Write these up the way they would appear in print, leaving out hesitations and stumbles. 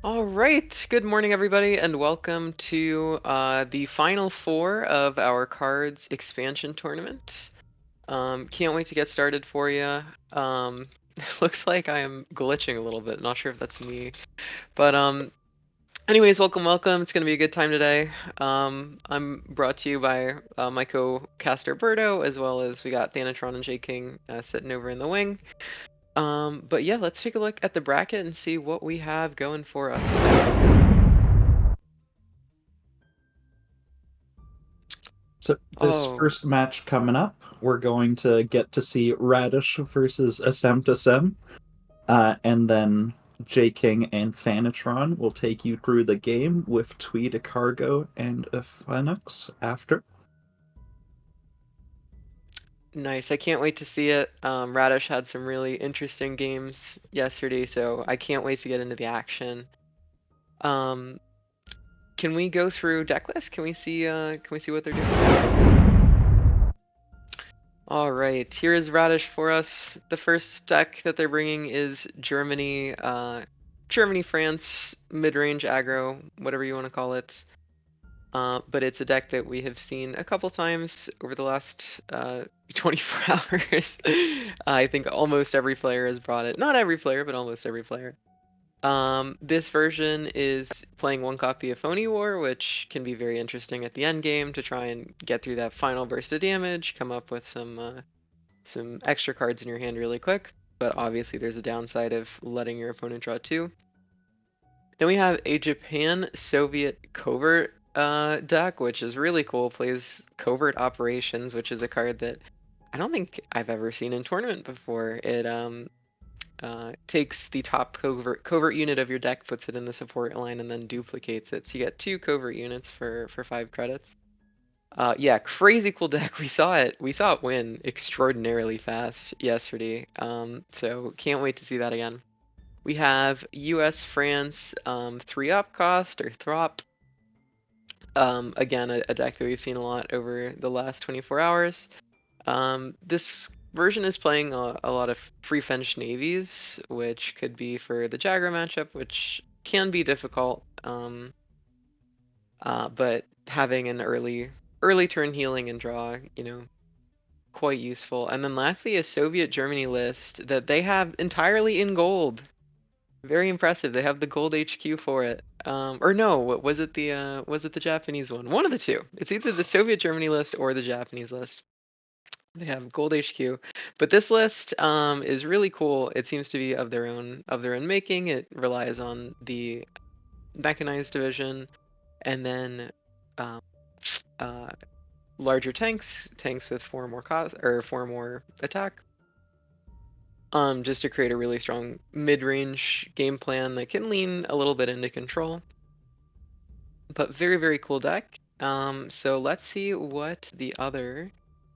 All right, good morning, everybody, and welcome to the final four of our cards expansion tournament. Can't wait to get started for you. Looks like I am glitching a little bit. Not sure if that's me, but anyways, welcome. It's gonna be a good time today. I'm brought to you by my co-caster Berto, as well as we got Thanatron and J King sitting over in the wing. But yeah, let's take a look at the bracket and see what we have going for us today. So this Oh, first match coming up, we're going to get to see Radish versus Asem, and then J King and Thanatron will take you through the game with Tweed, a Cargo, and a Phoenix after. nice. I can't wait to see it. Radish had some really interesting games yesterday, so I can't wait to get into the action. Um, can we go through deck list? Can we see what they're doing? All right, here is Radish for us. The first deck that they're bringing is Germany, France, mid-range aggro, whatever you want to call it. But it's a deck that we have seen a couple times over the last 24 hours. I think almost every player has brought it. Not every player, but almost every player. This version is playing one copy of Phony War, which can be very interesting at the end game to try and get through that final burst of damage, come up with some extra cards in your hand really quick. But obviously, there's a downside of letting your opponent draw two. Then we have a Japan Soviet Covert deck, which is really cool. Plays Covert Operations, which is a card that I don't think I've ever seen in tournament before. It takes the top covert unit of your deck, puts it in the support line, and then duplicates it. So you get two covert units for 5 credits. Yeah, crazy cool deck. We saw it win extraordinarily fast yesterday. So can't wait to see that again. We have US France 3-up cost or Throp. Again, a deck that we've seen a lot over the last 24 hours. This version is playing a lot of free French navies, which could be for the Jagger matchup, which can be difficult. But having an early turn healing and draw, quite useful. And then lastly, a Soviet Germany list that they have entirely in gold. Very impressive. They have the gold HQ for it. Or no, what was it the Japanese one? One of the two. It's either the Soviet Germany list or the Japanese list. They have gold HQ. But this list is really cool. It seems to be of their own making. It relies on the mechanized division and then um, uh, larger tanks with four more cost or four more attack. Just to create a really strong mid-range game plan that can lean a little bit into control. But very, very cool deck. So let's see what the other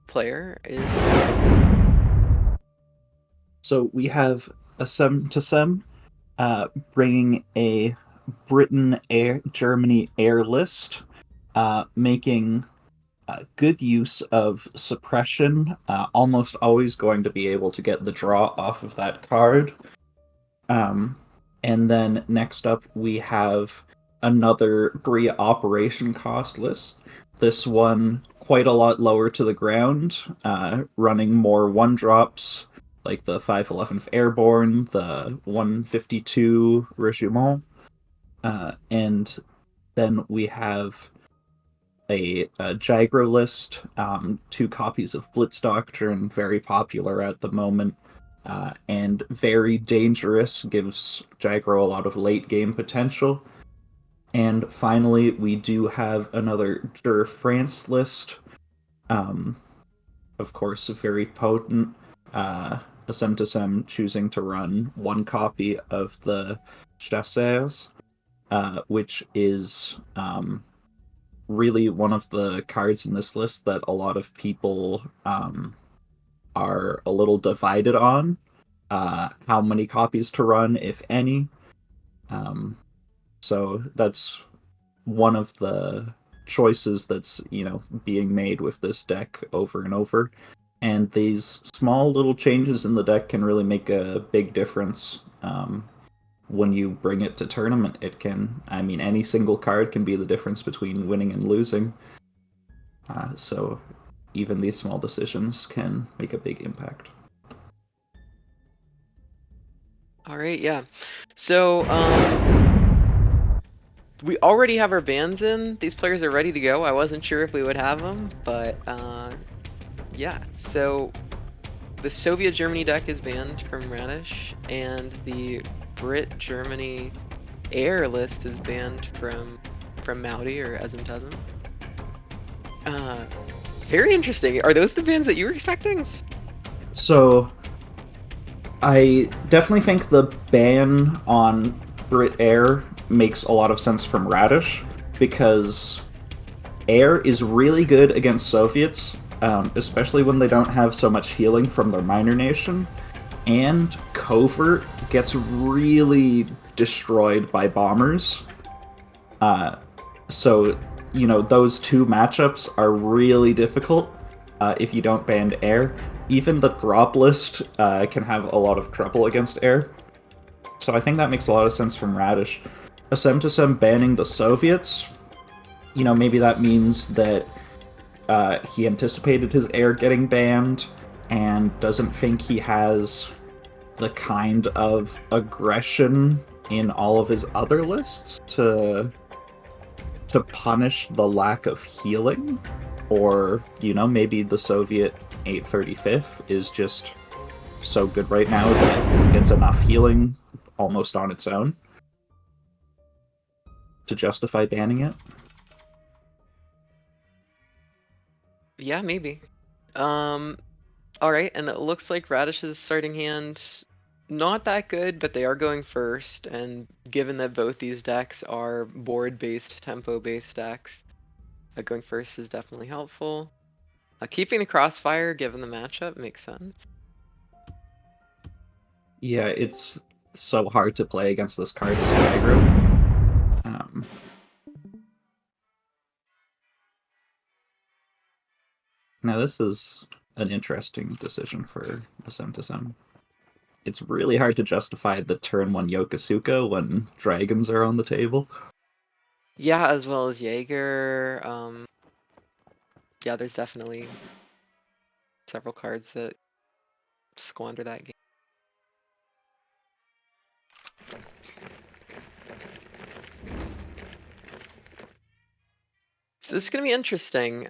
player is doing. So we have Asem bringing a Britain Air Germany air list, making good use of suppression, almost always going to be able to get the draw off of that card. Um, and then next up, we have another Gria operation cost list. This one quite a lot lower to the ground, running more one drops like the 511th Airborne, the 152 Regiment, and then we have a Jagro list, two copies of Blitz Doctrine, very popular at the moment, and very dangerous, gives Jagro a lot of late game potential. And finally, we do have another Jur France list, um, of course, very potent. Asem choosing to run one copy of the Chasseurs, which is really one of the cards in this list that a lot of people are a little divided on. How many copies to run, if any. Um, so that's one of the choices that's being made with this deck over and over. And these small little changes in the deck can really make a big difference when you bring it to tournament, it can. I mean, any single card can be the difference between winning and losing. So even these small decisions can make a big impact. All right, yeah. So, we already have our bans in. These players are ready to go. I wasn't sure if we would have them, but yeah. So the Soviet Germany deck is banned from Radish, and the Brit Germany air list is banned from Maudi or Asmtasm. Uh, Very interesting. Are those the bans that you were expecting? So I definitely think the ban on Brit Air makes a lot of sense from Radish because Air is really good against Soviets, especially when they don't have so much healing from their minor nation. And Covert gets really destroyed by bombers. Uh, so, those two matchups are really difficult if you don't ban air. Even the drop list can have a lot of trouble against air. So I think that makes a lot of sense from Radish. Asem banning the Soviets, maybe that means that he anticipated his air getting banned and doesn't think he has the kind of aggression in all of his other lists to punish the lack of healing, or maybe the Soviet 835th is just so good right now that it's enough healing almost on its own to justify banning it. Yeah, maybe. Um, all right, and it looks like Radish's starting hand not that good, but they are going first, and given that both these decks are board-based, tempo-based decks, going first is definitely helpful. Keeping the crossfire given the matchup makes sense. Yeah, it's so hard to play against this card as aggro. Now this is an interesting decision for Asem. It's really hard to justify the turn 1 Yokosuka when dragons are on the table. Yeah, as well as Jaeger. Yeah, there's definitely several cards that squander that game. So this is gonna be interesting.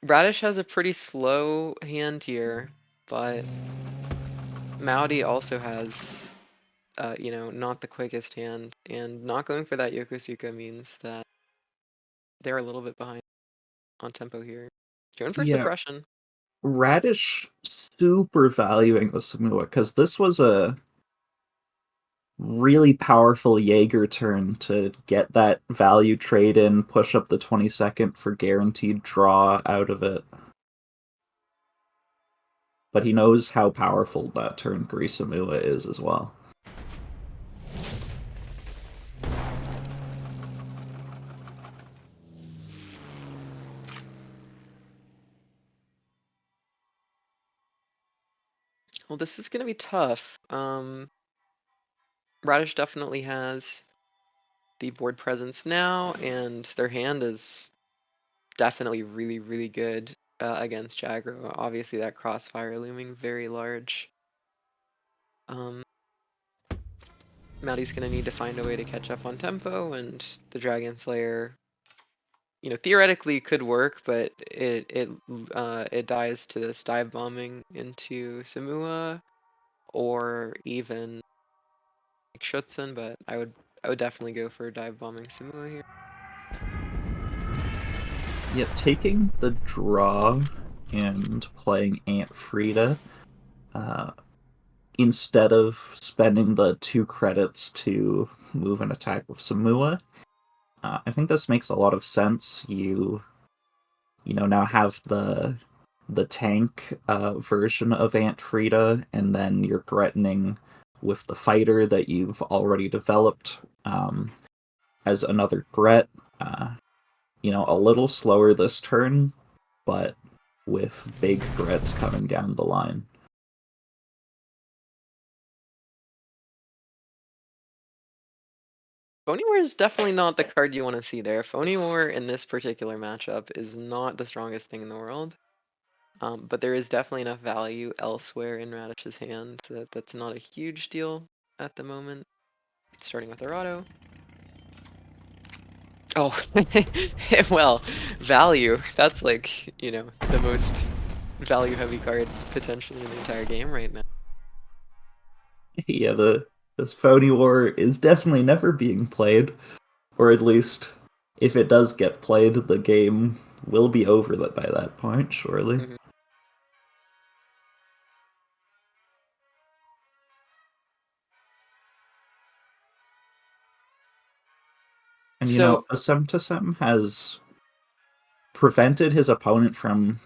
Radish has a pretty slow hand here, but Maudi also has, not the quickest hand, and not going for that Yokosuka means that they're a little bit behind on tempo here. Going for Yeah, suppression. Radish super valuing the Samua because this was a really powerful Jaeger turn to get that value trade in, push up the 22nd for guaranteed draw out of it. But he knows how powerful that turn Grisamua is as well. Well, this is gonna be tough. Radish definitely has the board presence now, and their hand is definitely really, really good against Jagro. Obviously, that crossfire looming very large. Maudi's gonna need to find a way to catch up on tempo, and the Dragon Slayer, theoretically could work, but it dies to this dive bombing into Samua or even like Schutzen, but I would definitely go for dive bombing Samua here. Yeah, taking the draw and playing Aunt Frida uh, instead of spending the 2 credits to move an attack with Samua. I think this makes a lot of sense. You now have the tank version of Aunt Frida, and then you're threatening with the fighter that you've already developed as another threat. A little slower this turn, but with big threats coming down the line. Phony War is definitely not the card you want to see there. Phony War in this particular matchup is not the strongest thing in the world. But there is definitely enough value elsewhere in Radish's hand that that's not a huge deal at the moment. Starting with Arado. Oh, well, value. That's like, the most value heavy card potentially in the entire game right now. Yeah, the this phony war is definitely never being played, or at least if it does get played, the game will be over that by that point, surely. Mhm. And So, Asemtasem has prevented his opponent from,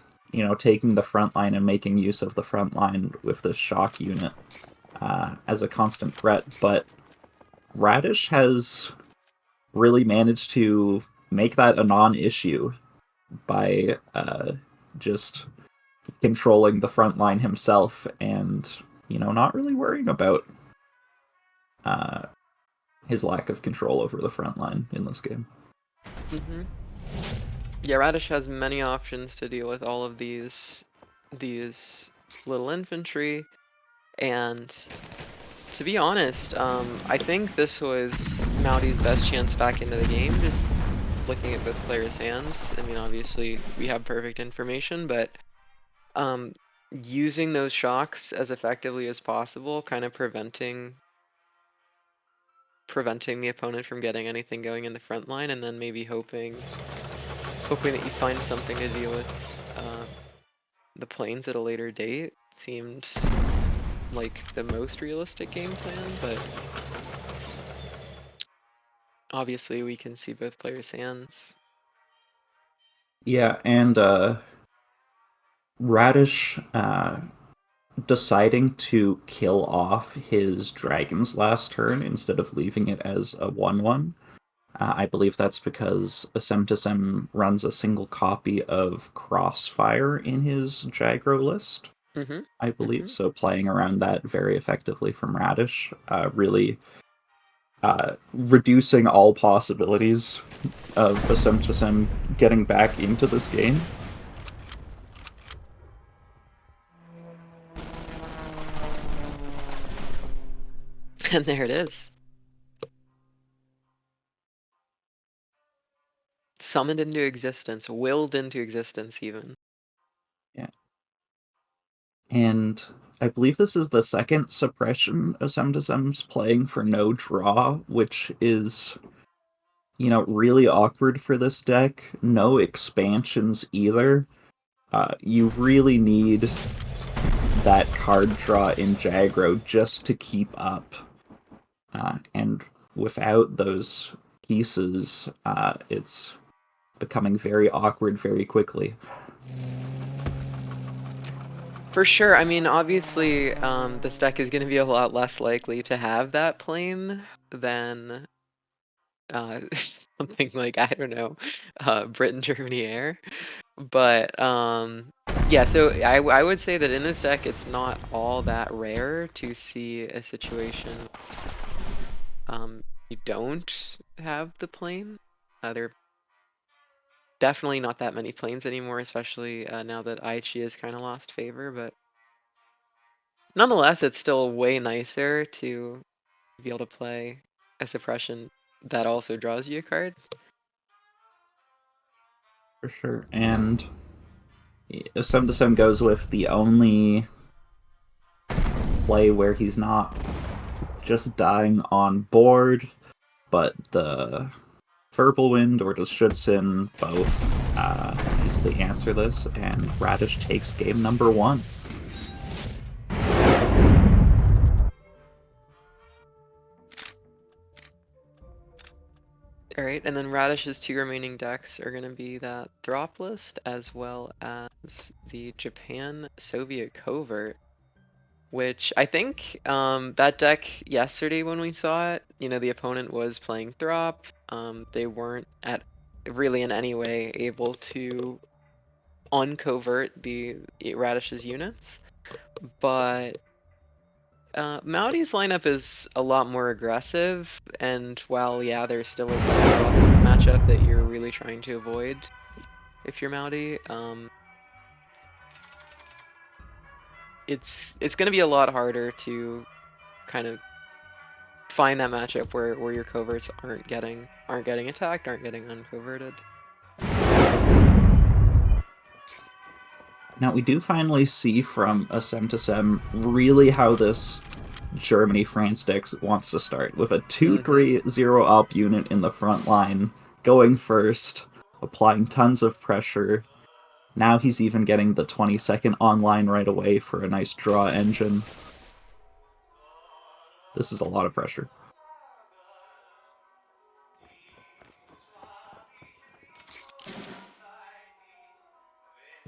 taking the front line and making use of the front line with this shock unit as a constant threat, but Radish has really managed to make that a non-issue by just controlling the front line himself and not really worrying about uh, his lack of control over the front line in this game. mhm. Yeah, Radish has many options to deal with all of these little infantry, and to be honest, I think this was Maudi's best chance back into the game, just looking at both players' hands. I mean, obviously we have perfect information, but um, using those shocks as effectively as possible, kind of preventing the opponent from getting anything going in the front line, and then maybe hoping that you find something to deal with the planes at a later date seemed like the most realistic game plan, but obviously we can see both players' hands. Yeah, and Radish deciding to kill off his dragons last turn instead of leaving it as a 1/1. I believe that's because Asemtasem runs a single copy of Crossfire in his Jagro list, Mm-hmm. I believe. Mm-hmm. So playing around that very effectively from Radish, really reducing all possibilities of Asemtasem getting back into this game. And there it is. Summoned into existence, willed into existence even. Yeah. And I believe this is the second suppression Asemtasem's playing for no draw, which is, really awkward for this deck. No expansions either. You really need that card draw in Jagro just to keep up. And without those pieces, it's becoming very awkward very quickly. For sure. I mean, obviously, this deck is going to be a lot less likely to have that plane than uh, something like, I don't know, Britain, Germany, Air. But yeah, so I would say that in this deck, it's not all that rare to see a situation you don't have the plane. There are definitely not that many planes anymore, especially now that Aichi has kind of lost favor, but nonetheless, it's still way nicer to be able to play a suppression that also draws you a card. For sure. And Some to Some goes with the only play where he's not just dying on board, but the Verbal Wind or does Shudson both easily answer this, and Radish takes game number 1. Alright, and then Radish's two remaining decks are going to be that drop list as well as the Japan Soviet Covert, which I think that deck yesterday when we saw it, the opponent was playing drop. They weren't at really in any way able to uncovert the Radish's units, but Maudi's lineup is a lot more aggressive, and while yeah, there still is that drop matchup that you're really trying to avoid if you're Maudi, it's gonna be a lot harder to kind of find that matchup where your coverts aren't getting attacked, aren't getting uncoverted. Now we do finally see from a sem to sem really how this Germany France deck wants to start with a 2-3-0 op unit in the front line, going first, applying tons of pressure. Now he's even getting the 20-second online right away for a nice draw engine. This is a lot of pressure.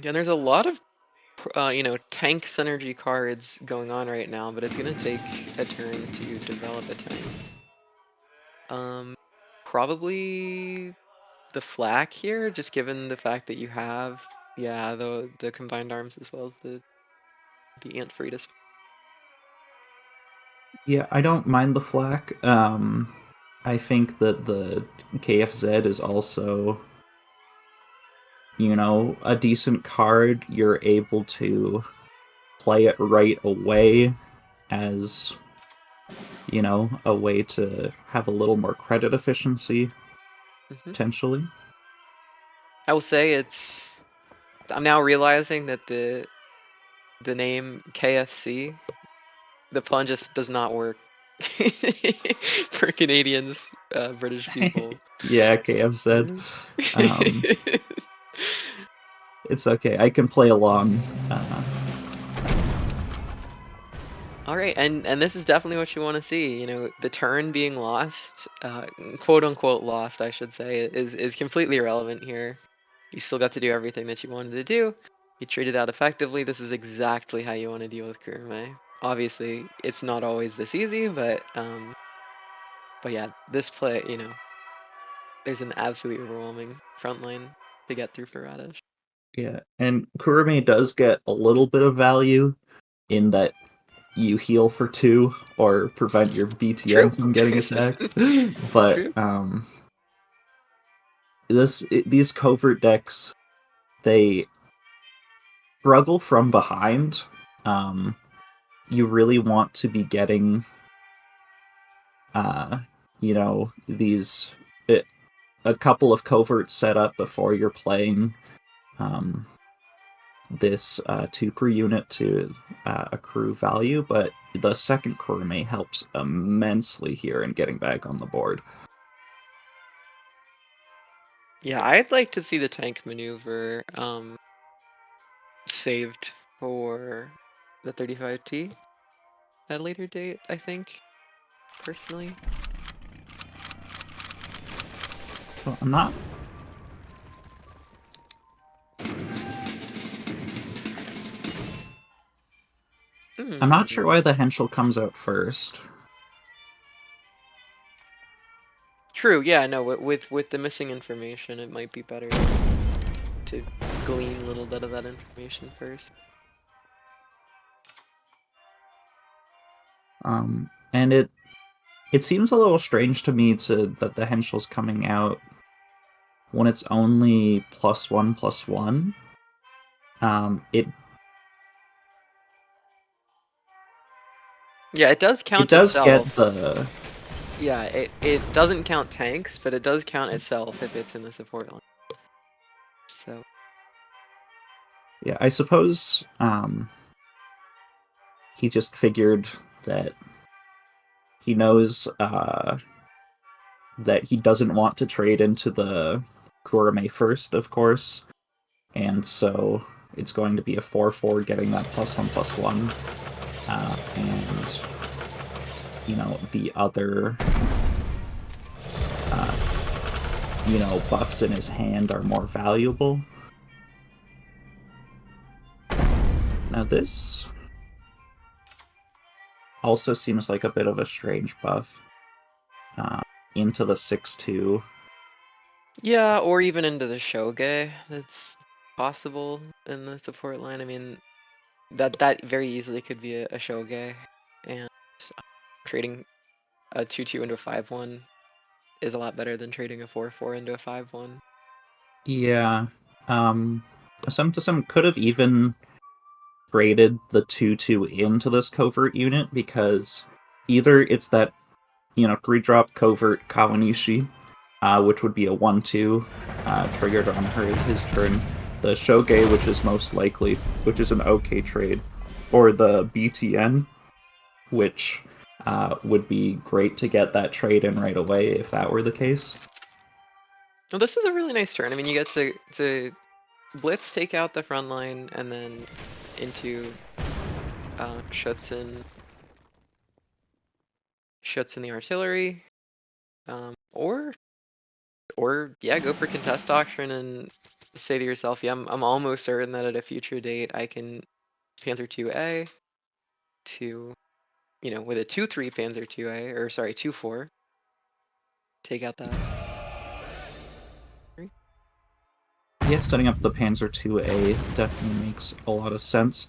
Yeah, there's a lot of tank synergy cards going on right now, but it's gonna take a turn to develop a tank. Probably the flak here, just given the fact that you have, yeah, the combined arms as well as the Ant Friedis. Yeah, I don't mind the flak. I think that the KFZ is also, a decent card. You're able to play it right away as, a way to have a little more credit efficiency, potentially. I will say I'm now realizing that the name KFC, the pun just does not work for Canadians, British people. Yeah, KFZ. It's okay. I can play along. All right, and this is definitely what you want to see. You know, the turn being lost, quote unquote lost, I should say, is completely irrelevant here. You still got to do everything that you wanted to do. You traded out effectively. This is exactly how you want to deal with Kurume. Obviously, it's not always this easy, but yeah, this play, there's an absolutely overwhelming front line to get through for Radish. Yeah, and Kurume does get a little bit of value in that you heal for 2 or prevent your BTN True. from getting attacked. But True. these covert decks, they struggle from behind. You really want to be getting these a couple of coverts set up before you're playing this 2 per unit to accrue value, but the second Kurame helps immensely here in getting back on the board. Yeah, I'd like to see the tank maneuver saved for the 35T at a later date, I think, personally. So I'm not sure why the Henschel comes out first. True, yeah, no, with the missing information, it might be better to glean a little bit of that information first. And it seems a little strange to me that the Henschel's coming out when it's only +1/+1. Yeah, it does It count does get itself. the Yeah, it doesn't count tanks, but it does count itself if it's in the support line. So yeah, I suppose he just figured that he knows that he doesn't want to trade into the Kurame first, of course, and so it's going to be a 4/4 getting that +1/+1, and the other buffs in his hand are more valuable. Now this also seems like a bit of a strange buff into the 6/2. yeah, or even into the Shoge, that's possible in the support line. I mean, that very easily could be a Shoge, and Trading a 2/2 into a 5/1 is a lot better than trading a 4/4 into a 5/1. Yeah. Some to some could have even traded the 2/2 into this covert unit because either it's that 3-drop covert Kawanishi, which would be a 1/2 triggered on his turn, the Shoge, which is most likely, which is an okay trade, or the BTN, which would be great to get that trade in right away if that were the case. Well, this is a really nice turn. I mean, you get to blitz, take out the front line, and then into Schutzen the artillery, or yeah, go for contest doctrine and say to yourself, yeah, I'm almost certain that at a future date I can Panzer 2A to, with a 2/3 Panzer 2A, or sorry, 2/4, take out that. Yeah, setting up the Panzer 2A definitely makes a lot of sense.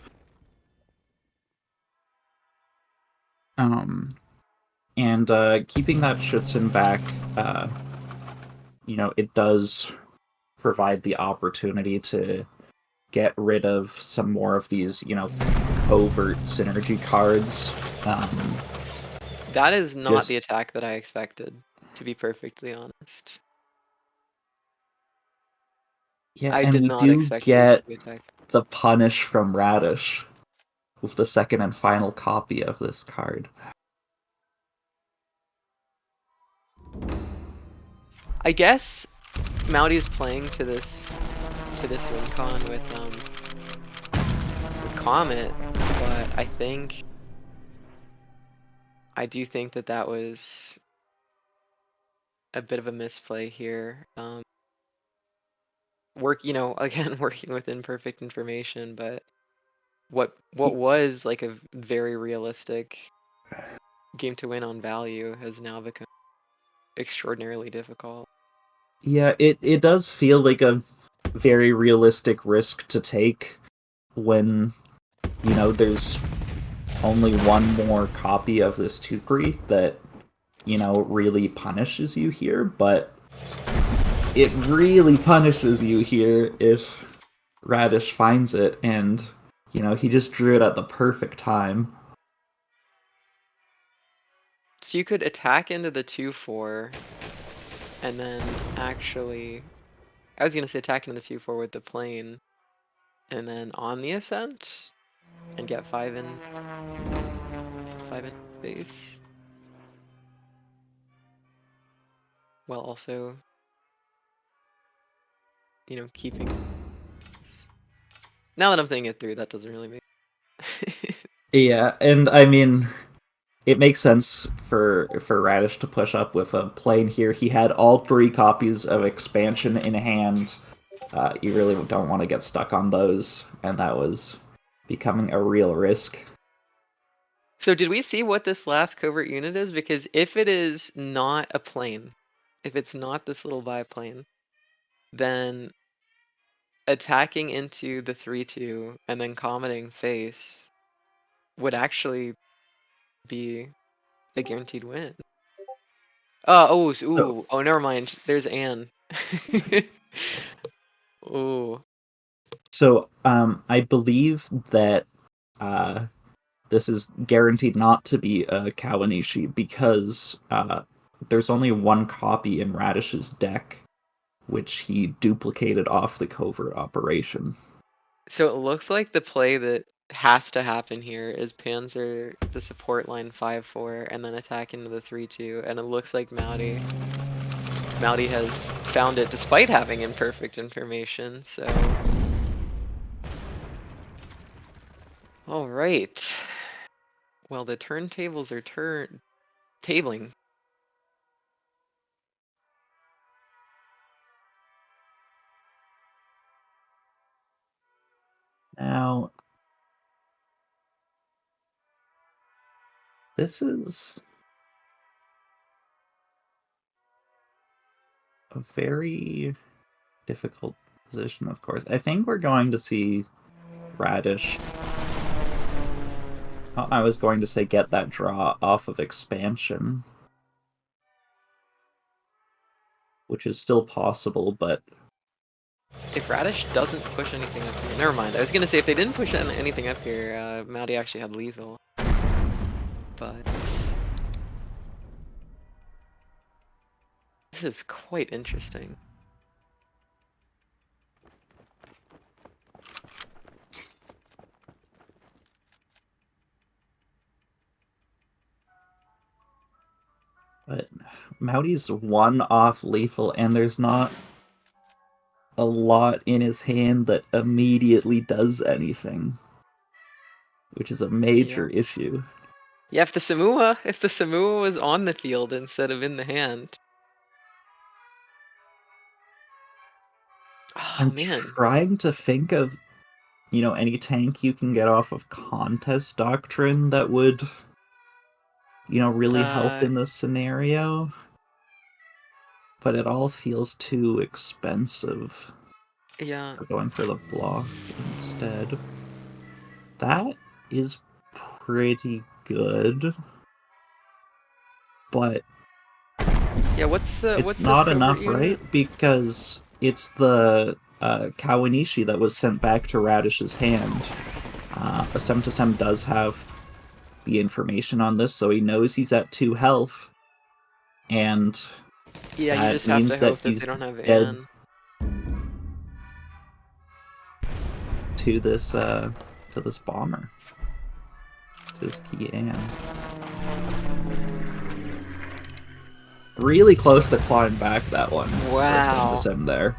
And keeping that Schützen back, it does provide the opportunity to get rid of some more of these, covert synergy cards. That is not the Just attack that I expected, to be perfectly honest. yeah, I and did we not do expect you get to attack. the punish from Radish with the second and final copy of this card. I guess Maudi's playing to this win con with Comet, but I do think that was a bit of a misplay here. Again, working with imperfect information, but what was like a very realistic game to win on value has now become extraordinarily difficult. Yeah, it does feel like a very realistic risk to take when, there's only one more copy of this Tukri that, really punishes you here, but it really punishes you here if Radish finds it, and, he just drew it at the perfect time. So you could attack into the 2/4 and then actually, I was gonna say attack into the 2/4 with the plane, and then on the ascent and get 5 in base, while also, keeping. Now that I'm thinking it through, that doesn't really make. Yeah, and I mean, it makes sense for Radish to push up with a plane here. He had all 3 copies of expansion in hand. You really don't want to get stuck on those, and that was becoming a real risk. So did we see what this last covert unit is? Because if it is not a plane, if it's not this little biplane, then attacking into the 3/2 and then commenting face would actually be a guaranteed win. So, Never mind. There's Anne. Ooh. so I believe that this is guaranteed not to be a Kawanishi because there's only one copy in Radish's deck, which he duplicated off the covert operation. So it looks like the play that has to happen here is Panzer the support line 5/4 and then attack into the 3/2, and it looks like Maudi has found it despite having imperfect information, so. Alright. Well, the turntables are tabling. Now, this is a very difficult position, of course. I think we're going to see Radish I was going to say get that draw off of expansion, which is still possible, but If Radish doesn't push anything up here, never mind. I was gonna say if they didn't push anything up here, Maudi actually had lethal. But this is quite interesting. Maudi's one off lethal, and there's not a lot in his hand that immediately does anything, which is a major issue. Yeah, if the Samua was on the field instead of in the hand. Oh I'm man. trying to think of, any tank you can get off of Contest Doctrine that would, really help in this scenario. But it all feels too expensive. Yeah. For going for the block instead. That is pretty good. But Yeah, what's it's this not covert enough, unit? right? Because it's the Kawanishi that was sent back to Radish's hand. Asem Tasem does have the information on this, so he knows he's at 2 health. And Yeah, you that just have means to that hope that they he's don't have dead Anne. to this bomber. To this key Anne. Really close to clawing back that one. Wow. For Sim there.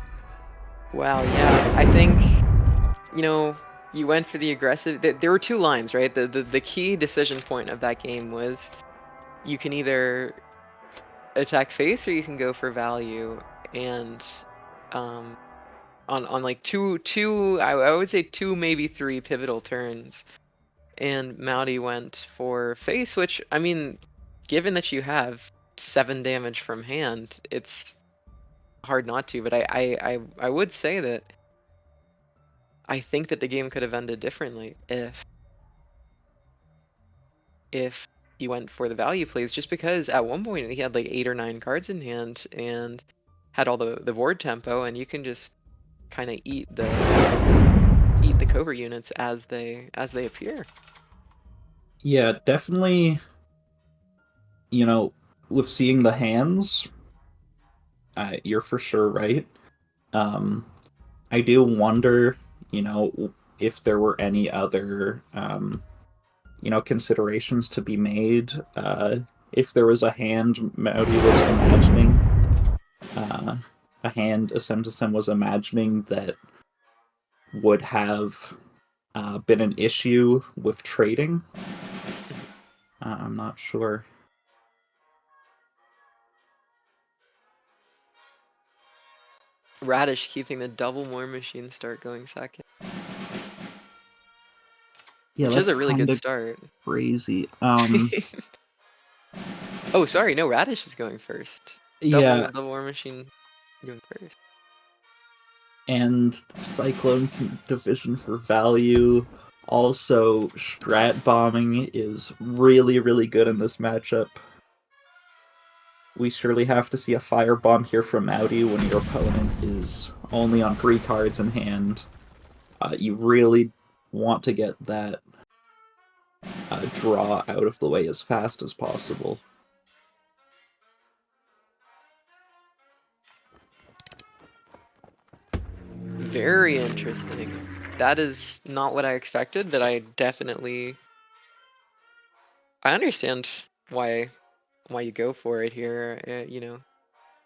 Wow, yeah. I think, you went for the aggressive. There were 2 lines, right? The key decision point of that game was you can either attack face or you can go for value. And on like two I would say 2 maybe 3 pivotal turns. And Maudi went for face, which, I mean, given that you have 7 damage from hand, it's hard not to. But I would say that I think that the game could have ended differently if he went for the value plays, just because at one point he had like 8 or 9 cards in hand and had all the board tempo, and you can just kind of eat the covert units as they appear. Yeah, definitely. With seeing the hands, you're for sure right. I do wonder, if there were any other, considerations to be made. If there was a hand Maudi was imagining, a hand Asem was imagining that would have been an issue with trading. I'm not sure. Radish keeping the double War Machine start going second. Yeah, Which is that's a really kind good of start. crazy. Oh, sorry, no, Radish is going first. Yeah, Double War Machine going first. and Cyclone Division for value. Also, strat bombing is really, really good in this matchup. We surely have to see a firebomb here from Maudi when your opponent is only on 3 cards in hand. You really want to get that draw out of the way as fast as possible. Very interesting. That is not what I expected, but I understand why you go for it here.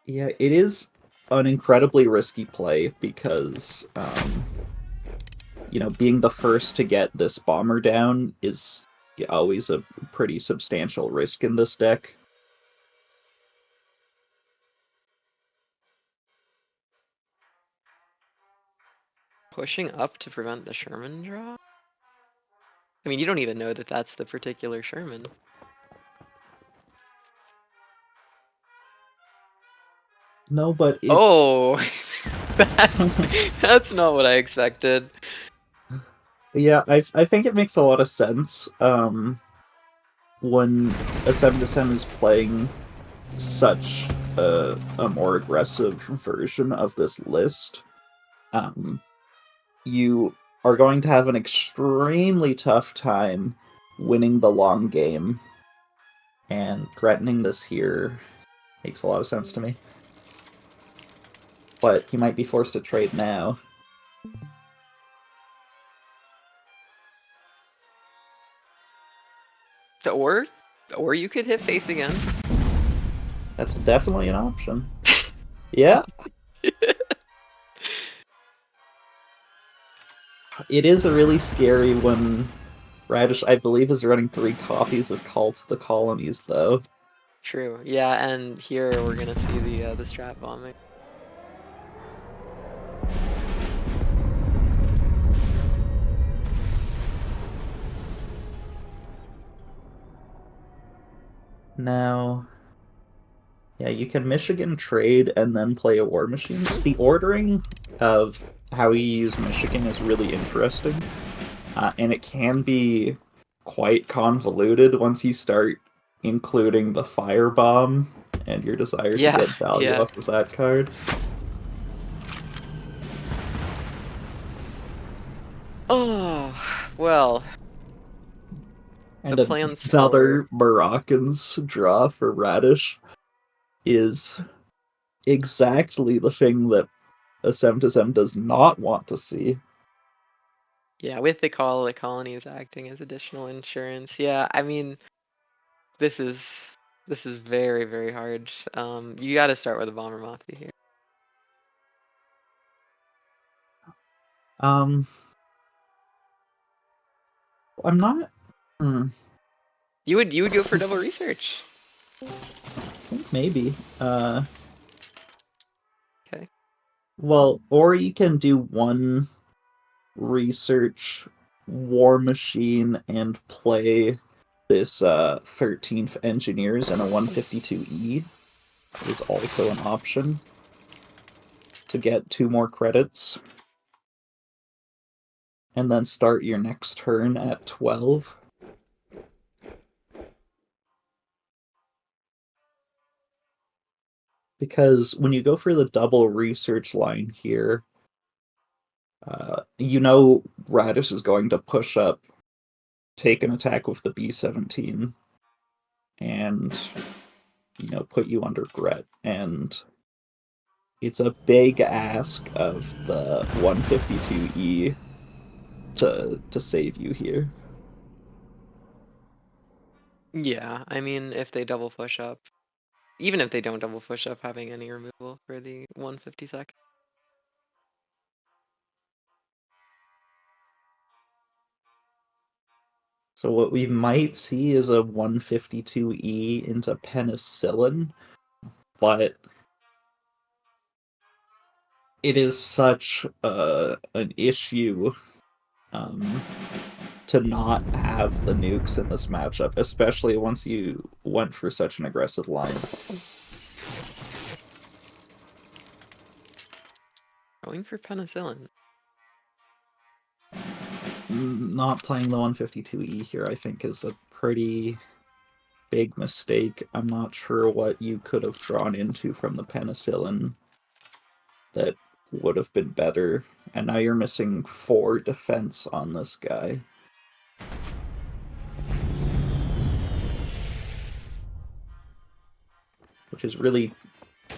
Yeah, it is an incredibly risky play because, being the first to get this bomber down is always a pretty substantial risk in this deck. Pushing up to prevent the Sherman draw? I mean, you don't even know that that's the particular Sherman. No, but it. Oh, that's not what I expected. Yeah, I think it makes a lot of sense when a 7 to 7 is playing such a more aggressive version of this list. Um, you are going to have an extremely tough time winning the long game, and threatening this here makes a lot of sense to me. But he might be forced to trade now. Or you could hit face again. That's definitely an option. Yeah, it is a really scary when Radish, I believe, is running 3 copies of Call to the Colonies, though. True. Yeah, and here we're gonna see the strat bombing. Now, yeah, you can Michigan trade and then play a War Machine. The ordering of how you use Michigan is really interesting, and it can be quite convoluted once you start including the Firebomb and your desire to Yeah, get value yeah. off of that card. Oh, well, the And plans for another Moroccan's draw for Radish is exactly the thing that a 7 to 7 does not want to see. yeah, with the colonies acting as additional insurance. Yeah, I mean, this is this is very, very hard. You got to start with a bomber Mothie here. Um, I'm not. Hmm, You would go for double research. I think maybe. Okay. Well, or you can do one research War Machine and play this 13th Engineers and a 152E is also an option to get 2 more credits. And then start your next turn at 12. Because when you go for the double research line here, you know Radish is going to push up, take an attack with the B-17, and put you under Gret. And it's a big ask of the 152E to save you here. Yeah, I mean, if they double push up, even if they don't double push up, having any removal for the 152nd. So what we might see is a 152E into Penicillin, but it is such an issue um, to not have the nukes in this matchup, especially once you went for such an aggressive line. Going for penicillin. Not playing the 152E here, I think, is a pretty big mistake. I'm not sure what you could have drawn into from the penicillin that would have been better. And now you're missing 4 defense on this guy. Which is really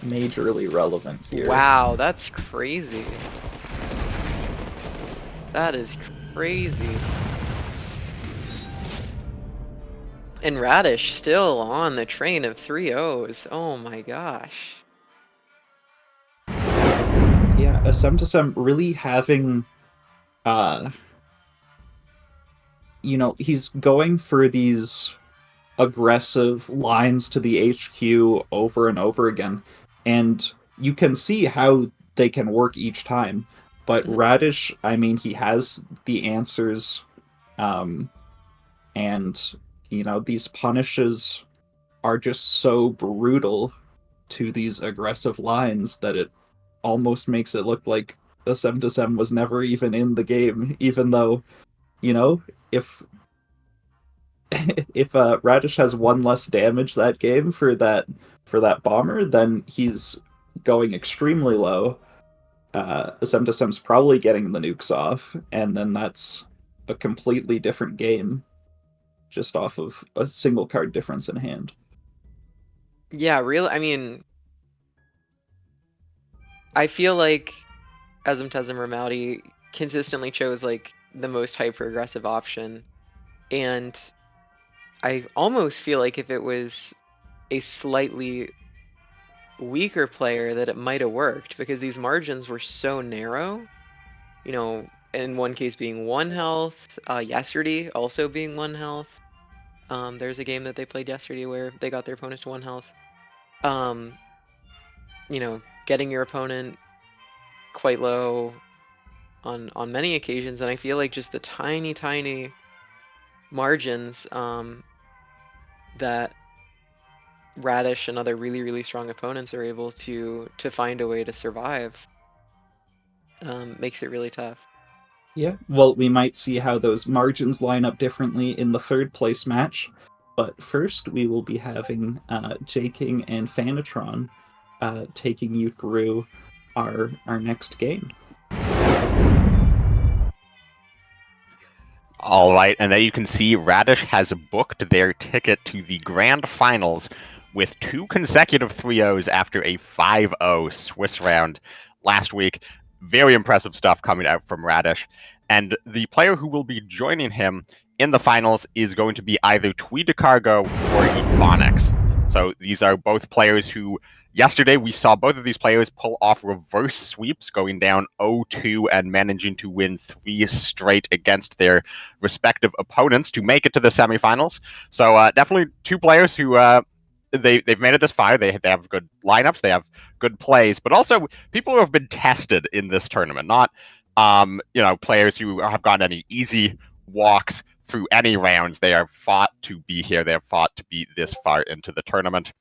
majorly relevant here. Wow, that's crazy. That is crazy. And Radish still on the train of 3-0s. Oh my gosh. Yeah, a 7 to 7 really having he's going for these aggressive lines to the HQ over and over again, and you can see how they can work each time. But Mhm. Radish, I mean, he has the answers, and these punishes are just so brutal to these aggressive lines that it almost makes it look like the 7 to 7 was never even in the game, even though you know, if if Radish has one less damage that game for that bomber, then he's going extremely low. Sem's probably getting the nukes off, and then that's a completely different game just off of a single card difference in hand. Yeah, really. I mean, I feel like Azumtezim Ramaldi consistently chose like the most hyper aggressive option, and I almost feel like if it was a slightly weaker player that it might have worked because these margins were so narrow. You know, in one case being 1 health, yesterday also being 1 health. There's a game that they played yesterday where they got their opponent to 1 health. Um, you know, getting your opponent quite low on many occasions, and I feel like just the tiny margins that Radish and other really strong opponents are able to find a way to survive makes it really tough. Yeah, well, we might see how those margins line up differently in the third place match. But first, we will be having J King and Fanatron taking you through our next game. All right, and there you can see Radish has booked their ticket to the grand finals with 2 consecutive 3-0s after a 5-0 Swiss round last week. Very impressive stuff coming out from Radish. And the player who will be joining him in the finals is going to be either Cargo or Ephonics. So these are both players who, yesterday we saw both of these players pull off reverse sweeps, going down 0-2 and managing to win 3 straight against their respective opponents to make it to the semifinals. So definitely 2 players who they've made it this far. They have good lineups, they have good plays, but also people who have been tested in this tournament, not players who have gotten any easy walks through any rounds. They are fought to be here. They have fought to be this far into the tournament.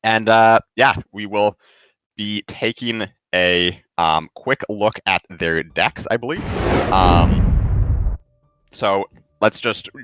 And we will be taking a quick look at their decks, I believe. So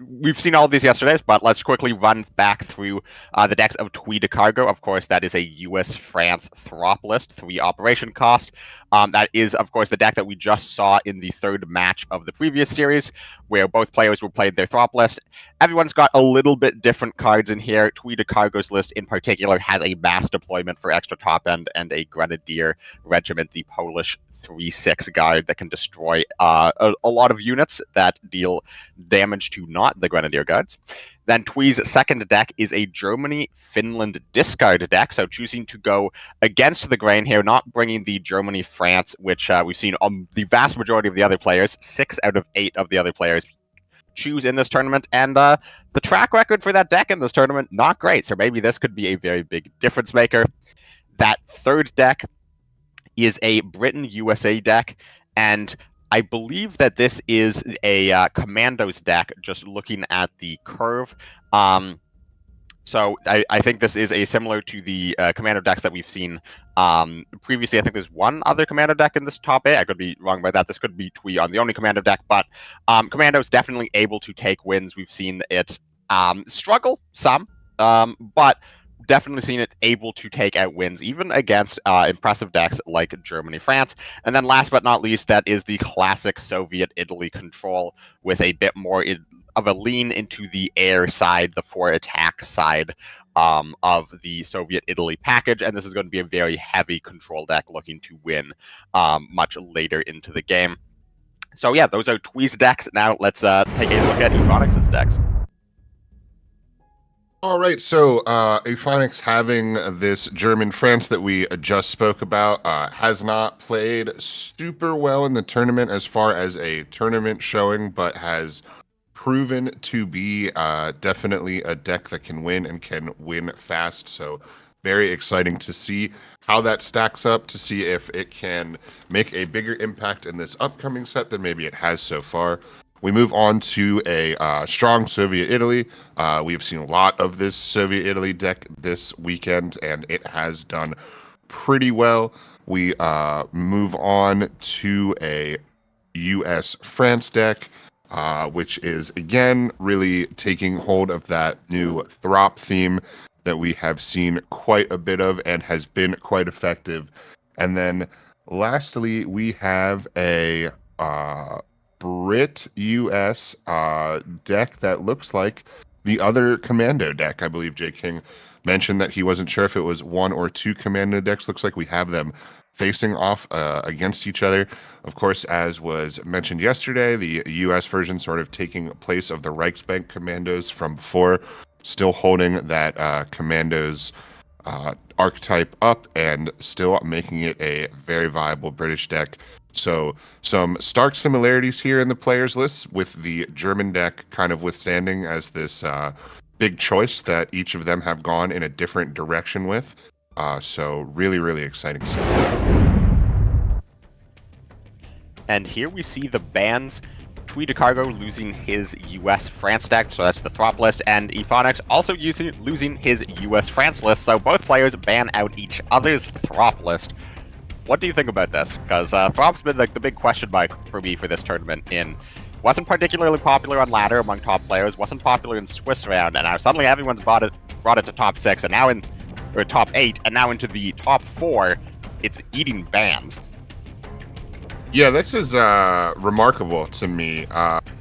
we've seen all of these yesterday, but let's quickly run back through the decks of Cargo. Of course, that is a US-France Throp list, 3 operation cost. That is, of course, the deck that we just saw in the third match of the previous series, where both players were played their Throp list. Everyone's got a little bit different cards in here. Cargo's list in particular has a mass deployment for extra top end and a Grenadier Regiment, the Polish 3/6 guard that can destroy a lot of units that deal damage to not the Grenadier guards. Then Twee's second deck is a Germany-Finland discard deck, so choosing to go against the grain here, not bringing the Germany-France, which we've seen the vast majority of the other players, 6 out of 8 of the other players choose in this tournament, and the track record for that deck in this tournament, not great, so maybe this could be a very big difference maker. That third deck is a Britain USA deck, and I believe that this is a Commandos deck, just looking at the curve. So I think this is a similar to the Commando decks that we've seen previously. I think there's one other Commando deck in this top 8. I could be wrong about that. This could be Twee on the only Commando deck, but Commando's definitely able to take wins. We've seen it struggle some, but definitely seen it able to take out wins, even against impressive decks like Germany, France. And then last but not least, that is the classic Soviet Italy control with a bit more of a lean into the air side, the 4 attack side of the Soviet Italy package. And this is going to be a very heavy control deck looking to win much later into the game. So yeah, those are Twee's decks. Now let's take a look at Ephonics' decks. All right, so Ephonics, having this German France that we just spoke about, has not played super well in the tournament as far as a tournament showing, but has proven to be definitely a deck that can win and can win fast. So very exciting to see how that stacks up, to see if it can make a bigger impact in this upcoming set than maybe it has so far. We move on to a strong Soviet Italy. We've seen a lot of this Soviet Italy deck this weekend, and it has done pretty well. We move on to a US France deck. which is again really taking hold of that new Throp theme that we have seen quite a bit of and has been quite effective. And then lastly, we have a Brit US deck that looks like the other Commando deck. I believe Jay King mentioned that he wasn't sure if it was one or two Commando decks. Looks like we have them facing off against each other. Of course, as was mentioned yesterday, the US version sort of taking place of the Reichsbank Commandos from before, still holding that Commandos archetype up and still making it a very viable British deck. So some stark similarities here in the players list, with the German deck kind of withstanding as this big choice that each of them have gone in a different direction with. So really, really exciting stuff. And here we see the bans. Tweedicargo losing his US France deck, so that's the Throp list, and Ephonix also losing his US France list, so both players ban out each other's Throp list. What do you think about this? Because Throp's been like the big question mark for me for this tournament. Wasn't particularly popular on ladder among top players, wasn't popular in Swiss round, and now suddenly everyone's brought it to top 6, and now or top 8, and now into the top 4, it's eating bans. Yeah, this is remarkable to me.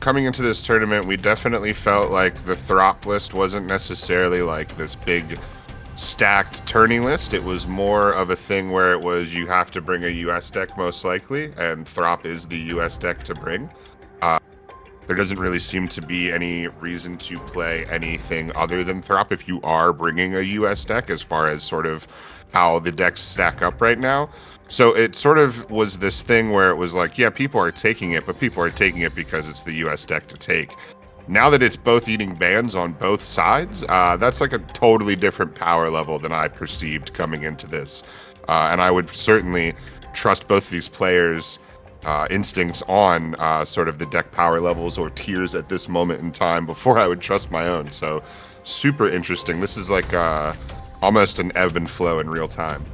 Coming into this tournament, we definitely felt like the Throp list wasn't necessarily like this big stacked tourney list. It was more of a thing where it was you have to bring a US deck most likely, and Throp is the US deck to bring. There doesn't really seem to be any reason to play anything other than Throp if you are bringing a US deck, as far as sort of how the decks stack up right now. So it sort of was this thing where it was like, yeah, people are taking it, but people are taking it because it's the US deck to take. Now that it's both eating bans on both sides, that's like a totally different power level than I perceived coming into this. And I would certainly trust both of these players' instincts on sort of the deck power levels or tiers at this moment in time before I would trust my own. So super interesting. This is like almost an ebb and flow in real time.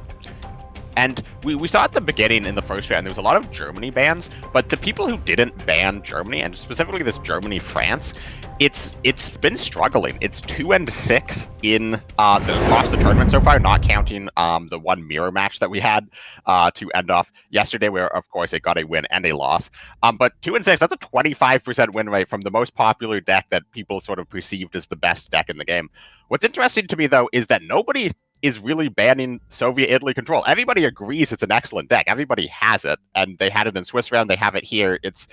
And we saw at the beginning in the first round, there was a lot of Germany bans, but the people who didn't ban Germany, and specifically this Germany-France, it's been struggling. It's 2-6 in across the tournament so far, not counting the one mirror match that we had to end off yesterday, where of course it got a win and a loss. But 2-6, that's a 25% win rate from the most popular deck that people sort of perceived as the best deck in the game. What's interesting to me though is that nobody is really banning Soviet Italy control. Everybody agrees it's an excellent deck. Everybody has it, and they had it in Swiss round. They have it here. It's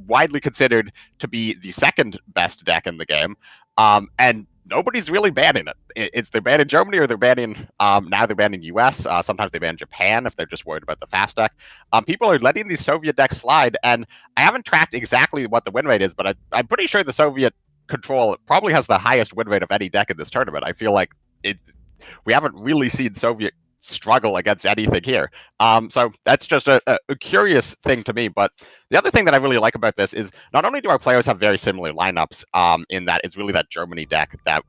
widely considered to be the second best deck in the game, and nobody's really banning it. They're banning Germany, or they're banning now they're banning US. Sometimes they ban Japan if they're just worried about the fast deck. People are letting these Soviet decks slide, and I haven't tracked exactly what the win rate is, but I'm pretty sure the Soviet control probably has the highest win rate of any deck in this tournament. I feel like we haven't really seen Soviet struggle against anything here. So that's just a curious thing to me. But the other thing that I really like about this is not only do our players have very similar lineups, in that it's really that Germany deck that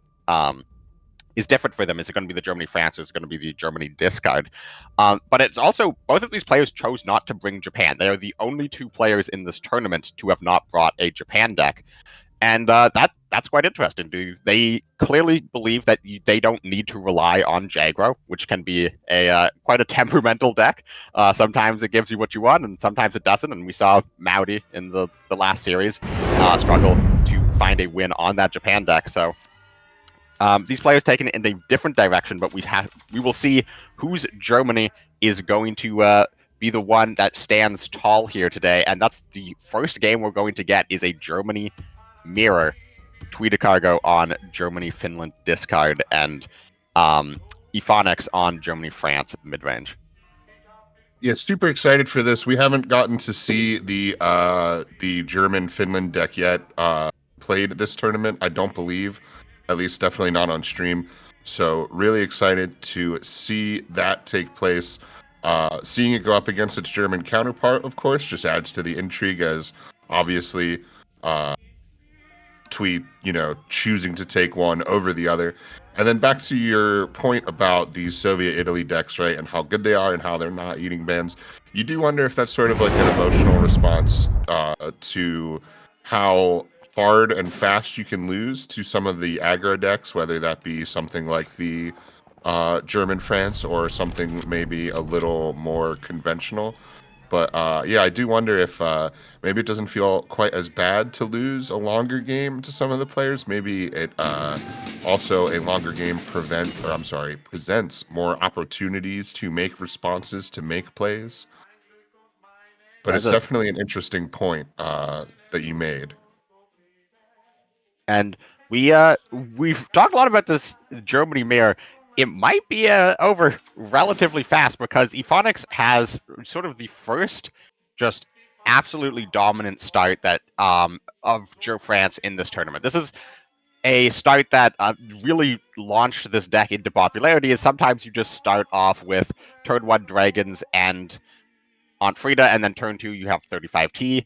is different for them. Is it going to be the Germany-France, or is it going to be the Germany discard? But it's also, both of these players chose not to bring Japan. They are the only two players in this tournament to have not brought a Japan deck. And that's quite interesting. They clearly believe that they don't need to rely on Jagro, which can be quite a temperamental deck. Sometimes it gives you what you want, and sometimes it doesn't. And we saw Maudi in the last series struggle to find a win on that Japan deck. So these players taking it in a different direction, but we will see whose Germany is going to be the one that stands tall here today. And that's the first game we're going to get, is a Germany mirror. Tweedicargo on Germany Finland discard, and Ephonix on Germany France mid-range. Yeah, super excited for this. We haven't gotten to see the German Finland deck yet played this tournament, I don't believe, at least definitely not on stream. So really excited to see that take place. Seeing it go up against its German counterpart, of course, just adds to the intrigue, as obviously Tweed, choosing to take one over the other. And then back to your point about these Soviet Italy decks, right, and how good they are and how they're not eating bans. You do wonder if that's sort of like an emotional response to how hard and fast you can lose to some of the aggro decks, whether that be something like the German France or something maybe a little more conventional. But yeah, I do wonder if maybe it doesn't feel quite as bad to lose a longer game to some of the players. Maybe it also a longer game presents more opportunities to make responses, to make plays. But That's it's definitely an interesting point that you made. And we've talked a lot about this Germany mirror. It might be over relatively fast because Ephonics has sort of the first just absolutely dominant start that of France in this tournament. This is a start that really launched this deck into popularity. Is sometimes you just start off with turn 1 dragons and on Frida, and then turn 2 you have 35T.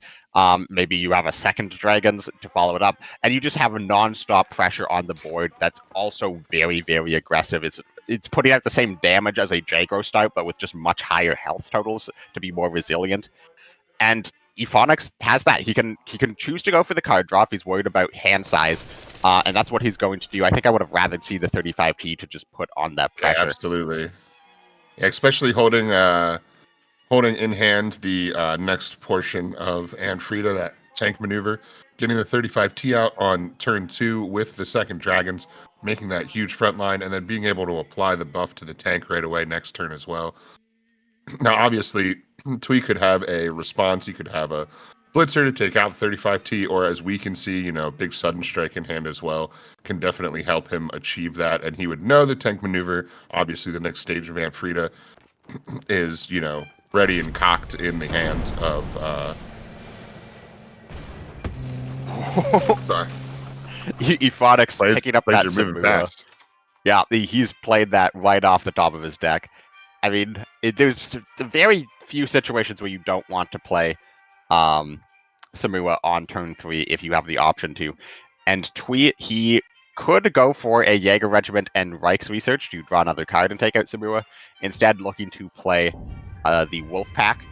Maybe you have a second dragons to follow it up, and you just have a non-stop pressure on the board that's also very, very aggressive. It's putting out the same damage as a Jagro start, but with just much higher health totals to be more resilient. And Ephonics has that. He can choose to go for the card draw if he's worried about hand size, and that's what he's going to do. I think I would have rather see the 35T to just put on that pressure. Yeah, absolutely. Yeah, especially holding in hand the next portion of Frida, that tank maneuver, getting the 35T out on turn 2 with the second dragons, making that huge front line, and then being able to apply the buff to the tank right away next turn as well. Now, obviously, Twee could have a response. He could have a blitzer to take out 35T, or as we can see, big sudden strike in hand as well can definitely help him achieve that. And he would know the tank maneuver. Obviously, the next stage of Frida is, ready and cocked in the hand of sorry. Ephonics picking up that moving fast. Yeah, he's played that right off the top of his deck. I mean, there's very few situations where you don't want to play Samua on turn 3 if you have the option to. And Twee, he could go for a Jaeger Regiment and Reich's Research to draw another card and take out Samua, instead looking to play the Wolf Pack,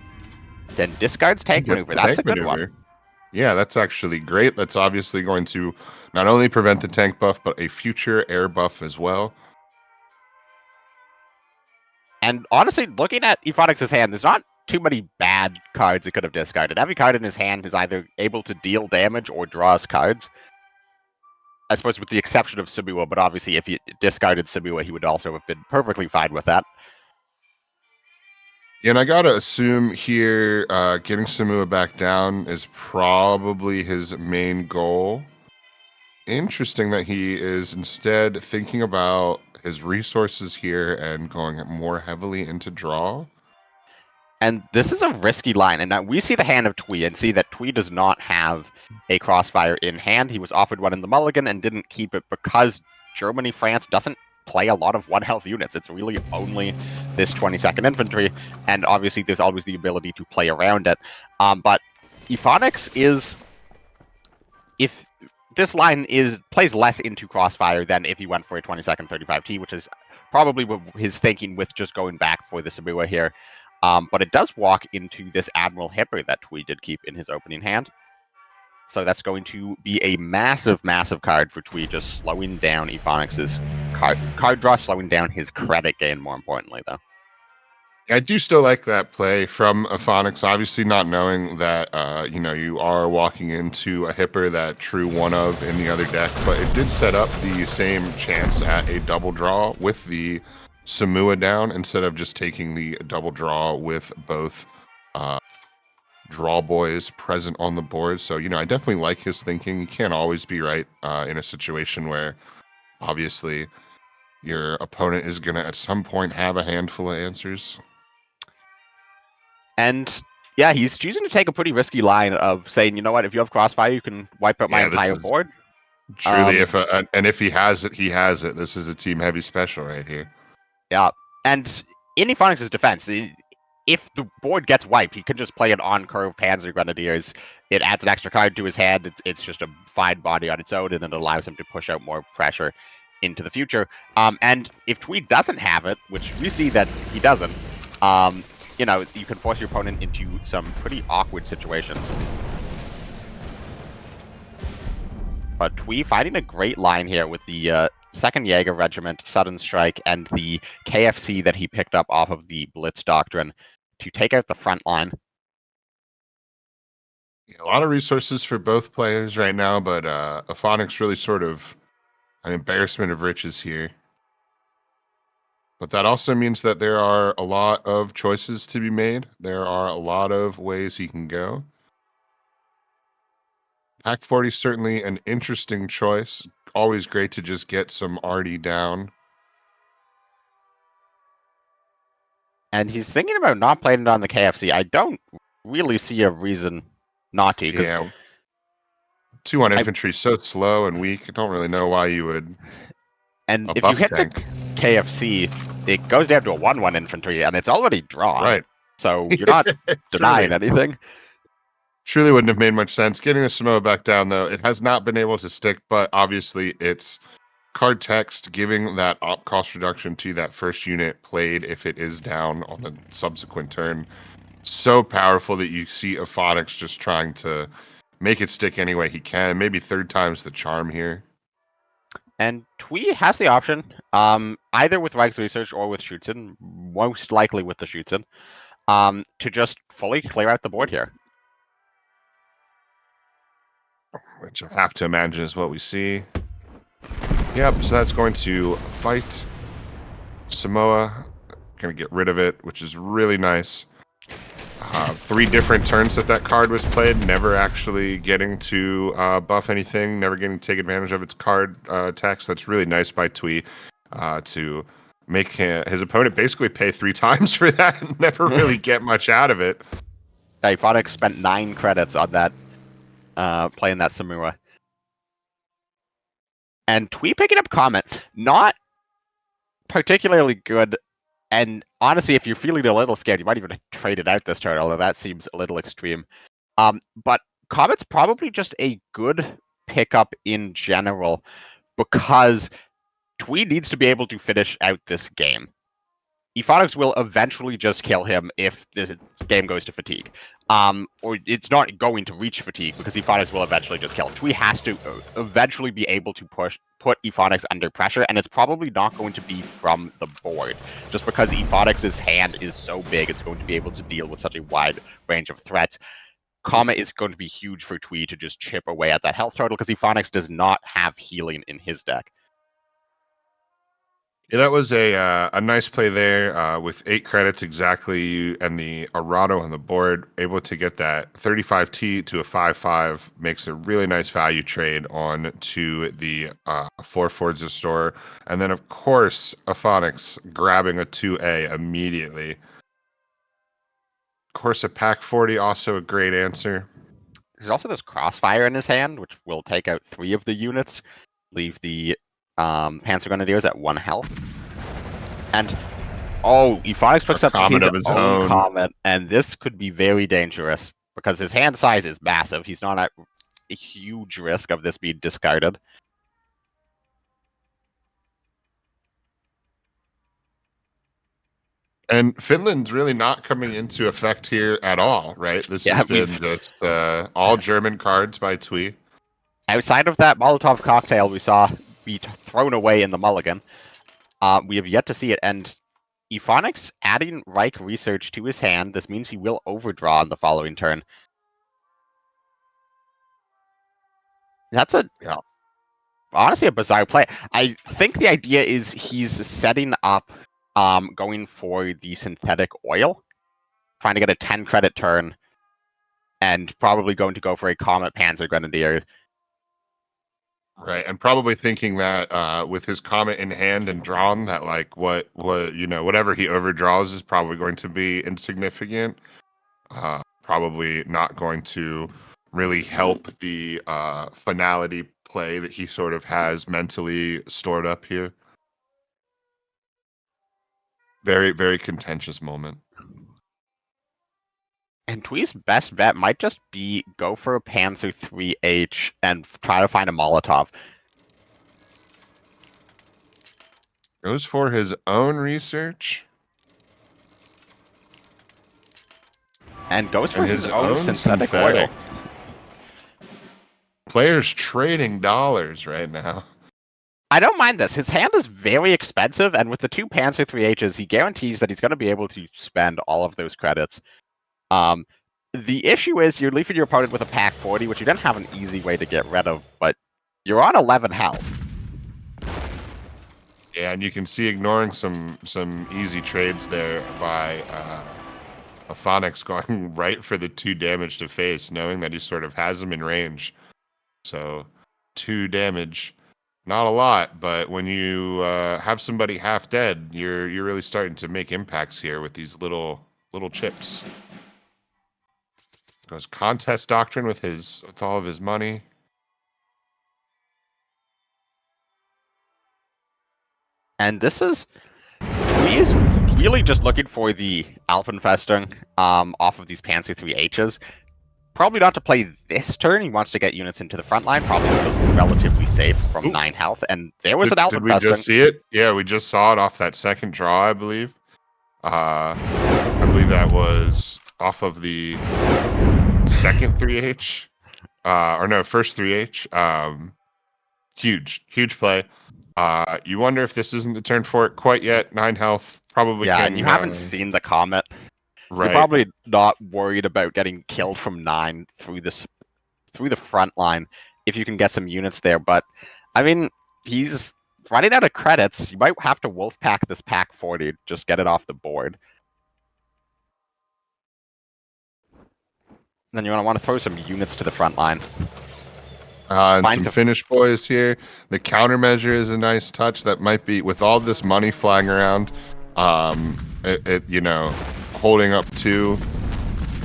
then discards Tank Maneuver. That's a good one. Yeah, that's actually great. That's obviously going to not only prevent the tank buff, but a future air buff as well. And honestly, looking at Ephonics' hand, there's not too many bad cards he could have discarded. Every card in his hand is either able to deal damage or draw us cards. I suppose with the exception of Samua, but obviously if he discarded Samua, he would also have been perfectly fine with that. Yeah, and I gotta assume here, getting Samua back down is probably his main goal. Interesting that he is instead thinking about his resources here and going more heavily into draw. And this is a risky line, and now we see the hand of Twee and see that Twee does not have a Crossfire in hand. He was offered one in the mulligan and didn't keep it because Germany France doesn't play a lot of 1 health units. It's really only this 22nd infantry, and obviously there's always the ability to play around it. But Ephonics is, if this line plays less into Crossfire than if he went for a 22nd 35T, which is probably his thinking with just going back for the Samua here. But it does walk into this Admiral Hipper that Twee did keep in his opening hand. So that's going to be a massive, massive card for Twee, just slowing down Ephonics' card draw, slowing down his credit gain, more importantly, though. I do still like that play from Ephonics, obviously not knowing that, you are walking into a Hipper that True one of in the other deck, but it did set up the same chance at a double draw with the Samua down instead of just taking the double draw with both draw boys present on the board. So, I definitely like his thinking. You can't always be right in a situation where obviously your opponent is going to at some point have a handful of answers. And yeah, he's choosing to take a pretty risky line of saying, you know what, if you have Crossfire, you can wipe out my entire board. Truly, if he has it, he has it. This is a team heavy special right here. Yeah, and in Ephonics' defense, if the board gets wiped, he can just play an on-curve Panzer Grenadiers. It adds an extra card to his hand. It's just a fine body on its own, and then it allows him to push out more pressure into the future. And if Twee doesn't have it, which we see that he doesn't, you can force your opponent into some pretty awkward situations. But Twee finding a great line here with the 2nd Jaeger Regiment, Sudden Strike, and the KFC that he picked up off of the Blitz Doctrine to take out the front line. A lot of resources for both players right now, but Aphonics really sort of an embarrassment of riches here. But that also means that there are a lot of choices to be made. There are a lot of ways he can go. Pack 40 is certainly an interesting choice. Always great to just get some arty down. And he's thinking about not playing it on the KFC. I don't really see a reason not to. Yeah. 2 on infantry, so slow and weak. I don't really know why you would. And if you hit the KFC, it goes down to a 1-1 infantry, and it's already drawn. Right. So you're not denying anything. Truly wouldn't have made much sense. Getting the Samoa back down, though, it has not been able to stick, but obviously it's card text giving that op cost reduction to that first unit played if it is down on the subsequent turn. So powerful that you see Aphonics just trying to make it stick any way he can. Maybe 3rd time's the charm here. And Twee has the option, either with Reich's Research or with Schutzen, most likely with the Schutzen, to just fully clear out the board here. Which I have to imagine is what we see. Yep, so that's going to fight Samoa. Going to get rid of it, which is really nice. 3 different turns that card was played, never actually getting to buff anything, never getting to take advantage of its card text. That's really nice by Twee to make his opponent basically pay 3 times for that and never really get much out of it. Aphonics spent 9 credits on that, playing that Samoa. And Twee picking up Comet, not particularly good. And honestly, if you're feeling a little scared, you might even trade it out this turn, although that seems a little extreme. But Comet's probably just a good pickup in general, because Twee needs to be able to finish out this game. Aphonics will eventually just kill him if this game goes to fatigue. Or it's not going to reach fatigue, because Aphonics will eventually just kill him. Twee has to eventually be able to put Aphonics under pressure, and it's probably not going to be from the board. Just because Aphonics' hand is so big, it's going to be able to deal with such a wide range of threats. Comet is going to be huge for Twee to just chip away at that health total, because Aphonics does not have healing in his deck. Yeah, that was a nice play there with 8 credits exactly, and the Arado on the board, able to get that 35T to a 5/5, makes a really nice value trade on to the 4 Forza store. And then, of course, Aphonics grabbing a 2A immediately. Of course, a Pack 40, also a great answer. There's also this Crossfire in his hand, which will take out 3 of the units, leave the Panzer Grenadiers at 1 health. And Aphonics picks up his own Comet, and this could be very dangerous because his hand size is massive. He's not at a huge risk of this being discarded. And Finland's really not coming into effect here at all, right? This has been just all German cards by Twee. Outside of that Molotov cocktail we saw be thrown away in the mulligan, we have yet to see it. And Aphonics adding Reich Research to his hand, this means he will overdraw on the following turn. That's honestly a bizarre play. I think the idea is he's setting up going for the synthetic oil, trying to get a 10 credit turn, and probably going to go for a Comet Panzer Grenadier. Right, and probably thinking that with his Comet in hand and drawn, that like what whatever he overdraws is probably going to be insignificant. Probably not going to really help the finality play that he sort of has mentally stored up here. Very, very contentious moment. And Twee's best bet might just be go for a Panzer 3H and try to find a Molotov. Goes for his own research. And goes for his own synthetic oil. Players trading dollars right now. I don't mind this. His hand is very expensive, and with the 2 Panzer 3Hs, he guarantees that he's going to be able to spend all of those credits. The issue is you're leaving your opponent with a pack 40, which you don't have an easy way to get rid of, but you're on 11 health. Yeah, and you can see ignoring some easy trades there by Aphonix going right for the 2 damage to face, knowing that he sort of has him in range. So 2 damage, not a lot, but when you have somebody half dead, you're really starting to make impacts here with these little chips. Goes contest doctrine with all of his money. And this is... He is really just looking for the Alpenfestung off of these Panzer 3Hs. Probably not to play this turn. He wants to get units into the front line. Probably relatively safe from 9 health. And there was an Alpenfestung. Did we just see it? Yeah, we just saw it off that second draw, I believe. I believe that was off of the second 3H. Or no, first 3H. Huge play. You wonder if this isn't the turn for it quite yet. 9 health, probably. Yeah, and you haven't seen the Comet. Right. You're probably not worried about getting killed from 9 through the front line if you can get some units there. But I mean, he's running out of credits. You might have to wolfpack this pack 40, just get it off the board. Then you want to throw some units to the front line. And some Finnish boys here. The countermeasure is a nice touch. That might be, with all this money flying around, holding up 2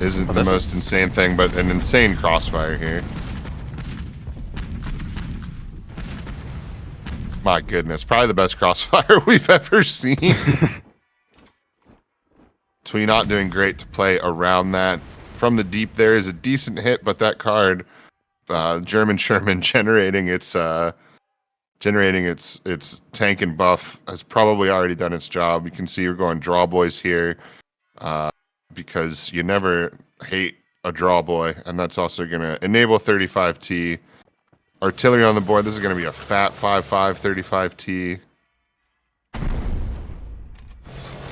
isn't the most insane thing, but an insane crossfire here. My goodness, probably the best crossfire we've ever seen. Twee not doing great to play around that. From the deep there is a decent hit, but that card, German Sherman generating its tank and buff, has probably already done its job. You can see you're going draw boys here, because you never hate a draw boy, and that's also going to enable 35T. Artillery on the board. This is going to be a fat 5-5 35T.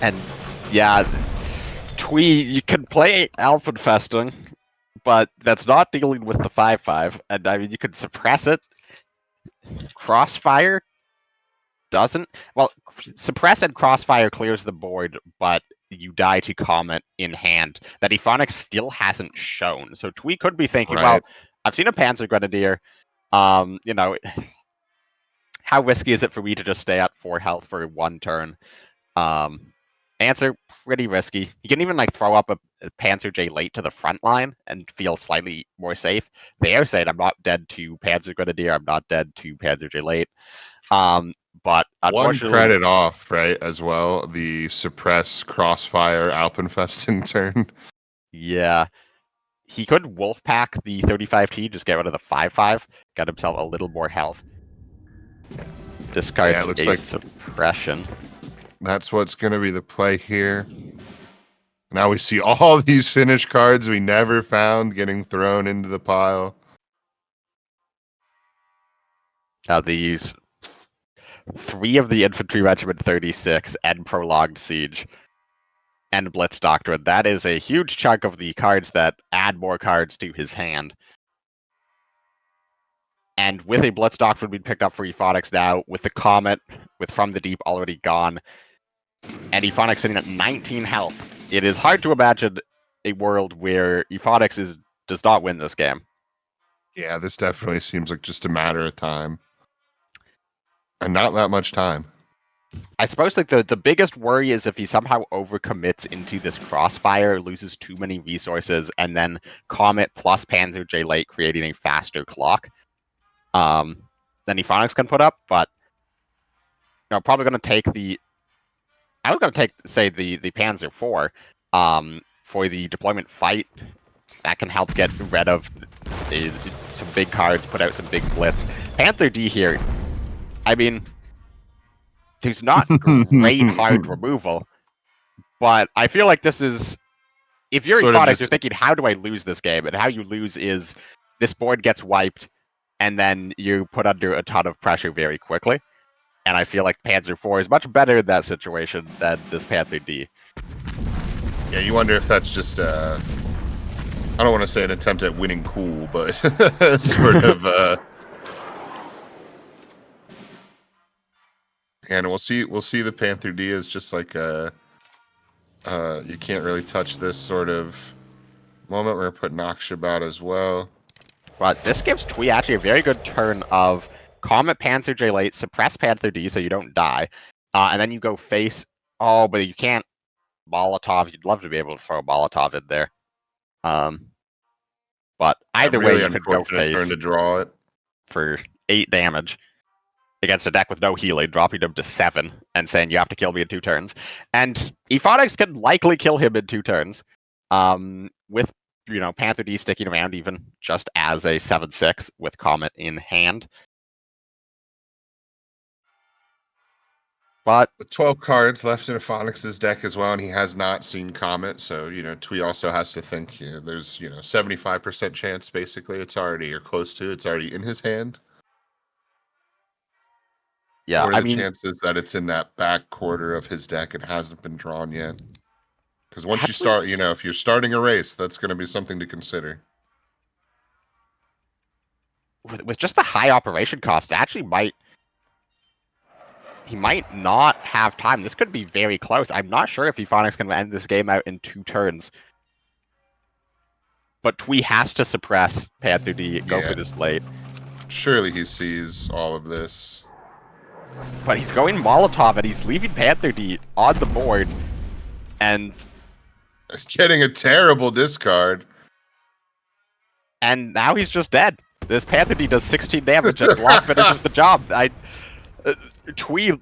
And yeah, Twee, you can play Alpenfestung, but that's not dealing with the 5-5. And I mean, you could suppress it. Crossfire doesn't. Well, suppress and crossfire clears the board, but you die to Comet in hand. That Aphonix still hasn't shown. So Twee could be thinking, well, I've seen a Panzer Grenadier. How risky is it for me to just stay at 4 health for 1 turn? Answer, pretty risky. You can even throw up a Panzer J late to the front line and feel slightly more safe. They are saying I'm not dead to Panzer Grenadier, I'm not dead to Panzer J late. But unfortunately, 1 credit off, right, as well. The suppress crossfire Alpenfestung turn. Yeah. He could wolfpack the 35T, just get rid of the 5-5, got himself a little more health. Discards looks a like suppression. That's what's going to be the play here. Now we see all these Finnish cards we never found getting thrown into the pile. Now they use 3 of the Infantry Regiment 36 and Prolonged Siege and Blitz Doctrine. That is a huge chunk of the cards that add more cards to his hand. And with a Blitz Doctrine being picked up for Aphonix now, with the Comet, with From the Deep already gone, and Aphonix sitting at 19 health, it is hard to imagine a world where Aphonix does not win this game. Yeah, this definitely seems like just a matter of time. And not that much time. I suppose the biggest worry is if he somehow overcommits into this crossfire, loses too many resources, and then Comet plus Panzer J late creating a faster clock than Aphonix can put up. But probably going to take I was going to take, say, the Panzer IV for the deployment fight. That can help get rid of some big cards, put out some big blitz. Panther D here, I mean, there's not great hard removal, but I feel like this is... If you're Aphonix, you're thinking, how do I lose this game? And how you lose is this board gets wiped, and then you put under a ton of pressure very quickly. And I feel like Panzer IV is much better in that situation than this Panther D. Yeah, you wonder if that's just I don't want to say an attempt at winning cool, but sort of and we'll see the Panther D as just like you can't really touch this sort of moment. We're putting Akshabat as well. But this gives Twee actually a very good turn of Comet Panzer J late, suppress Panther D so you don't die, and then you go face. Oh, but you can't Molotov. You'd love to be able to throw a Molotov in there. But either really way, you could go face turn to draw it for 8 damage against a deck with no healing, dropping him to 7 and saying you have to kill me in 2 turns. And Ephonics can likely kill him in 2 turns. With Panther D sticking around even just as a 7/6 with Comet in hand. But with 12 cards left in Ephonics' deck as well, and he has not seen Comet, so Twee also has to think there's 75% chance basically it's already or close to it's already in his hand. Yeah, what are the chances that it's in that back quarter of his deck and hasn't been drawn yet? Because once you start, if you're starting a race, that's going to be something to consider. With just the high operation cost, actually he might not have time. This could be very close. I'm not sure if Ephonics can end this game out in 2 turns. But Twee has to suppress Panther D, go for this late. Surely he sees all of this. But he's going Molotov, and he's leaving Panther D on the board. And getting a terrible discard. And now he's just dead. This Panther D does 16 damage, and block finishes the job. Twee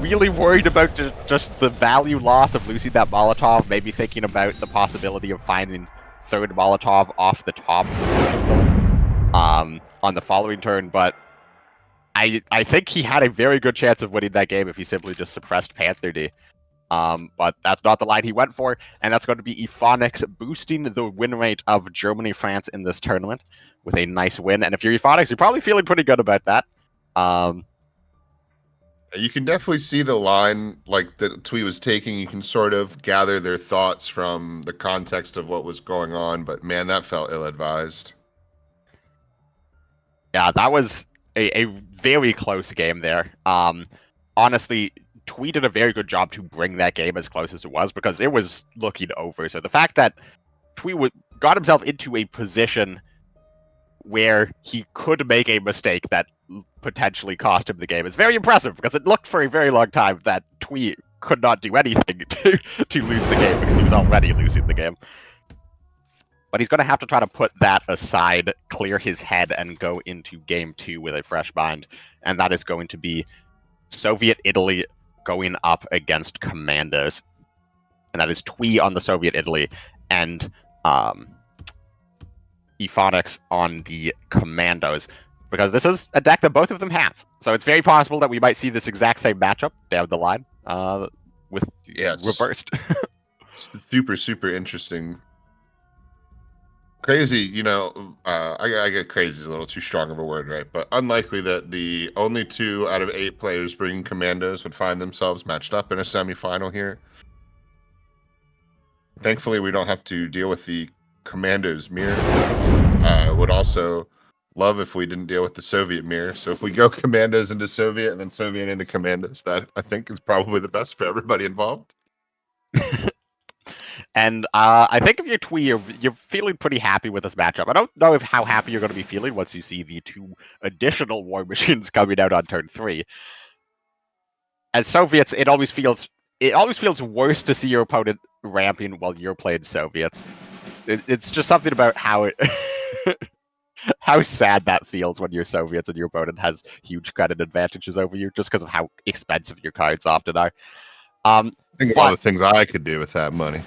really worried about just the value loss of losing that Molotov, maybe thinking about the possibility of finding 3rd Molotov off the top on the following turn, but I think he had a very good chance of winning that game if he simply just suppressed Panther D. But that's not the line he went for, and that's going to be Ephonics boosting the win rate of Germany, France in this tournament with a nice win. And if you're Ephonics, you're probably feeling pretty good about that. You can definitely see the line like that Twee was taking. You can sort of gather their thoughts from the context of what was going on, but man, that felt ill-advised. Yeah, that was a very close game there. Honestly, Twee did a very good job to bring that game as close as it was because it was looking over. So the fact that Twee got himself into a position where he could make a mistake that potentially cost him the game is very impressive because it looked for a very long time that Twee could not do anything to lose the game because he was already losing the game. But he's going to have to try to put that aside, clear his head, and go into game 2 with a fresh mind. And that is going to be Soviet Italy going up against Commandos. And that is Twee on the Soviet Italy and Ephonics on the Commandos. Because this is a deck that both of them have. So it's very possible that we might see this exact same matchup down the line with reversed. Super, super interesting. Crazy, I get crazy is a little too strong of a word, right? But unlikely that the only 2 out of 8 players bringing Commandos would find themselves matched up in a semifinal here. Thankfully, we don't have to deal with the Commandos mirror. Would also love if we didn't deal with the Soviet mirror. So if we go Commandos into Soviet and then Soviet into Commandos, that I think is probably the best for everybody involved. And I think if you're Twee, you're feeling pretty happy with this matchup. I don't know how happy you're going to be feeling once you see the 2 additional war machines coming out on turn 3. As Soviets, it always feels worse to see your opponent ramping while you're playing Soviets. It's just something about how how sad that feels when you're Soviets and your opponent has huge credit advantages over you, just because of how expensive your cards often are. Think of all the things I could do with that money.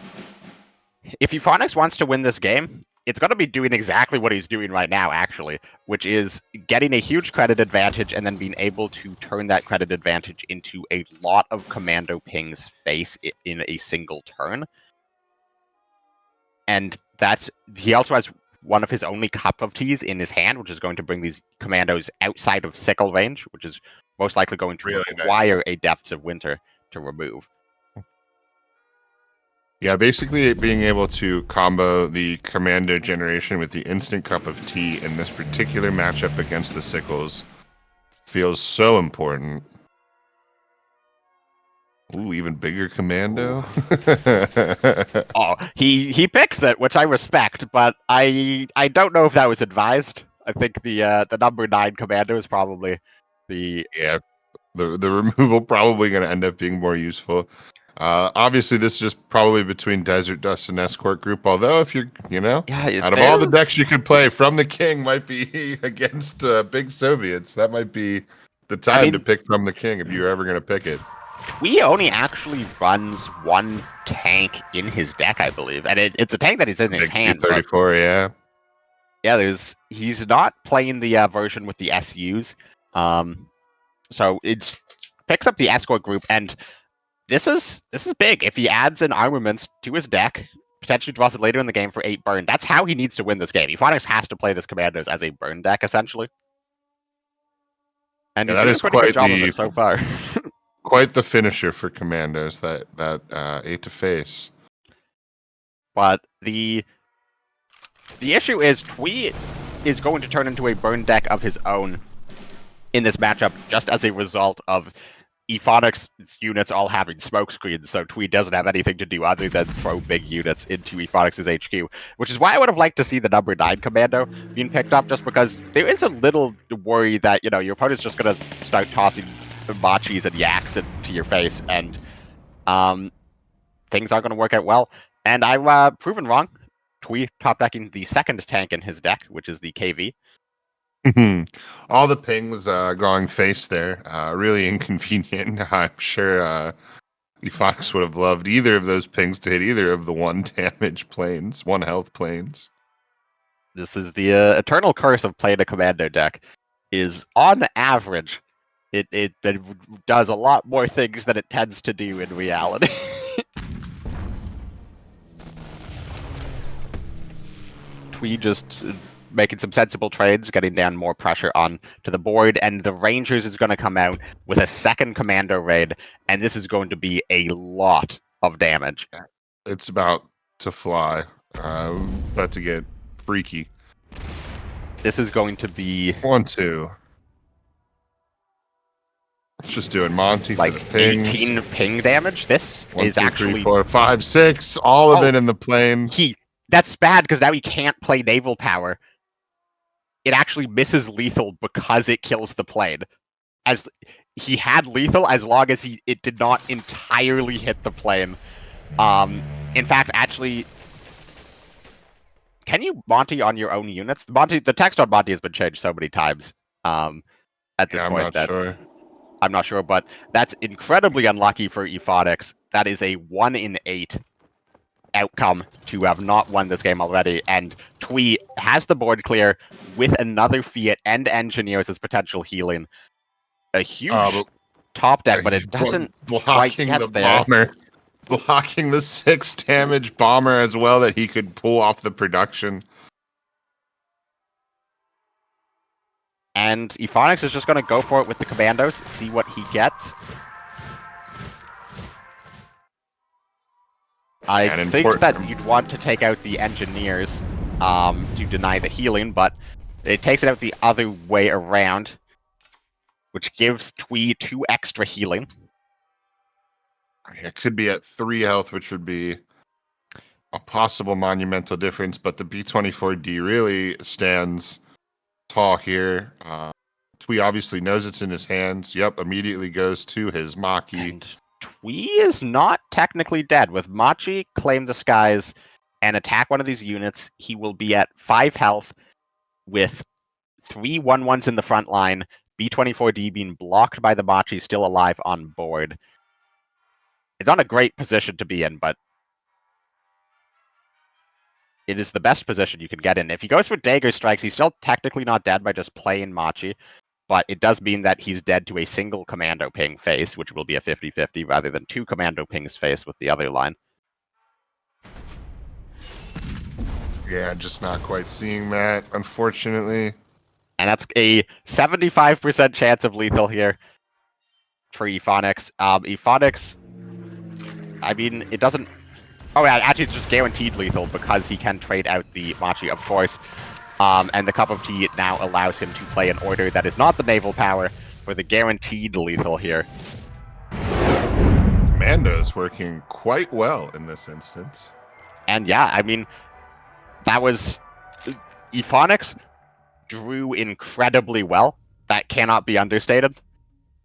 If Ephonics wants to win this game, it's going to be doing exactly what he's doing right now, actually, which is getting a huge credit advantage and then being able to turn that credit advantage into a lot of commando pings face in a single turn. And he also has one of his only cup of teas in his hand, which is going to bring these commandos outside of sickle range, which is most likely going to Really require nice. a Depths of Winter to remove. Yeah, basically being able to combo the commando generation with the instant cup of tea in this particular matchup against the sickles feels so important. Ooh, even bigger commando. Oh, he picks it, which I respect, but I don't know if that was advised. I think the number 9 commando is probably the Yeah, the removal probably going to end up being more useful. Obviously, this is just probably between Desert Dust and Escort Group. Although, if you're, out of all the decks you could play, From the King might be against Big Soviets. That might be the time to pick From the King if you're ever going to pick it. Twee only actually runs one tank in his deck, I believe, and it's a tank that is in his hand. 34, yeah. Yeah, he's not playing the version with the SUs, so it picks up the Escort Group, and this is big. If he adds an armaments to his deck, potentially draws it later in the game for 8 burn. That's how he needs to win this game. Ephonics has to play this Commandos as a burn deck, essentially. And he's doing a pretty good job of it so far. Quite the finisher for Commandos, that 8 to face. But the issue is Twee is going to turn into a burn deck of his own in this matchup, just as a result of Ephonics units all having smoke screens, so Twee doesn't have anything to do other than throw big units into Ephonics' HQ, which is why I would have liked to see the number 9 commando being picked up, just because there is a little worry that, your opponent's just going to start tossing machis and yaks into your face, and things aren't going to work out well. And I've proven wrong. Twee top decking the second tank in his deck, which is the KV. All the pings going face there. Really inconvenient. I'm sure Efox would have loved either of those pings to hit either of the 1 damage planes, 1 health planes. This is the eternal curse of playing a commando deck. Is on average, it does a lot more things than it tends to do in reality. Twee just making some sensible trades, getting down more pressure on to the board, and the Rangers is going to come out with a second commando raid, and this is going to be a lot of damage. It's about to fly. About to get freaky. This is going to be 1-2. It's just doing Monty like for the pings. 18 ping damage. This 1, is 2, actually 3, 4, 5, 6. All of it in the plane. That's bad because now he can't play naval power. It actually misses lethal because it kills the plane. As he had lethal as long as it did not entirely hit the plane. In fact, actually, can you Monty on your own units? The text on Monty has been changed so many times. At this point, I'm not sure, but that's incredibly unlucky for Ephonics. That is a 1 in 8 outcome to have not won this game already, and Twee has the board clear with another Fiat and Engineers as potential healing. A huge top deck, but it doesn't quite get the there. Bomber. Blocking the 6 damage bomber as well that he could pull off the production. And Ephonics is just going to go for it with the commandos, see what he gets. I think that you'd want to take out the Engineers to deny the healing, but it takes it out the other way around, which gives Twee 2 extra healing. It could be at 3 health, which would be a possible monumental difference, but the B-24D really stands tall here. Twee obviously knows it's in his hands. Yep, immediately goes to his Maki. And Twee is not technically dead. With Machi, claim the skies, and attack one of these units, he will be at 5 health with 3 1/1s in the front line, B-24D being blocked by the Machi, still alive on board. It's not a great position to be in, but it is the best position you can get in. If he goes for Dagger Strikes, he's still technically not dead by just playing Machi, but it does mean that he's dead to a single commando ping face, which will be a 50-50 rather than 2 commando pings face with the other line. Yeah, just not quite seeing that, unfortunately. And that's a 75% chance of lethal here for Ephonics. Ephonics, I mean, it doesn't... Oh yeah, actually it's just guaranteed lethal because he can trade out the Machi, of course. And the Cup of Tea now allows him to play an order that is not the naval power for the guaranteed lethal here. Commando's working quite well in this instance. And yeah, I mean, that was... Ephonics drew incredibly well. That cannot be understated.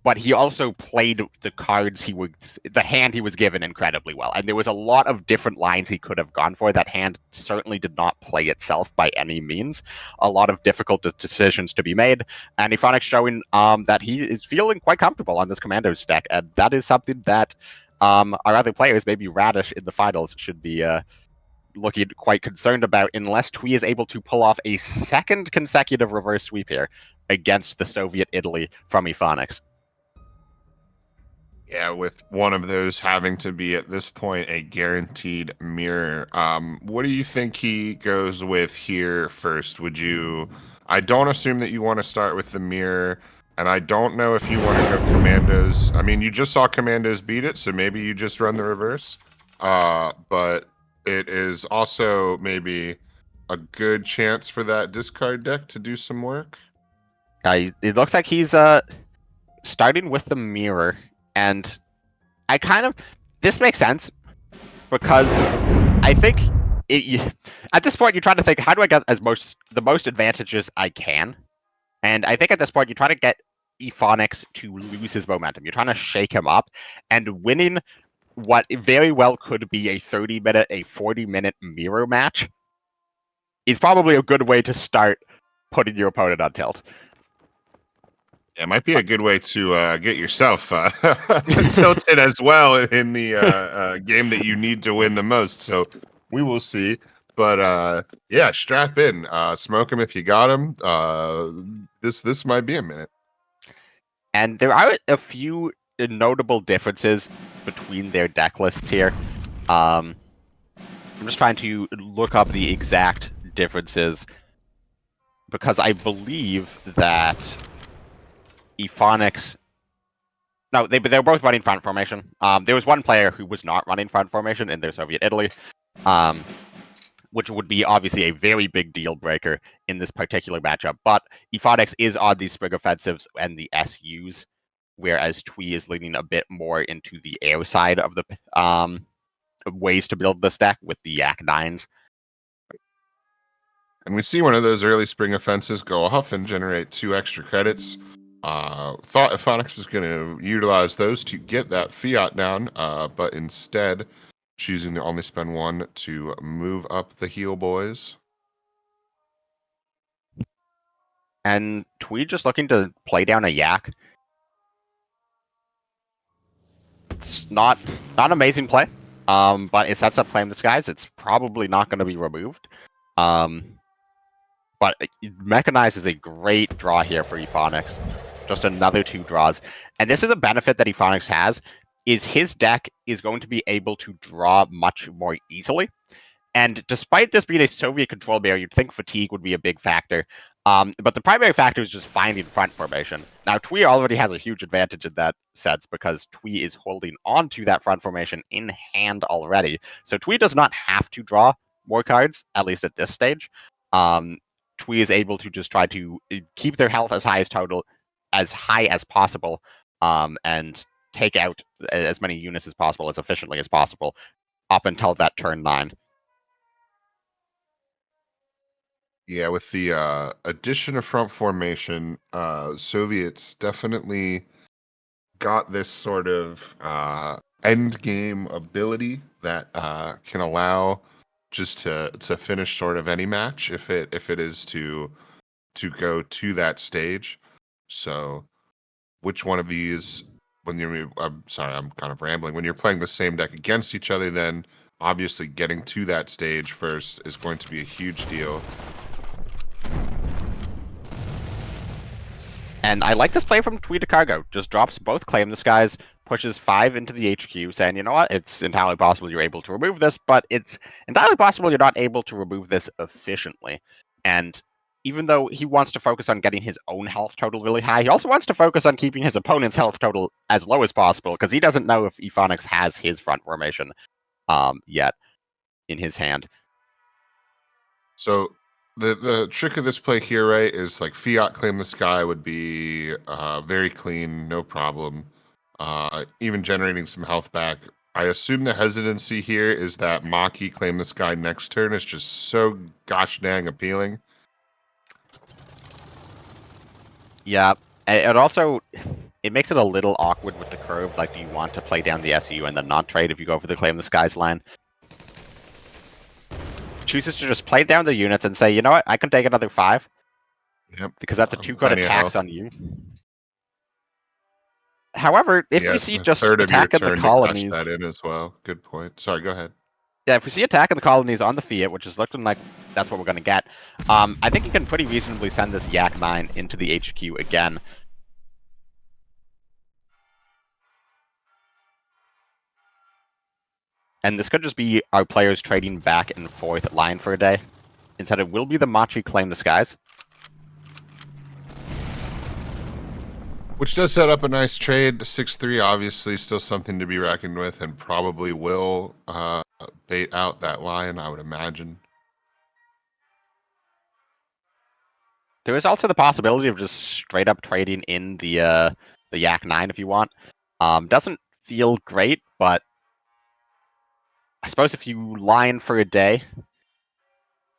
But he also played the cards the hand he was given incredibly well. And there was a lot of different lines he could have gone for. That hand certainly did not play itself by any means. A lot of difficult decisions to be made. And Ephonics showing that he is feeling quite comfortable on this Commandos deck. And that is something that our other players, maybe Radish in the finals, should be looking quite concerned about, unless Twee is able to pull off a second consecutive reverse sweep here against the Soviet Italy from Ephonics. Yeah, with one of those having to be at this point a guaranteed mirror. What do you think he goes with here first? Would you... I don't assume that you want to start with the mirror, and I don't know if you want to go Commandos. I mean, you just saw Commandos beat it, so maybe you just run the reverse. But it is also maybe a good chance for that discard deck to do some work. It looks like he's starting with the mirror. And I kind of... This makes sense, because I think at this point you're trying to think, how do I get the most advantages I can? And I think at this point you're trying to get Ephonics to lose his momentum. You're trying to shake him up, and winning what very well could be a 30-minute, a 40-minute mirror match is probably a good way to start putting your opponent on tilt. Yeah, it might be a good way to get yourself tilted as well in the game that you need to win the most. So we will see. But yeah, strap in. Smoke him if you got him. This might be a minute. And there are a few notable differences between their deck lists here. I'm just trying to look up the exact differences, because I believe that Ephonics... No, they're both running front formation. There was one player who was not running front formation in their Soviet Italy, which would be obviously a very big deal breaker in this particular matchup. But Ephonics is on the Spring Offensives and the SUs, whereas Twee is leaning a bit more into the air side of the ways to build this deck with the Yak 9s. And we see one of those early Spring Offenses go off and generate 2 extra credits. Thought Ephonics was going to utilize those to get that fiat down, but instead choosing to only spend 1 to move up the heel boys. And Twee just looking to play down a Yak. It's not an amazing play, but it sets up Claim Disguise. It's probably not going to be removed. But Mechanize is a great draw here for Ephonics. Just another 2 draws. And this is a benefit that Ephonics has, is his deck is going to be able to draw much more easily. And despite this being a Soviet control barrier, you'd think fatigue would be a big factor. But the primary factor is just finding front formation. Now, Twee already has a huge advantage in that sense, because Twee is holding on to that front formation in hand already. So Twee does not have to draw more cards, at least at this stage. Twee is able to just try to keep their health as high as possible, and take out as many units as possible, as efficiently as possible, up until that turn 9. Yeah, with the addition of front formation, Soviets definitely got this sort of end game ability that can allow just to finish sort of any match if it is to go to that stage. So which one of these, I'm sorry, I'm kind of rambling. When you're playing the same deck against each other, then obviously getting to that stage first is going to be a huge deal. And I like this play from Twee to Cargo. Just drops both Claim Disguise, pushes 5 into the HQ, saying, you know what, it's entirely possible you're able to remove this, but it's entirely possible you're not able to remove this efficiently. And even though he wants to focus on getting his own health total really high, he also wants to focus on keeping his opponent's health total as low as possible, because he doesn't know if Ephonix has his front formation yet in his hand. So the trick of this play here, right, is like Fiat Claim the Sky would be very clean, no problem. Even generating some health back. I assume the hesitancy here is that Maki Claim the Sky next turn is just so gosh dang appealing. Yeah, it also makes it a little awkward with the curve. Like, do you want to play down the SU and then not trade if you go for the Claim the Skies line? Chooses to just play down the units and say, you know what, I can take another 5. Yep. Because that's a 2 good plenty of attacks health. on you. However, if we see just attack in the colonies, that in as well. Good point. Sorry, go ahead. yeah, if we see attack in the colonies on the Fiat, which is looking like that's what we're going to get, I think you can pretty reasonably send this Yak 9 into the HQ again. And this could just be our players trading back and forth line for a day. Instead, it will be the Machi Claim the Skies. Which does set up a nice trade. 6-3, obviously, still something to be reckoned with, and probably will bait out that line, I would imagine. There is also the possibility of just straight up trading in the Yak 9 if you want. Doesn't feel great, but I suppose if you line for a day,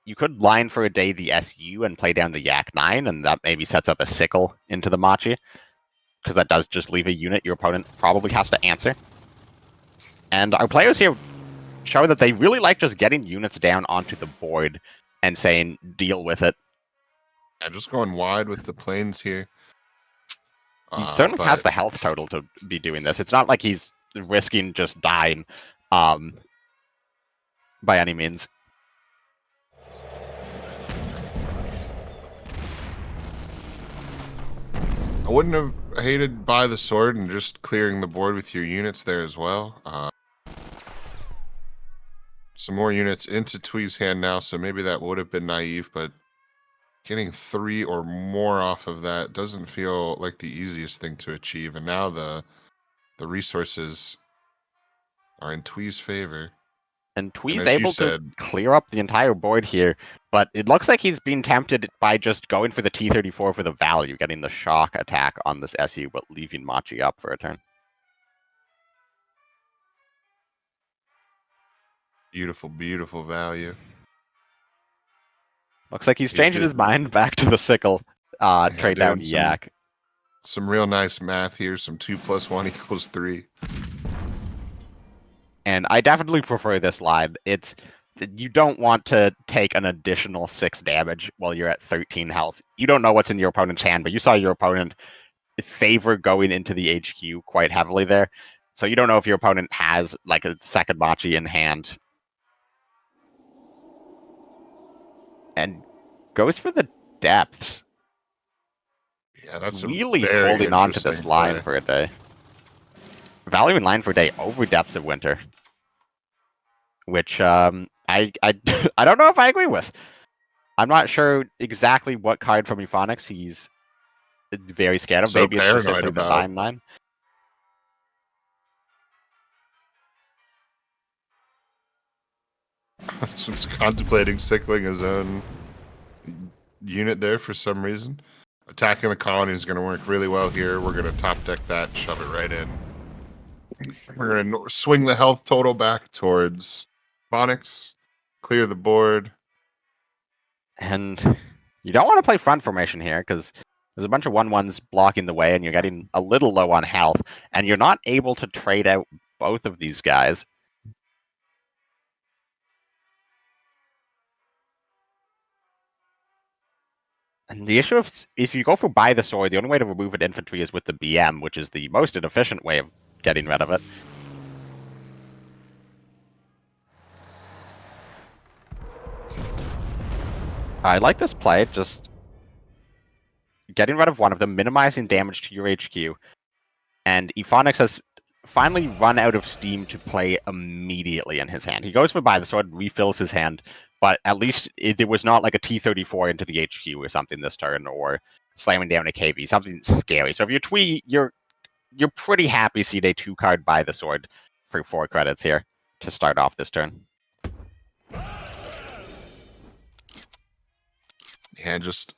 you could line for a day the SU and play down the Yak 9, and that maybe sets up a sickle into the Machi. Because that does just leave a unit your opponent probably has to answer. And our players here show that they really like just getting units down onto the board and saying, deal with it. Yeah, just going wide with the planes here. He certainly has the health total to be doing this. It's not like he's risking just dying by any means. I wouldn't have hated by the sword and just clearing the board with your units there as well. Some more units into Twee's hand now, so maybe that would have been naive, but getting 3 or more off of that doesn't feel like the easiest thing to achieve. And now the resources are in Twee's favor. And Twee's able to clear up the entire board here, but it looks like he's being tempted by just going for the T-34 for the value, getting the shock attack on this SU, but leaving Machi up for a turn. Beautiful, beautiful value. Looks like he's changing his mind back to the sickle. Trade down Yak. Some real nice math here. Some 2 + 1 = 3. And I definitely prefer this line. It's you don't want to take an additional 6 damage while you're at 13 health. You don't know what's in your opponent's hand, but you saw your opponent favor going into the HQ quite heavily there. So you don't know if your opponent has like a second Machi in hand. And goes for the depths. Yeah, that's really holding on to this line for a day. Valuing line for a day over Depths of Winter. Which I don't know if I agree with. I'm not sure exactly what card from Ephonix he's very scared of. So maybe it's just simply the about 9/9. So it's contemplating sickling his own unit there for some reason. Attacking the colony is going to work really well here. We're going to top deck that, shove it right in. We're going to swing the health total back towards Phonics, clear the board. And you don't want to play front formation here because there's a bunch of 1/1s blocking the way and you're getting a little low on health. And you're not able to trade out both of these guys. And the issue of if you go for buy the sword, the only way to remove an infantry is with the BM, which is the most inefficient way of getting rid of it. I like this play, just getting rid of one of them, minimizing damage to your HQ. And Ephonix has finally run out of steam to play immediately in his hand. He goes for Buy the Sword, refills his hand, but at least it was not like a T-34 into the HQ or something this turn, or slamming down a KV, something scary. So if you're Twee, you're pretty happy seeing a 2-card Buy the Sword for 4 credits here to start off this turn. Yeah, just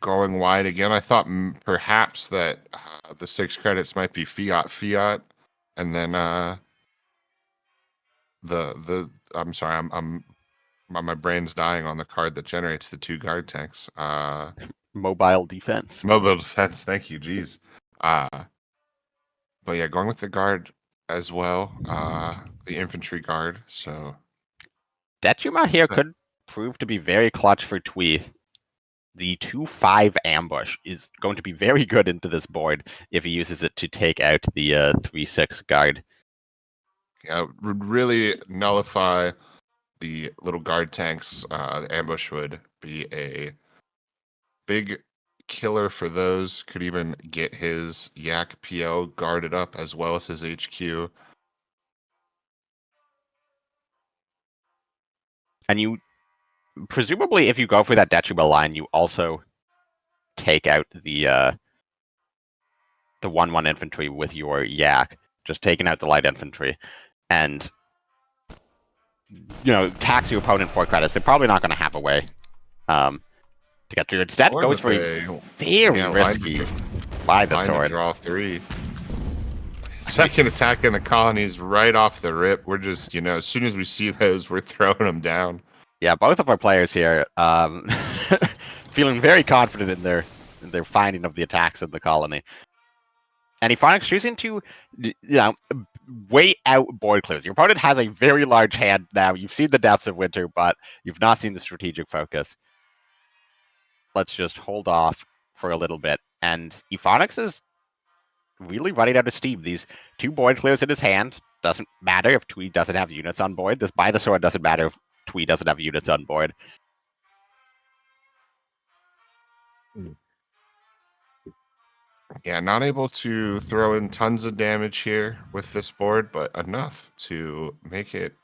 going wide again. I thought perhaps that the 6 credits might be fiat, and then I'm sorry, my brain's dying on the card that generates the 2 guard tanks. Mobile defense. Mobile defense. Thank you. Jeez. But yeah, going with the guard as well. The infantry guard. So Dechima here could prove to be very clutch for Twee. The 2/5 ambush is going to be very good into this board if he uses it to take out the 3/6 guard. Yeah, it would really nullify the little guard tanks. The ambush would be a big killer for those. Could even get his Yak PL guarded up as well as his HQ. And you, presumably, if you go for that Dechima line, you also take out the 1/1 infantry with your Yak, just taking out the light infantry, and tax your opponent 4 credits. They're probably not going to have a way to get through. Instead, goes for a very risky Buy the Sword. Draw 3. Second attack in the colonies right off the rip. We're just, as soon as we see those, we're throwing them down. Yeah, both of our players here feeling very confident in their finding of the attacks in the colony. And Ephonics choosing to, wait out board clears. Your opponent has a very large hand now. You've seen the depths of winter, but you've not seen the strategic focus. Let's just hold off for a little bit. And Ephonics is really running out of steam. These 2 board clears in his hand. Doesn't matter if Twee doesn't have units on board. This Buy the Sword doesn't matter if Twee doesn't have units on board. Yeah, not able to throw in tons of damage here with this board, but enough to make it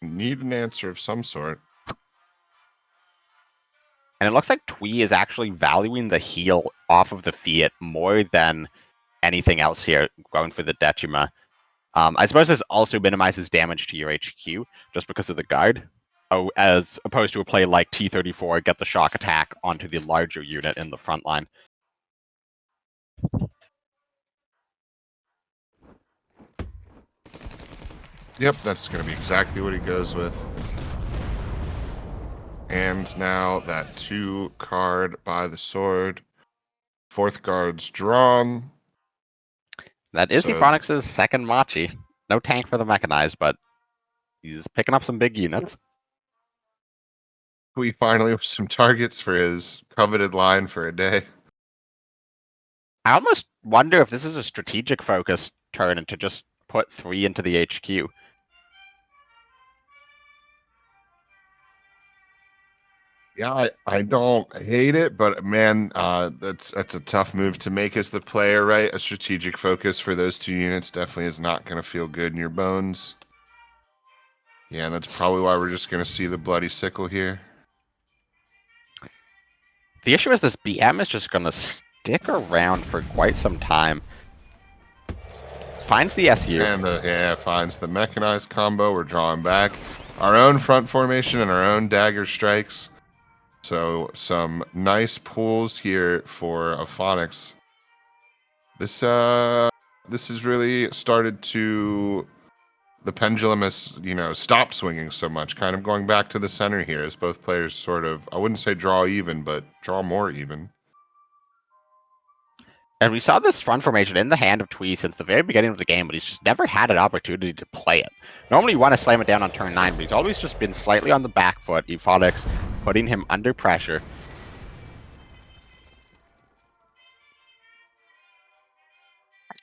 need an answer of some sort. And it looks like Twee is actually valuing the heal off of the Fiat more than anything else here, going for the Dechima. I suppose this also minimizes damage to your HQ, just because of the guard. Oh, as opposed to a play like T-34, get the shock attack onto the larger unit in the front line. Yep, that's going to be exactly what he goes with. And now that 2 card Buy the Sword. 4th guard's drawn. That is Ephonics' second Machi. No tank for the mechanized, but he's picking up some big units. We finally have some targets for his coveted line for a day. I almost wonder if this is a strategic focus turn and to just put 3 into the HQ. Yeah, I don't hate it, but man, that's a tough move to make as the player, right? A strategic focus for those 2 units definitely is not going to feel good in your bones. Yeah, and that's probably why we're just going to see the bloody sickle here. The issue is this BM is just going to stick around for quite some time. Finds the SU. And finds the mechanized combo. We're drawing back our own front formation and our own dagger strikes. So some nice pulls here for Ephonics. This has really started to, the pendulum has stopped swinging so much, kind of going back to the center here as both players sort of, I wouldn't say draw even, but draw more even. And we saw this front formation in the hand of Twee since the very beginning of the game, but he's just never had an opportunity to play it. Normally you want to slam it down on turn 9, but he's always just been slightly on the back foot. Ephonics putting him under pressure.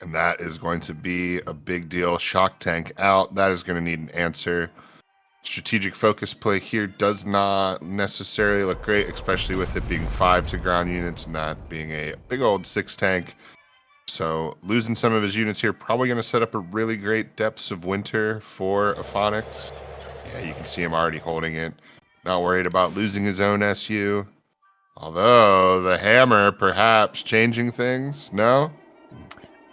And that is going to be a big deal. Shock tank out. That is going to need an answer. Strategic focus play here does not necessarily look great, especially with it being 5 to ground units and that being a big old 6 tank. So losing some of his units here, probably going to set up a really great Depths of Winter for Aphonix. Yeah, you can see him already holding it. Not worried about losing his own SU. Although the hammer perhaps changing things. No?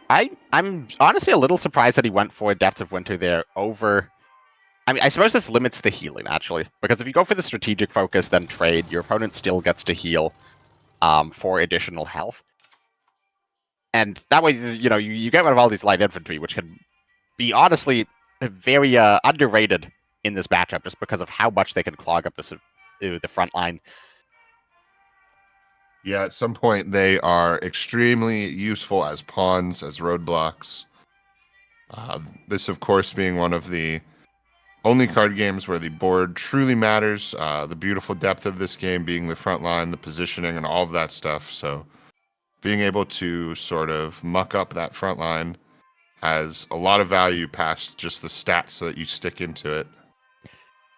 I'm honestly a little surprised that he went for Depth of Winter there over. I mean, I suppose this limits the healing, actually. Because if you go for the strategic focus, then trade, your opponent still gets to heal for additional health. And that way, you get rid of all these light infantry, which can be honestly very underrated in this matchup, just because of how much they can clog up the front line. Yeah, at some point they are extremely useful as pawns, as roadblocks. This, of course, being one of the only card games where the board truly matters. The beautiful depth of this game being the front line, the positioning, and all of that stuff. So being able to sort of muck up that front line has a lot of value past just the stats that you stick into it.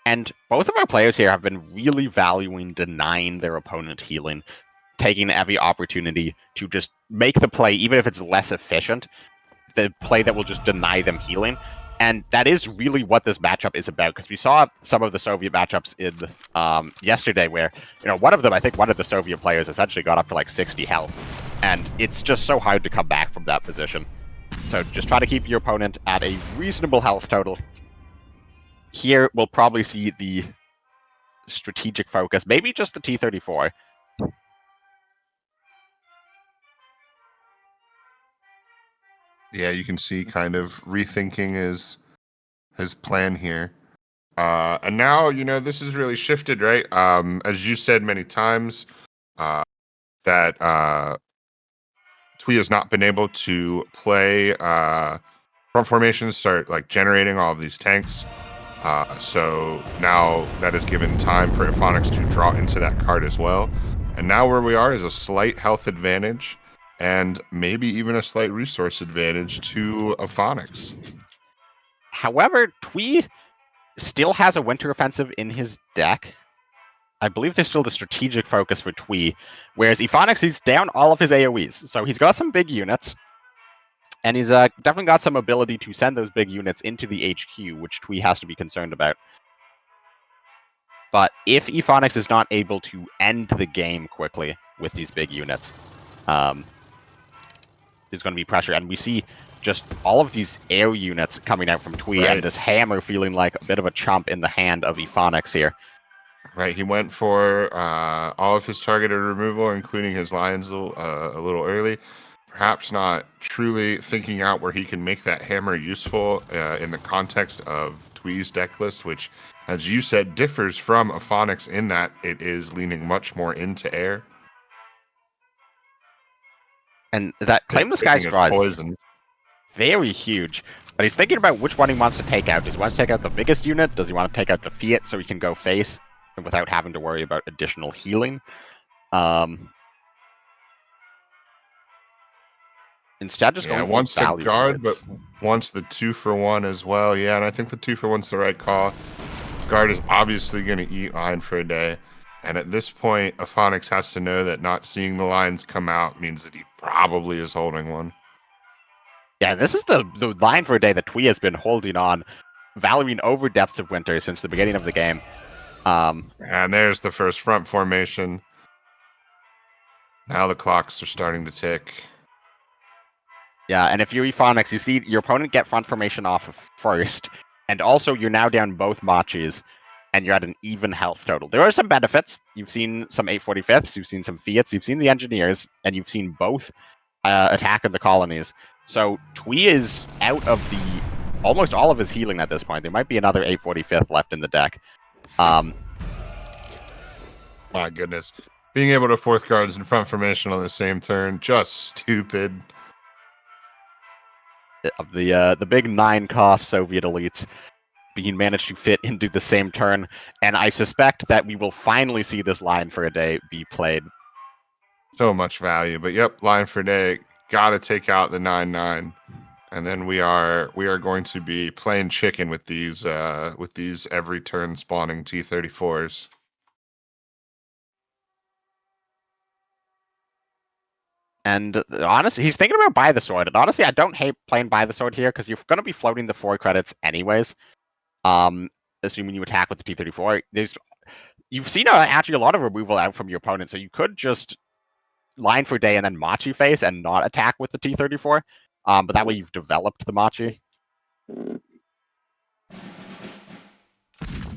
And both of our players here have been really valuing denying their opponent healing, taking every opportunity to just make the play, even if it's less efficient, the play that will just deny them healing. And that is really what this matchup is about, because we saw some of the Soviet matchups in yesterday where, one of them, I think one of the Soviet players essentially got up to like 60 health. And it's just so hard to come back from that position. So just try to keep your opponent at a reasonable health total. Here, we'll probably see the strategic focus, maybe just the T-34. Yeah, you can see kind of rethinking his plan here. And now, this has really shifted, right? As you said many times, that Twee has not been able to play front formations, start like generating all of these tanks. So now that has given time for Aphonix to draw into that card as well. And now where we are is a slight health advantage and maybe even a slight resource advantage to Aphonix. However, Twee still has a Winter Offensive in his deck. I believe there's still the strategic focus for Twee, whereas Aphonix, he's down all of his AoEs. So he's got some big units, and he's definitely got some ability to send those big units into the HQ, which Twee has to be concerned about. But if Aphonix is not able to end the game quickly with these big units, there's going to be pressure. And we see just all of these air units coming out from Twee, Right. and this hammer feeling like a bit of a chump in the hand of Aphonix here. Right, he went for all of his targeted removal, including his lions a little early. Perhaps not truly thinking out where he can make that hammer useful in the context of Twee's deck list, which, as you said, differs from Aphonix in that it is leaning much more into air. And that Claim the Sky straw is very huge. But he's thinking about which one he wants to take out. Does he want to take out the biggest unit? Does he want to take out the Fiat so he can go face without having to worry about additional healing? Instead, just going wants for to value guard, cards. but wants the 2-for-1 as well. Yeah, and I think the 2-for-1's the right call. Guard is obviously going to eat line for a day. And at this point, Aphonix has to know that not seeing the lines come out means that he probably is holding one. Yeah, this is the line for a day that Twee has been holding on, valuing over Depths of Winter since the beginning of the game. And there's the first front formation. Now the clocks are starting to tick. Yeah, and if you're Aphonix, you see your opponent get front formation off first, and also you're now down both Machis, and you're at an even health total. There are some benefits. You've seen some 845s, you've seen some Fiats, you've seen the Engineers, and you've seen both attack of the colonies. So Twee is out of the almost all of his healing at this point. There might be another 845th left in the deck. My goodness. Being able to fourth guards in front formation on the same turn, just stupid. The big 9-cost Soviet elites being managed to fit into the same turn, and I suspect that we will finally see this line for a day be played. So much value, but yep, line for day. Gotta take out the 9/9, and then we are going to be playing chicken with these every turn spawning T-34s. And honestly, he's thinking about buy the sword. And honestly, I don't hate playing buy the sword here because you're going to be floating the 4 credits anyways. Assuming you attack with the T-34. You've seen actually a lot of removal out from your opponent, so you could just line for day and then Machi face and not attack with the T-34. But that way you've developed the Machi.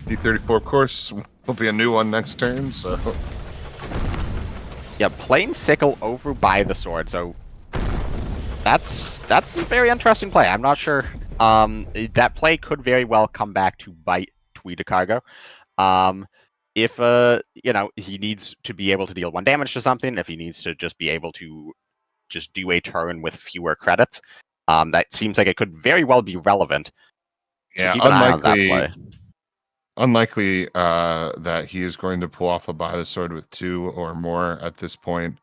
T-34, of course, will be a new one next turn, so... Yeah, playing Sickle over by the sword, so that's a very interesting play. I'm not sure. That play could very well come back to bite Tweed Cargo. If he needs to be able to deal 1 damage to something, if he needs to just be able to just do a turn with fewer credits, that seems like it could very well be relevant. So yeah, keep an eye on that play. Unlikely that he is going to pull off a buy the sword with 2 or more at this point.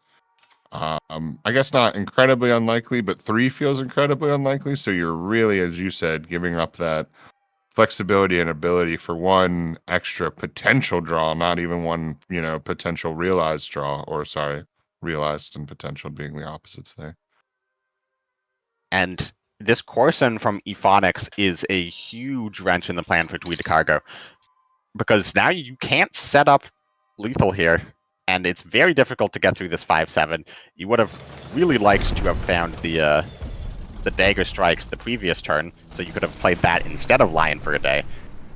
I guess not incredibly unlikely, but 3 feels incredibly unlikely. So you're really, as you said, giving up that flexibility and ability for 1 extra potential draw, not even 1, potential realized draw, or sorry, realized and potential being the opposites there. And this Corson from Ephonics is a huge wrench in the plan for Tweed Cargo. Because now you can't set up lethal here, and it's very difficult to get through this 5-7. You would have really liked to have found the dagger strikes the previous turn, so you could have played that instead of Lion for a day.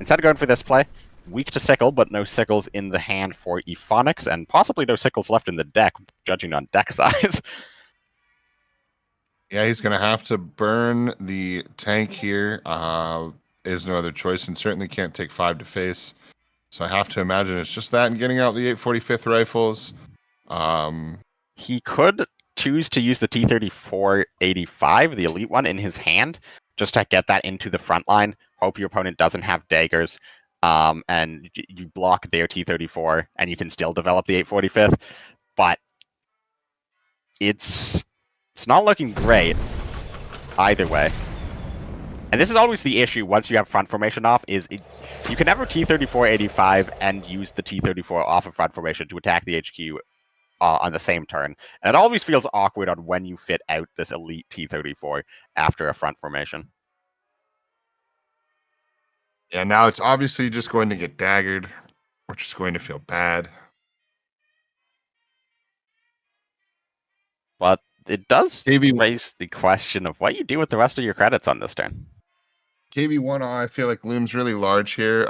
Instead of going for this play, weak to Sickle, but no Sickles in the hand for Ephonics, and possibly no Sickles left in the deck, judging on deck size. Yeah, he's going to have to burn the tank here. Is no other choice, and certainly can't take 5 to face. So I have to imagine it's just that and getting out the 845th rifles. He could choose to use the T-34-85, the elite one, in his hand, just to get that into the front line. Hope your opponent doesn't have daggers, and you block their T-34, and you can still develop the 845th. But it's not looking great either way. And this is always the issue once you have front formation off, you can never T-34-85 and use the T-34 off of front formation to attack the HQ on the same turn. And it always feels awkward on when you fit out this elite T-34 after a front formation. Yeah, now it's obviously just going to get daggered, which is going to feel bad. But it does KB raise the question of what you do with the rest of your credits on this turn. KB1 I feel like looms really large here.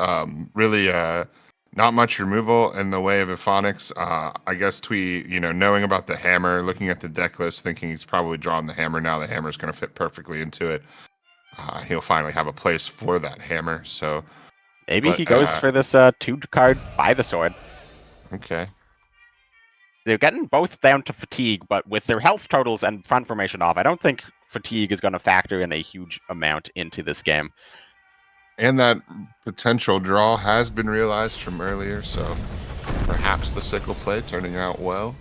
Really not much removal in the way of Ephonics. I guess Twee, knowing about the hammer, looking at the deck list, thinking he's probably drawn the hammer. Now the hammer's going to fit perfectly into it. He'll finally have a place for that hammer. So maybe he goes for this 2-card buy the sword. Okay. They're getting both down to fatigue, but with their health totals and front formation off, I don't think fatigue is going to factor in a huge amount into this game. And that potential draw has been realized from earlier, so perhaps the sickle play turning out well.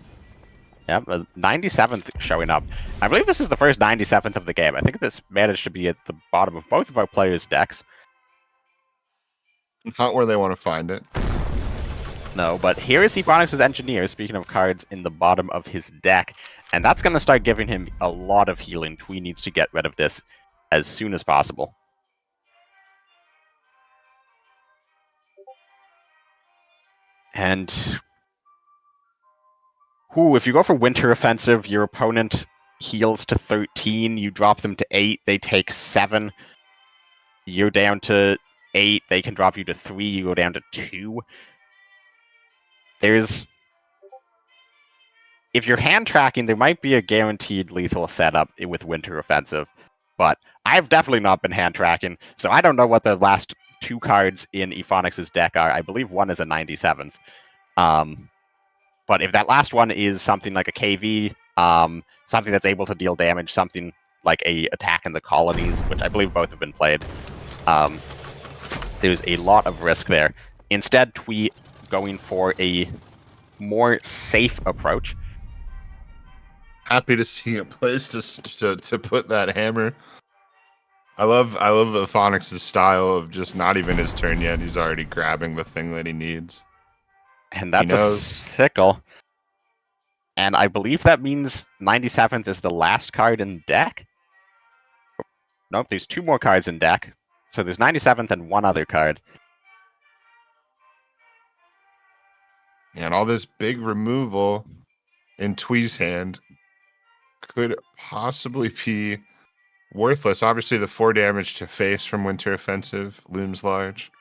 Yeah, 97th showing up. I believe this is the first 97th of the game. I think this managed to be at the bottom of both of our players' decks. Not where they want to find it. No, but here is Ephonics' Engineer, speaking of cards, in the bottom of his deck. And that's going to start giving him a lot of healing. Twee needs to get rid of this as soon as possible. And if you go for Winter Offensive, your opponent heals to 13, you drop them to 8, they take 7. You're down to 8, they can drop you to 3, you go down to 2. If you're hand tracking, there might be a guaranteed lethal setup with Winter Offensive, but I've definitely not been hand tracking, so I don't know what the last 2 cards in Ephonics' deck are. I believe one is a 97th. But if that last one is something like a KV, something that's able to deal damage, something like a attack in the colonies, which I believe both have been played, there's a lot of risk there. Instead, Twee going for a more safe approach. Happy to see a place to put that hammer. I love Ephonics' style of just not even his turn yet. He's already grabbing the thing that he needs. And that's a sickle. And I believe that means 97th is the last card in deck. Nope, there's 2 more cards in deck. So there's 97th and 1 other card. And all this big removal in Twee's hand could possibly be worthless. Obviously, the 4 damage to face from Winter Offensive looms large.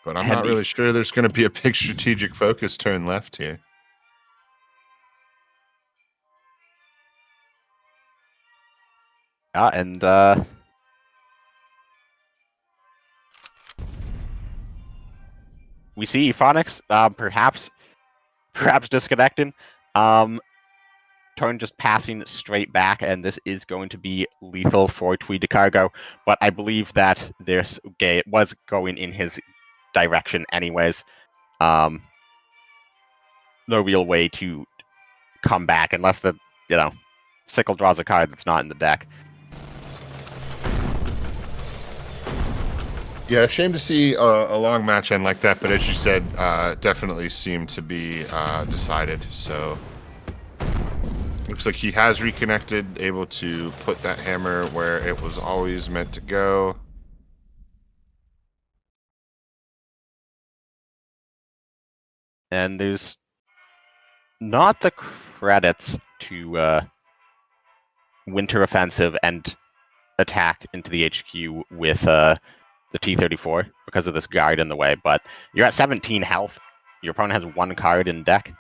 But I'm not really sure there's going to be a big strategic focus turn left here. And we see Phonics perhaps disconnecting. Turn just passing straight back, and this is going to be lethal for Tweed to Cargo. But I believe that this was going in his direction anyways. No real way to come back unless the Sickle draws a card that's not in the deck. Yeah, shame to see a long match end like that, but as you said, definitely seemed to be decided. So looks like he has reconnected, able to put that hammer where it was always meant to go. And there's not the credits to Winter Offensive and attack into the HQ with the T-34 because of this guard in the way, but you're at 17 health. Your opponent has 1 card in deck.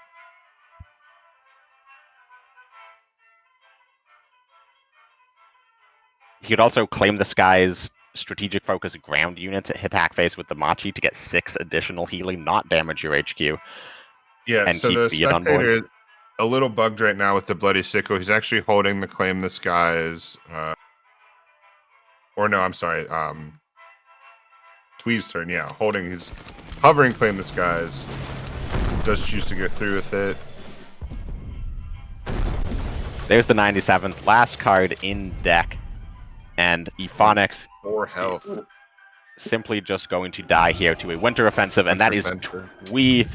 He could also claim the Sky's strategic focus ground units at attack phase with the Machi to get 6 additional healing, not damage your HQ. Yeah, and so keep the Fiat on spectator board. is a little bugged right now with the Bloody Sickle. He's actually holding the Claim the Skies. Or no, I'm sorry. Tweed's turn, yeah. Holding his hovering Claim the Skies. Does choose to go through with it. There's the 97th, last card in deck. And Ephonics 4 health. simply just going to die here to a Winter Offensive, and that is we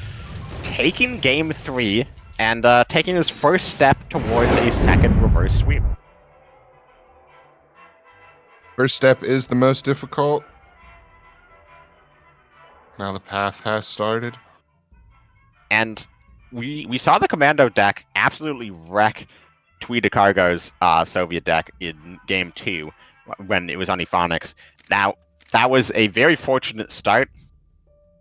taking game 3 and taking his first step towards a second reverse sweep. First step is the most difficult. Now the path has started. And we saw the Commando deck absolutely wreck Tweed Cargo's Soviet deck in game 2 when it was on Ephonics. Now, that was a very fortunate start.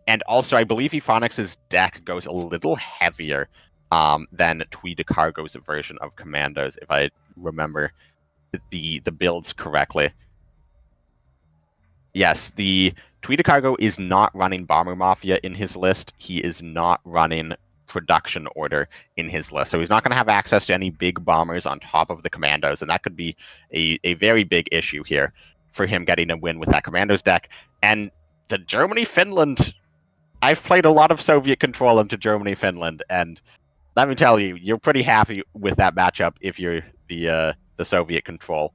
And also, I believe Ephonics' deck goes a little heavier than Tweed Cargo's version of Commandos, if I remember the builds correctly. Yes, the Tweed Cargo is not running Bomber Mafia in his list. He is not running Production Order in his list. So he's not going to have access to any big bombers on top of the Commandos, and that could be a very big issue here for him getting a win with that Commandos deck. And the Germany-Finland, I've played a lot of Soviet control into Germany-Finland, and let me tell you, you're pretty happy with that matchup if you're the Soviet control.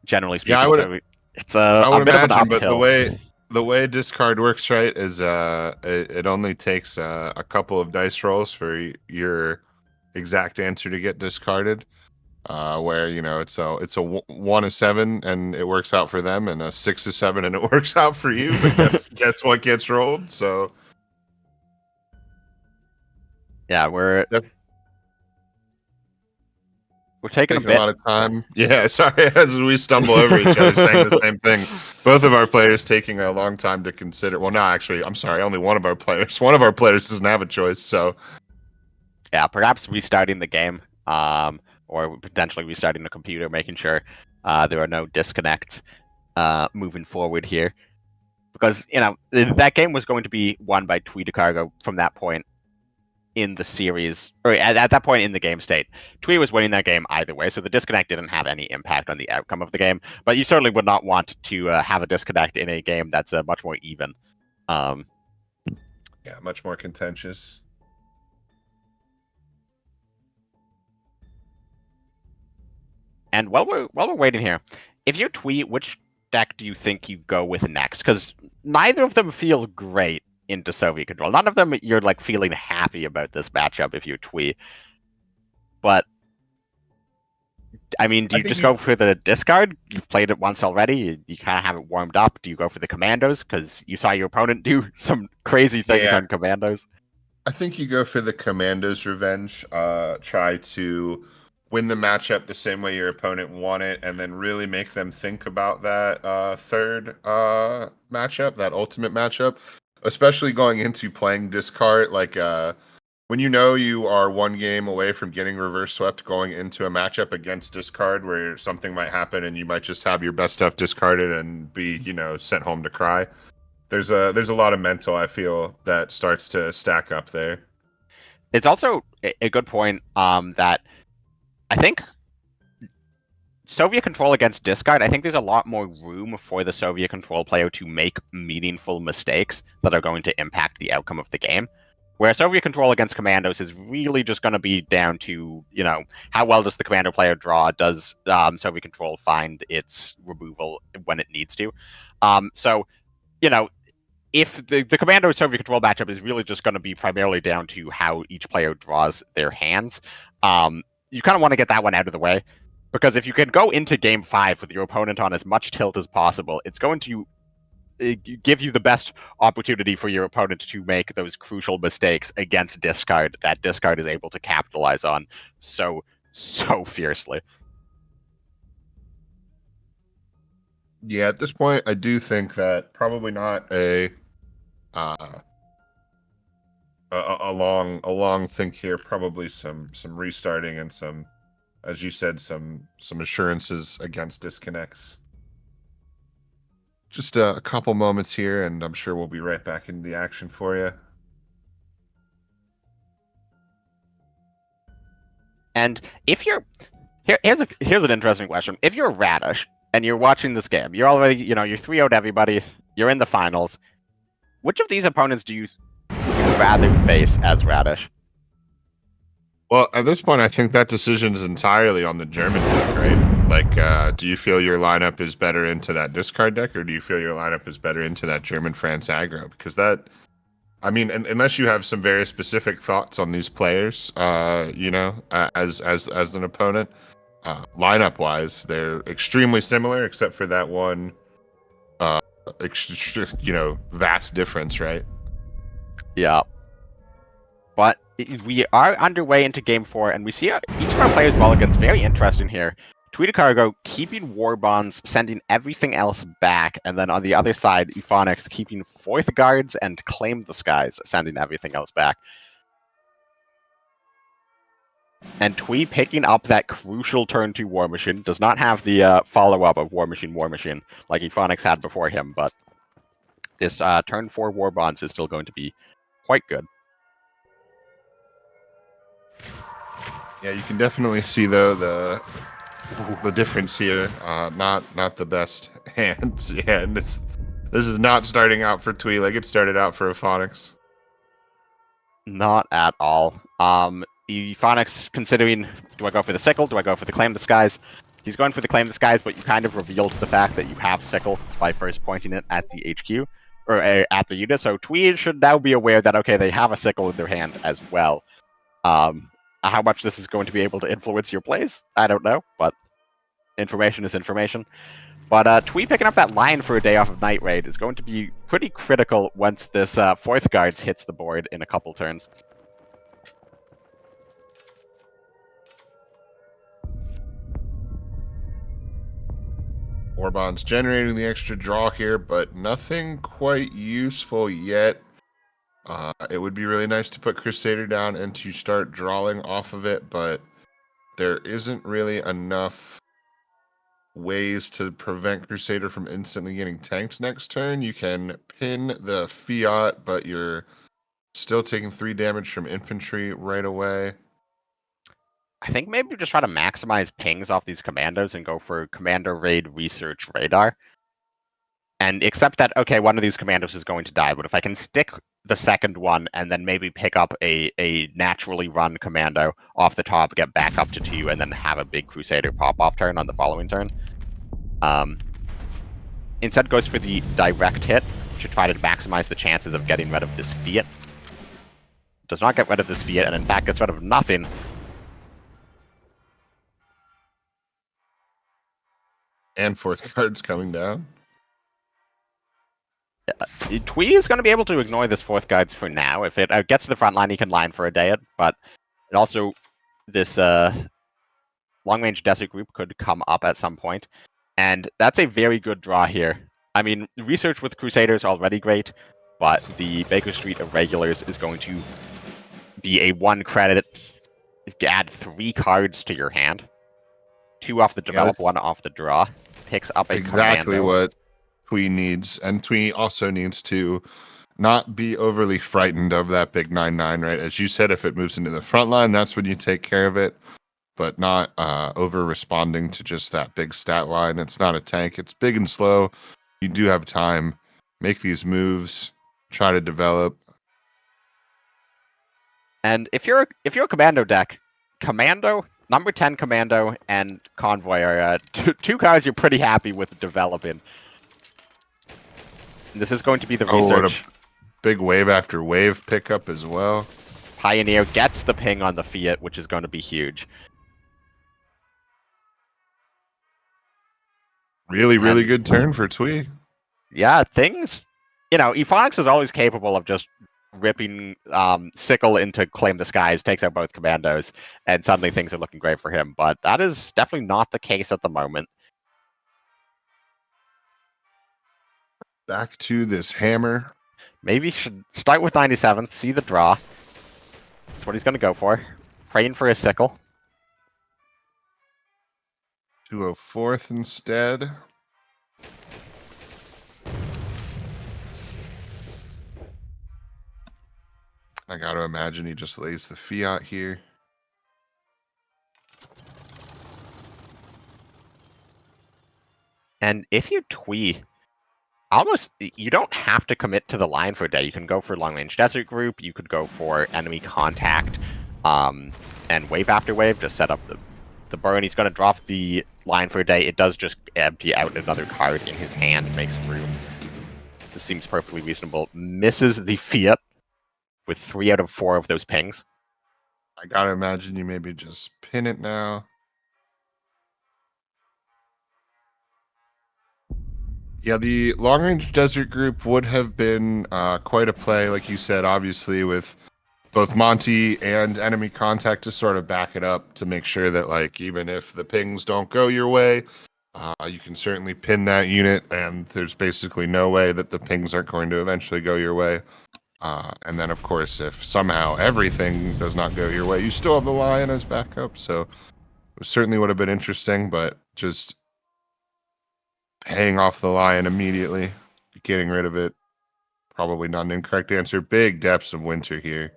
Generally speaking, Yeah, it's I would a bit imagine, of an but uphill. the way discard works, right, is it only takes a couple of dice rolls for your exact answer to get discarded. Where it's a 1-7 and it works out for them, and a 6-7 and it works out for you. But guess what gets rolled? So yeah, we're taking a lot of time. Yeah, sorry, as we stumble over each other saying the same thing. Both of our players taking a long time to consider. Well, no, actually, I'm sorry, only one of our players. One of our players doesn't have a choice. So yeah, perhaps restarting the game, or potentially restarting the computer, making sure there are no disconnects moving forward here, because that game was going to be won by Tweed Cargo from that point in the series, or at that point in the game state. Tweed was winning that game either way, so the disconnect didn't have any impact on the outcome of the game. But you certainly would not want to have a disconnect in a game that's much more even. Yeah, much more contentious. And while we're waiting here, if you tweet, which deck do you think you go with next? Because neither of them feel great into Soviet control. None of them you're like feeling happy about this matchup if you're Twee. But I mean, do I you think just you- go for the discard? You've played it once already. You kind of have it warmed up. Do you go for the commandos because you saw your opponent do some crazy things Yeah. on commandos? I think you go for the Commandos revenge. Try to win the matchup the same way your opponent won it, and then really make them think about that third matchup, that ultimate matchup. Especially going into playing discard, like when you know you are one game away from getting reverse swept going into a matchup against discard where something might happen and you might just have your best stuff discarded and be, sent home to cry. There's a lot of mental, I feel, that starts to stack up there. It's also a good point that I think Soviet control against discard, I think there's a lot more room for the Soviet control player to make meaningful mistakes that are going to impact the outcome of the game. Where Soviet control against commandos is really just going to be down to, how well does the commando player draw? Does Soviet control find its removal when it needs to? So, if the commando Soviet control matchup is really just going to be primarily down to how each player draws their hands, you kind of want to get that one out of the way. Because if you can go into game 5 with your opponent on as much tilt as possible, it's going to give you the best opportunity for your opponent to make those crucial mistakes against discard that discard is able to capitalize on so fiercely. Yeah, at this point, I do think that probably not a long think here. Probably some restarting and some, as you said, some assurances against disconnects. Just a couple moments here, and I'm sure we'll be right back into the action for you. And if you're here's an interesting question. If you're Radish and you're watching this game, you're already you're 3-0'd everybody. You're in the finals. Which of these opponents do you rather face as Radish? Well, at this point, I think that decision is entirely on the German deck, right? Like, do you feel your lineup is better into that discard deck, or do you feel your lineup is better into that German France aggro? Because that, I mean, unless you have some very specific thoughts on these players, as an opponent, lineup wise, they're extremely similar, except for that one, vast difference, right? Yeah. But we are underway into Game 4, and we see each of our players' mulligans very interesting here. Tweet Cargo keeping War Bonds, sending everything else back, and then on the other side, Euphonics keeping Fourth Guards and Claim the Skies, sending everything else back. And Twee picking up that crucial turn 2 War Machine, does not have the follow-up of War Machine like Euphonics had before him, but this turn 4 War Bonds is still going to be quite good. Yeah, you can definitely see though the difference here. Not the best hands. Yeah, and this is not starting out for Twee like it started out for Euphonics. Not at all. Euphonics considering, do I go for the Sickle? Do I go for the Claim the Skies? He's going for the Claim the Skies, but you kind of revealed the fact that you have Sickle by first pointing it at the HQ, or at the unit, so Twee should now be aware that, okay, they have a Sickle in their hand as well. How much this is going to be able to influence your plays, I don't know, but information is information. But Twee picking up that line for a day off of Night Raid is going to be pretty critical once this Fourth Guards hits the board in a couple turns. Warbond's generating the extra draw here, but nothing quite useful yet. It would be really nice to put Crusader down and to start drawing off of it, but there isn't really enough ways to prevent Crusader from instantly getting tanked next turn. You can pin the Fiat, but you're still taking 3 damage from infantry right away. I think maybe we just try to maximize pings off these commandos and go for Commander Raid Research Radar. And accept that, okay, one of these commandos is going to die, but if I can stick the second one and then maybe pick up a naturally run commando off the top, get back up to 2, and then have a big Crusader pop-off turn on the following turn. Instead goes for the direct hit, to try to maximize the chances of getting rid of this Fiat. Does not get rid of this Fiat, and in fact gets rid of nothing. And fourth card's coming down. Twee is going to be able to ignore this fourth guards for now. If it gets to the front line, he can line for a day, but it also, this long-range desert group could come up at some point, and that's a very good draw here. I mean, research with Crusaders already great, but the Baker Street Irregulars is going to be a 1 credit. Add 3 cards to your hand. 2 off the develop, 1 off the draw. Picks up a exactly commando. what Twee needs, and Twee also needs to not be overly frightened of that big 9/9, right? As you said, if it moves into the front line, that's when you take care of it, but not over responding to just that big stat line. It's not a tank. It's big and slow. You do have time. Make these moves. Try to develop. And if you're a commando deck, commando, number 10 commando, and convoy are two cards you're pretty happy with developing. This is going to be the What research. a big wave after wave pickup as well. Pioneer gets the ping on the Fiat, which is going to be huge. Really good turn for Twee. Yeah, things, Ephonics is always capable of just ripping Sickle into Claim the Skies, takes out both commandos, and suddenly things are looking great for him. But that is definitely not the case at the moment. Back to this hammer. Maybe should start with 97th, see the draw. That's what he's going to go for. Praying for his Sickle. 204th instead. I gotta imagine he just lays the Fiat here. And if you Twee, almost, you don't have to commit to the line for a day. You can go for long-range desert group, you could go for enemy contact, and wave after wave, just set up the burn. He's going to drop the line for a day. It does just empty out another card in his hand, makes room. This seems perfectly reasonable. Misses the Fiat with 3 out of 4 of those pings. I gotta imagine you maybe just pin it now. Yeah, the long-range desert group would have been quite a play, like you said, obviously, with both Monty and enemy contact to sort of back it up to make sure that, like, even if the pings don't go your way, you can certainly pin that unit, and there's basically no way that the pings aren't going to eventually go your way. And then, of course, if somehow everything does not go your way, you still have the lion as backup. So it certainly would have been interesting, but just paying off the lion immediately, getting rid of it, probably not an incorrect answer. Big depths of winter here.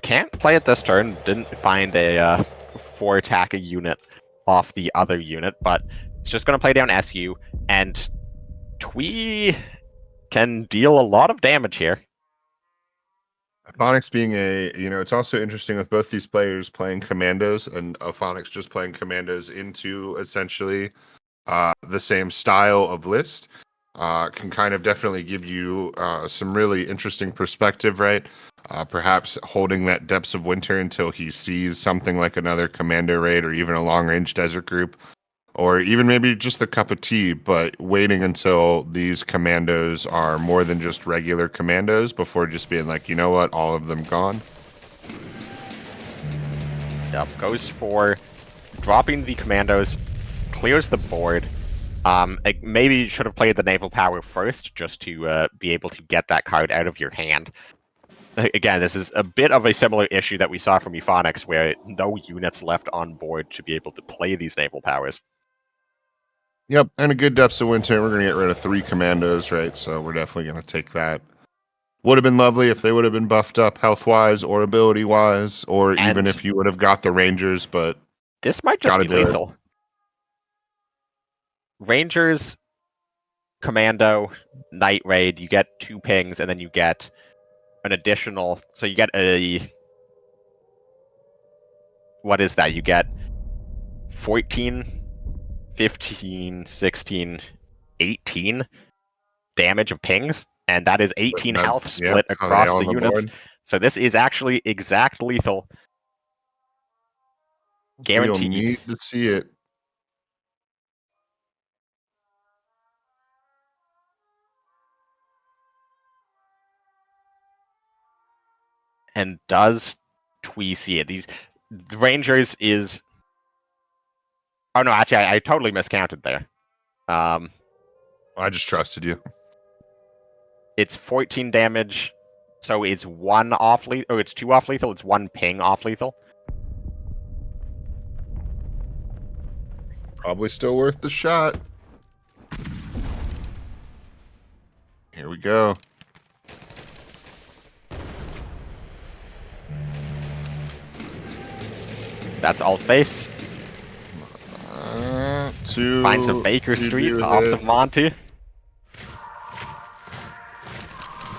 Can't play it this turn. Didn't find a 4 attack a unit off the other unit, but it's just going to play down SU, and Twee can deal a lot of damage here. Phonics being it's also interesting with both these players playing commandos and Phonics just playing commandos into essentially the same style of list. Can kind of definitely give you some really interesting perspective, right? Perhaps holding that depths of winter until he sees something like another commando raid or even a long-range desert group, or even maybe just the cup of tea, but waiting until these commandos are more than just regular commandos before just being like, you know what, all of them gone. Yep, goes for dropping the commandos, clears the board. Maybe should have played the naval power first, just to be able to get that card out of your hand. Again, this is a bit of a similar issue that we saw from Ephonics, where no units left on board to be able to play these naval powers. Yep, and a good depths of winter. We're going to get rid of 3 commandos, right? So we're definitely going to take that. Would have been lovely if they would have been buffed up health-wise or ability-wise, or And even if you would have got the Rangers, but this might just gotta be do it. lethal. Rangers, Commando, Night Raid, you get 2 pings, and then you get an additional... So you get a... What is that? You get 14, 15, 16, 18 damage of pings, and that is 18 That's- health yep, split oh, across yeah, the on the units. board. So this is actually exact lethal. We'll Guaranteed. need to see it. And does Twee see it? The Rangers is... Oh no, actually, I totally miscounted there. I just trusted you. It's 14 damage, so it's 1 off lethal. Oh, it's 2 off lethal. It's 1 ping off lethal. Probably still worth the shot. Here we go. That's alt face. Finds a Baker Street off the Monty.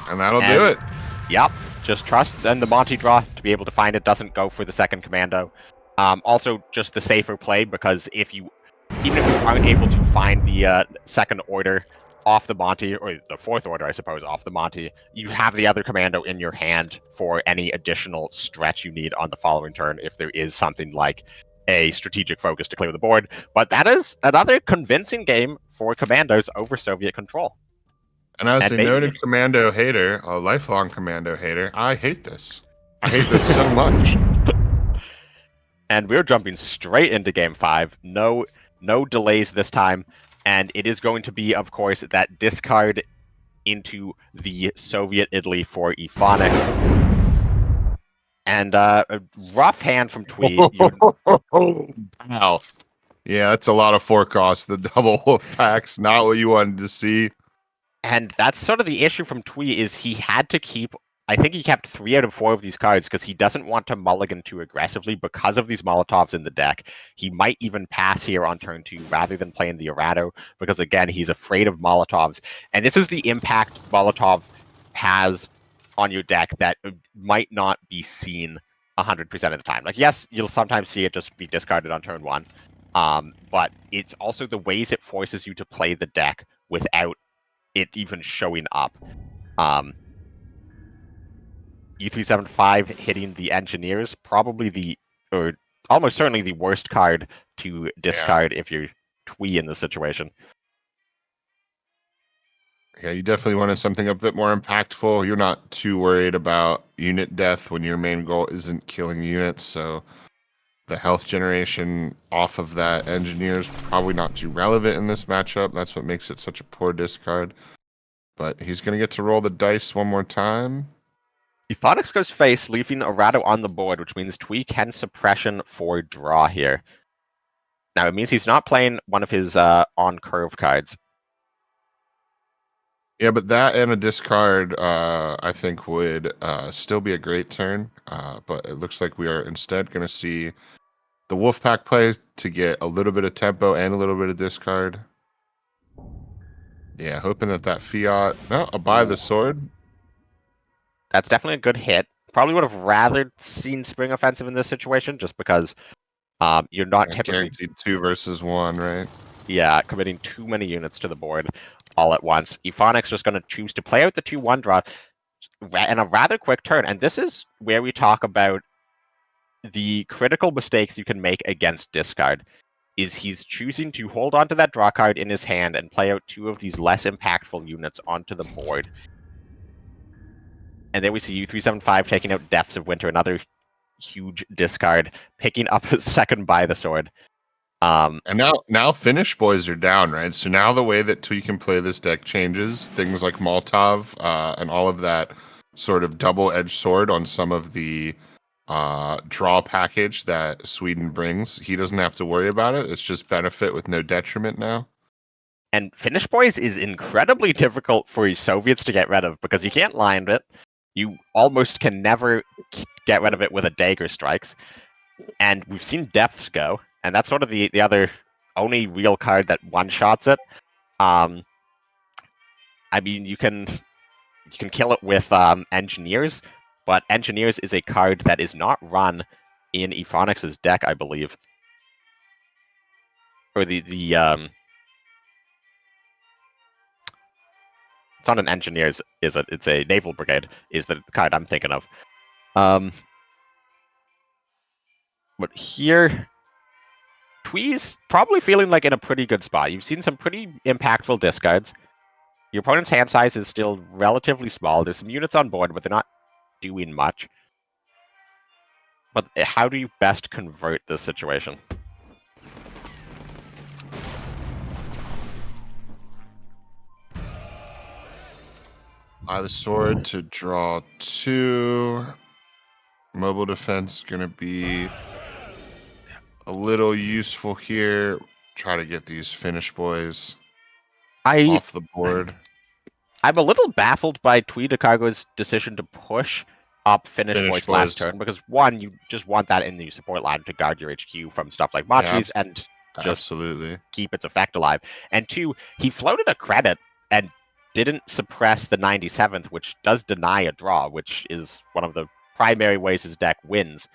And that'll do it. Yep, just trusts and the Monty draw to be able to find it. Doesn't go for the second commando. Also, just the safer play, because even if you aren't able to find the second order off the Monty, or the fourth order, I suppose, off the Monty, you have the other commando in your hand for any additional stretch you need on the following turn if there is something like a strategic focus to clear the board. But that is another convincing game for commandos over Soviet control. And as a noted commando hater, a lifelong commando hater, I hate this. I hate this so much. And we're jumping straight into game 5. No delays this time. And it is going to be, of course, that discard into the Soviet Italy for Ephonics. And a rough hand from Twee. Wow. Yeah, that's a lot of forecasts. The double wolf packs, not what you wanted to see. And that's sort of the issue from Twee, is he had to keep... I think he kept 3 out of 4 of these cards because he doesn't want to mulligan too aggressively because of these Molotovs in the deck. He might even pass here on turn 2 rather than playing the Arado because, again, he's afraid of Molotovs. And this is the impact Molotov has on your deck that might not be seen 100% of the time. Like, yes, you'll sometimes see it just be discarded on turn 1, but it's also the ways it forces you to play the deck without it even showing up. U375 hitting the engineers, probably or almost certainly the worst card to discard if you're Twee in this situation. Yeah, you definitely wanted something a bit more impactful. You're not too worried about unit death when your main goal isn't killing units, so the health generation off of that engineer is probably not too relevant in this matchup. That's what makes it such a poor discard. But he's going to get to roll the dice one more time. Ephonics goes face, leaving Arado on the board, which means Twee can suppression for draw here. Now, it means he's not playing one of his on-curve cards. Yeah, but that and a discard, I think, would still be a great turn. But it looks like we are instead going to see the Wolfpack play to get a little bit of tempo and a little bit of discard. Yeah, hoping that Fiat... No, I'll buy the sword. That's definitely a good hit. Probably would have rather seen Spring Offensive in this situation, just because you're not typically... Guaranteed 2 versus 1, right? Yeah, committing too many units to the board all at once. Ephonics just going to choose to play out the 2-1 draw in a rather quick turn. And this is where we talk about the critical mistakes you can make against discard. Is he's choosing to hold on to that draw card in his hand and play out 2 of these less impactful units onto the board. And then we see U375 taking out Depths of Winter, another huge discard, picking up his second by the sword. And now Finnish boys are down, right? So now the way that Twee can play this deck changes. Things like Molotov and all of that sort of double-edged sword on some of the draw package that Sweden brings. He doesn't have to worry about it. It's just benefit with no detriment now. And Finnish boys is incredibly difficult for Soviets to get rid of because you can't land it. You almost can never get rid of it with a dagger strikes. And we've seen Depths go, and that's sort of the other only real card that one-shots it. I mean, you can kill it with Engineers, but Engineers is a card that is not run in Ephonics' deck, I believe. Or the It's not an engineers, it's a naval brigade, is the card I'm thinking of. But here, Twee's probably feeling like in a pretty good spot. You've seen some pretty impactful discards. Your opponent's hand size is still relatively small. There's some units on board, but they're not doing much. But how do you best convert this situation? The sword to draw 2. Mobile defense gonna be a little useful here. Try to get these Finnish boys off the board. I'm a little baffled by Tweedicargo's decision to push up Finnish boys last turn, because one, you just want that in the support line to guard your HQ from stuff like Machis and just keep its effect alive. And two, he floated a credit and didn't suppress the 97th, which does deny a draw, which is one of the primary ways his deck wins.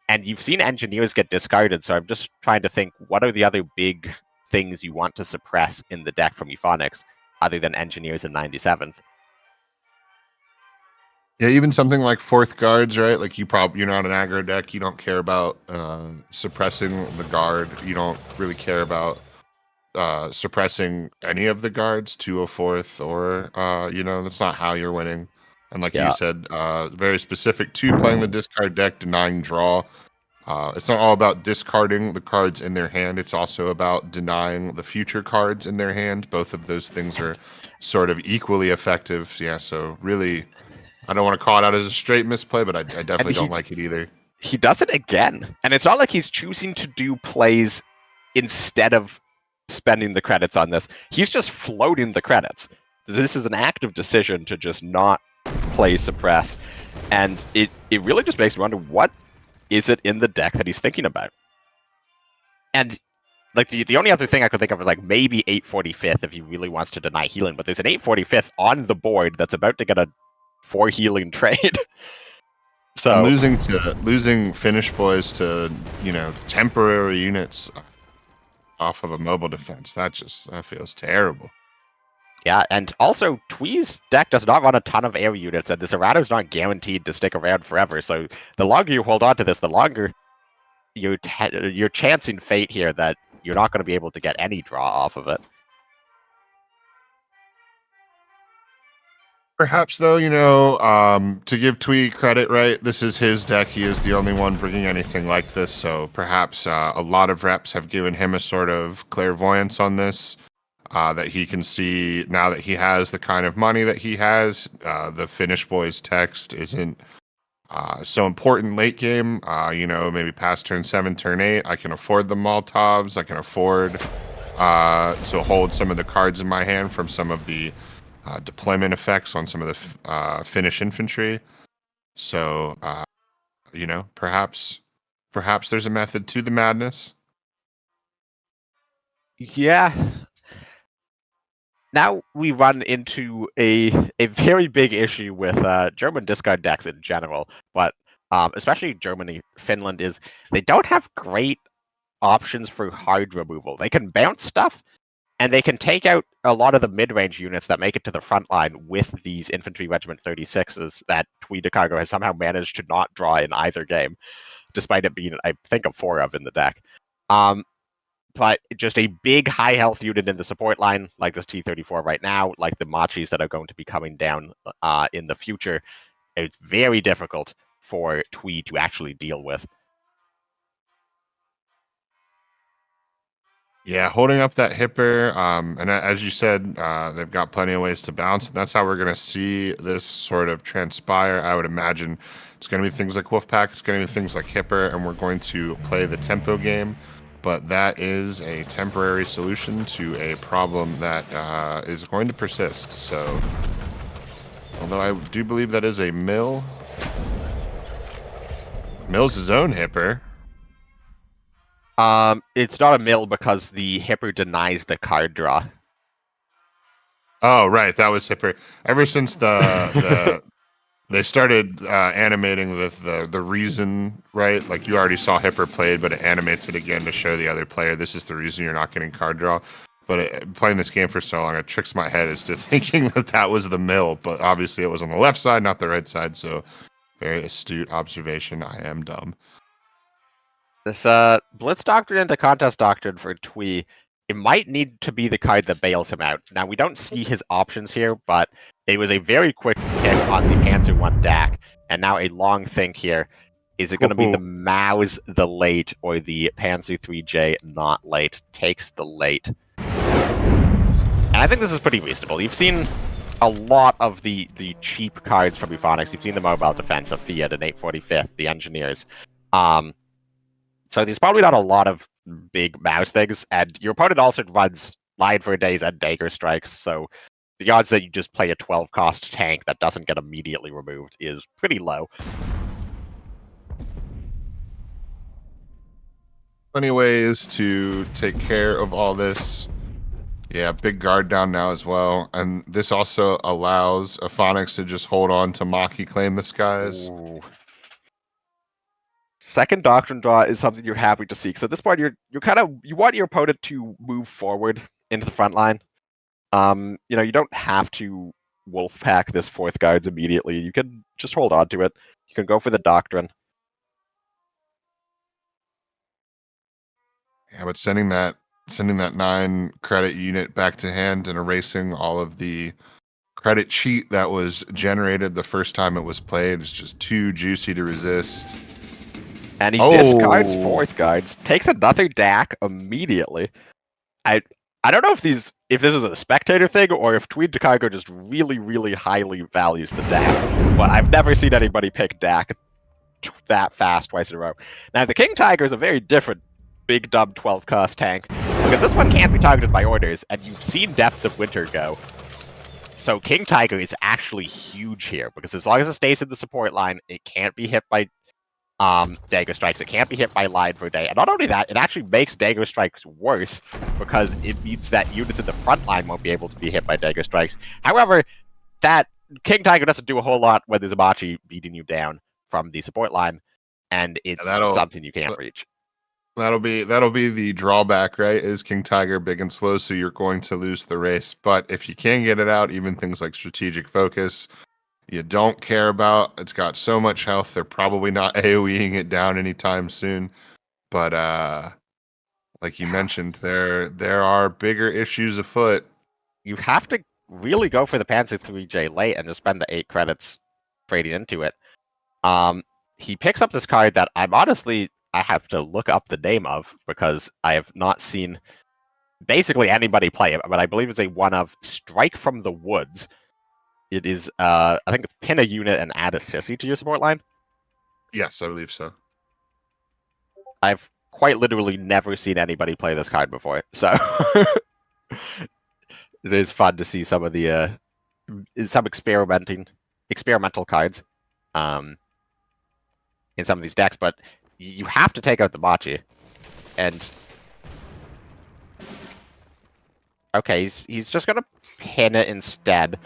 And you've seen engineers get discarded, so I'm just trying to think, what are the other big things you want to suppress in the deck from Euphonics, other than engineers and 97th? Yeah, even something like 4th guards, right? Like you're not an aggro deck. You don't care about suppressing the guard. You don't really care about suppressing any of the guards to a 4th, or that's not how you're winning. And like you said, very specific to playing the discard deck, denying draw. It's not all about discarding the cards in their hand. It's also about denying the future cards in their hand. Both of those things are sort of equally effective. Yeah, so really, I don't want to call it out as a straight misplay, but I definitely don't like it either. He does it again. And it's not like he's choosing to do plays instead of spending the credits on this. He's just floating the credits. This is an active decision to just not play suppress. And it really just makes me wonder, what is it in the deck that he's thinking about? And like the only other thing I could think of is like maybe 845th if he really wants to deny healing, but there's an 845th on the board that's about to get a 4 healing trade. So losing Finnish boys to temporary units off of a mobile defense, that feels terrible. Yeah, and also Twee's deck does not run a ton of air units, and this errata's not guaranteed to stick around forever. So the longer you hold on to this, the longer you're chancing fate here that you're not going to be able to get any draw off of it. Perhaps, though, to give Twee credit, right, this is his deck. He is the only one bringing anything like this, so perhaps a lot of reps have given him a sort of clairvoyance on this, that he can see now that he has the kind of money that he has. The Finnish boys text isn't so important late game. Maybe past turn 7, turn 8, I can afford the Molotovs. I can afford to hold some of the cards in my hand from some of the deployment effects on some of the Finnish infantry. So, perhaps there's a method to the madness. Yeah. Now we run into a very big issue with German discard decks in general, but especially Germany, Finland, is they don't have great options for hard removal. They can bounce stuff, and they can take out a lot of the mid-range units that make it to the front line with these Infantry Regiment 36s that Tweedicargo has somehow managed to not draw in either game, despite it being, I think, a 4 of in the deck. But just a big high health unit in the support line, like this T-34 right now, like the Machis that are going to be coming down in the future, it's very difficult for Twee to actually deal with. Yeah, holding up that Hipper, and as you said, they've got plenty of ways to bounce, and that's how we're going to see this sort of transpire. I would imagine it's going to be things like Wolfpack, it's going to be things like Hipper, and we're going to play the tempo game. But that is a temporary solution to a problem that is going to persist. So, although I do believe that is a mill. Mill's his own Hipper. It's not a mill because the Hipper denies the card draw. Oh, right, that was Hipper. Ever since they started animating the reason, right? Like you already saw Hipper played, but it animates it again to show the other player this is the reason you're not getting card draw. But playing this game for so long, it tricks my head as to thinking that was the mill. But obviously, it was on the left side, not the right side. So, very astute observation. I am dumb. This Blitz Doctrine into Contest Doctrine for Twee, it might need to be the card that bails him out. Now, we don't see his options here, but it was a very quick pick on the Panzer 1 DAC, and now a long think here. Is it going to be the Maus the late, or the Panzer 3J not late? Takes the late. And I think this is pretty reasonable. You've seen a lot of the cheap cards from Euphonics. You've seen the Mobile Defense of Fiat and 845th, the Engineers. So there's probably not a lot of big mouse things, and your opponent also runs Lion for Days and Dagger Strikes, so the odds that you just play a 12-cost tank that doesn't get immediately removed is pretty low. Plenty of ways to take care of all this. Yeah, big guard down now as well. And this also allows Euphonics to just hold on to Maki Claim the Skies. Ooh. Second Doctrine draw is something you're happy to see. So at this point, you want your opponent to move forward into the front line. You don't have to Wolfpack this fourth guards immediately. You can just hold on to it. You can go for the Doctrine. Yeah, but sending that 9 credit unit back to hand and erasing all of the credit cheat that was generated the first time it was played is just too juicy to resist. And he discards fourth guards, takes another DAC immediately. I don't know if this is a spectator thing or if Tweed Chicago just really, really highly values the DAC. But I've never seen anybody pick DAC that fast twice in a row. Now the King Tiger is a very different big dumb 12-cost tank, because this one can't be targeted by orders, and you've seen Depths of Winter go. So King Tiger is actually huge here, because as long as it stays in the support line, it can't be hit by Dagger Strikes, it can't be hit by Lion for a Day, and not only that, it actually makes Dagger Strikes worse, because it means that units in the front line won't be able to be hit by Dagger Strikes. However, that King Tiger doesn't do a whole lot when there's a Machi beating you down from the support line, and it's something you can't reach. That'll be the drawback, right? Is King Tiger big and slow, so you're going to lose the race. But if you can get it out, even things like strategic focus, you don't care about. It's got so much health, they're probably not AoEing it down anytime soon. But like you mentioned, there are bigger issues afoot. You have to really go for the Panzer 3J late and just spend the 8 credits trading into it. He picks up this card that I have to look up the name of, because I have not seen basically anybody play it, but I believe it's a one of Strike from the Woods. It is, I think it's pin a unit and add a sissy to your support line. Yes, I believe so. I've quite literally never seen anybody play this card before, so it is fun to see some of the some experimental cards in some of these decks, but you have to take out the Machi. And okay, he's just gonna pin it instead.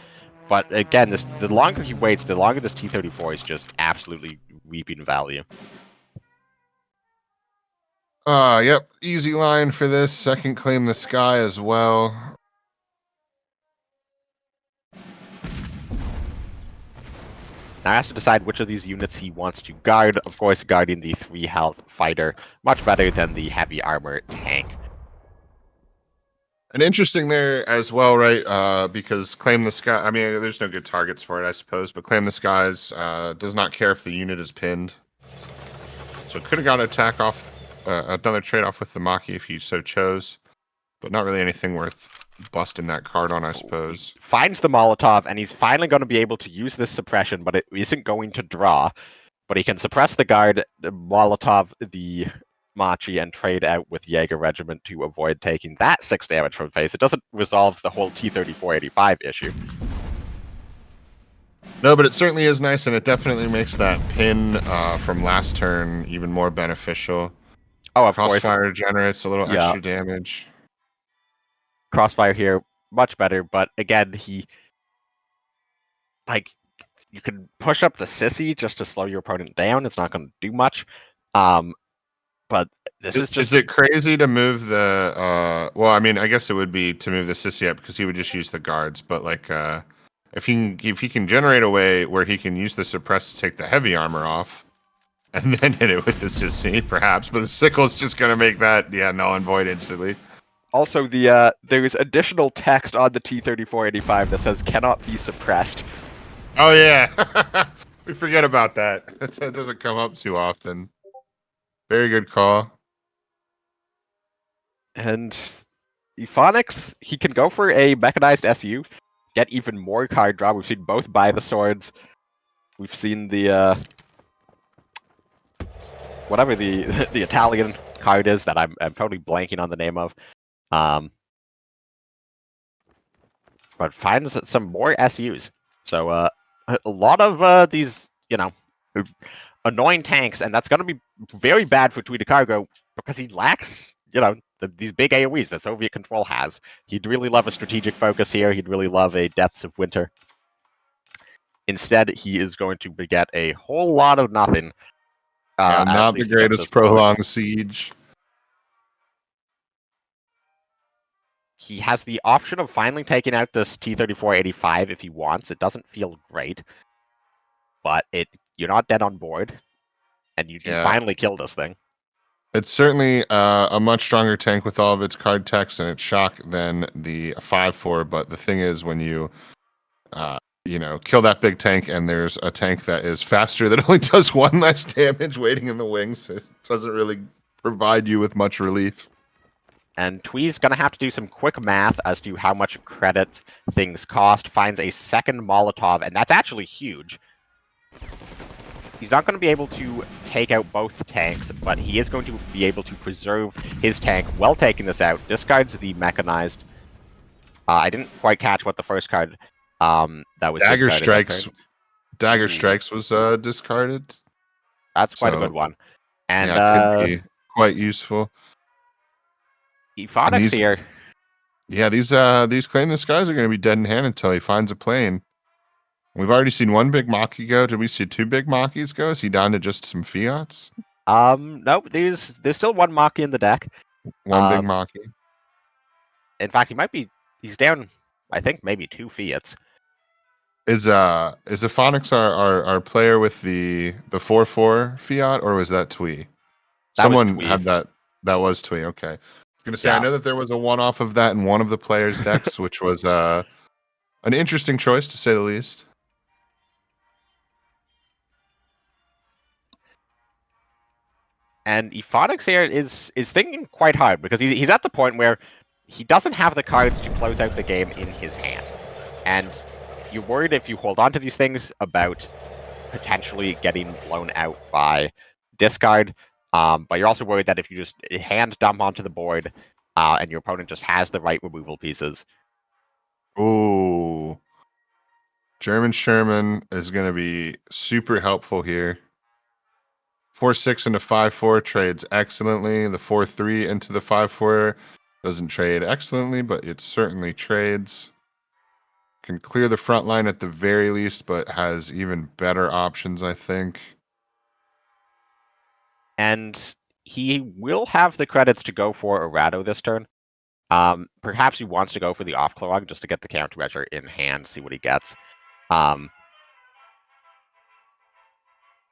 But again, the longer he waits, the longer this T-34 is just absolutely reaping value. Yep, easy line for this. Second Claim the Sky as well. Now he has to decide which of these units he wants to guard. Of course, guarding the 3 health fighter, much better than the heavy armor tank. And interesting there as well, right? Because Claim the Sky, I mean, there's no good targets for it, I suppose, but Claim the Skies does not care if the unit is pinned. So could have got an attack off, another trade-off with the Maki if he so chose, but not really anything worth busting that card on, I suppose. Finds the Molotov, and he's finally going to be able to use this suppression, but it isn't going to draw. But he can suppress the guard, the Molotov, the Machi, and trade out with Jaeger Regiment to avoid taking that 6 damage from face. It doesn't resolve the whole T-3485 issue. No, but it certainly is nice, and it definitely makes that pin from last turn even more beneficial. Oh, of course. Crossfire generates a little extra damage. Crossfire here, much better, but again, you can push up the Sissy just to slow your opponent down. It's not going to do much. But This is just... Is it crazy to move the well, I mean, I guess it would be to move the sissy up because he would just use the guards, but like if he can generate a way where he can use the suppress to take the heavy armor off and then hit it with the sissy, perhaps, but the sickle's just gonna make that null and void instantly. Also, there's additional text on the T-3485 that says cannot be suppressed. Oh yeah. We forget about that. That doesn't come up too often. Very good call. And Euphonics, he can go for a mechanized SU, get even more card draw. We've seen both buy the swords. We've seen the whatever the the Italian card is that I'm totally blanking on the name of. But finds some more SUs. So a lot of these, annoying tanks, and that's going to be very bad for Tweety Cargo because he lacks, these big AoEs that Soviet Control has. He'd really love a strategic focus here. He'd really love a Depths of Winter. Instead, he is going to get a whole lot of nothing. Not the greatest prolonged siege. He has the option of finally taking out this T-3485 if he wants. It doesn't feel great, but you're not dead on board, and you do finally kill this thing. It's certainly a much stronger tank with all of its card text and its shock than the 5-4, but the thing is when you kill that big tank and there's a tank that is faster that only does one less damage waiting in the wings, it doesn't really provide you with much relief. And Twee's going to have to do some quick math as to how much credit things cost. Finds a second Molotov, and that's actually huge. He's not going to be able to take out both tanks, but he is going to be able to preserve his tank while taking this out. Discards the mechanized. I didn't quite catch what the first card that was Dagger Strikes. Dagger Strikes was discarded. That's quite a good one. And could be quite useful. Euphonics here. Yeah, these Claim the Skies are going to be dead in hand until he finds a plane. We've already seen one big Maki go. Did we see two big Makis go? Is he down to just some Fiats? No, there's still one Maki in the deck. One big Maki. In fact, he's down, I think, maybe two Fiats. Is Euphonics our player with the 4/4 Fiat, or was that Twee? Someone had that. That was Twee. Okay. I was gonna say, I know that there was a one-off of that in one of the players' decks, which was an interesting choice to say the least. And Euphonics here is thinking quite hard because he's at the point where he doesn't have the cards to close out the game in his hand, and you're worried if you hold on to these things about potentially getting blown out by discard. But you're also worried that if you just hand dump onto the board and your opponent just has the right removal pieces. Ooh. German Sherman is going to be super helpful here. 4/6 into 5/4 trades excellently. The 4/3 into the 5/4 doesn't trade excellently, but it certainly trades. Can clear the front line at the very least, but has even better options, I think. And he will have the credits to go for Arado this turn. Perhaps he wants to go for the off Clorog just to get the countermeasure in hand, see what he gets.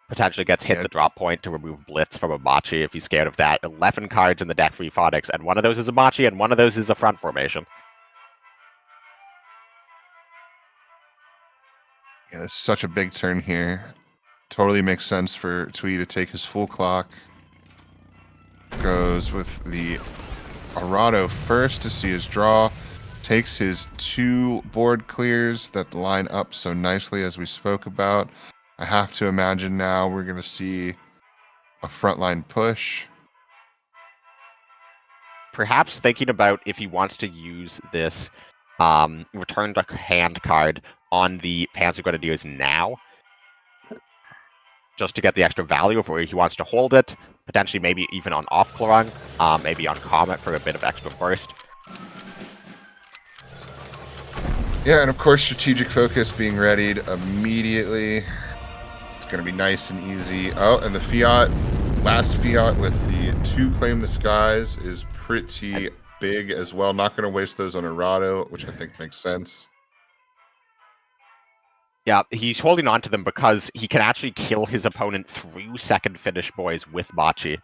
Potentially gets hit the drop point to remove Blitz from a Machi if he's scared of that. 11 cards in the deck for Euphonics, and one of those is a Machi, and one of those is a front formation. Yeah, it's such a big turn here. Totally makes sense for Twee to take his full clock. Goes with the Arado first to see his draw. Takes his 2 board clears that line up so nicely as we spoke about. I have to imagine now we're going to see a frontline push. Perhaps thinking about if he wants to use this return to hand card on the Panzer Grenadiers now, just to get the extra value of where he wants to hold it, potentially maybe even on off Clorung, maybe on Comet for a bit of extra burst. Yeah, and of course strategic focus being readied immediately. It's going to be nice and easy. Oh, and the Fiat Last Fiat with the 2 Claim the Skies is pretty big as well. Not going to waste those on Errado, which I think makes sense. Yeah, he's holding on to them because he can actually kill his opponent through second finish boys with Machi.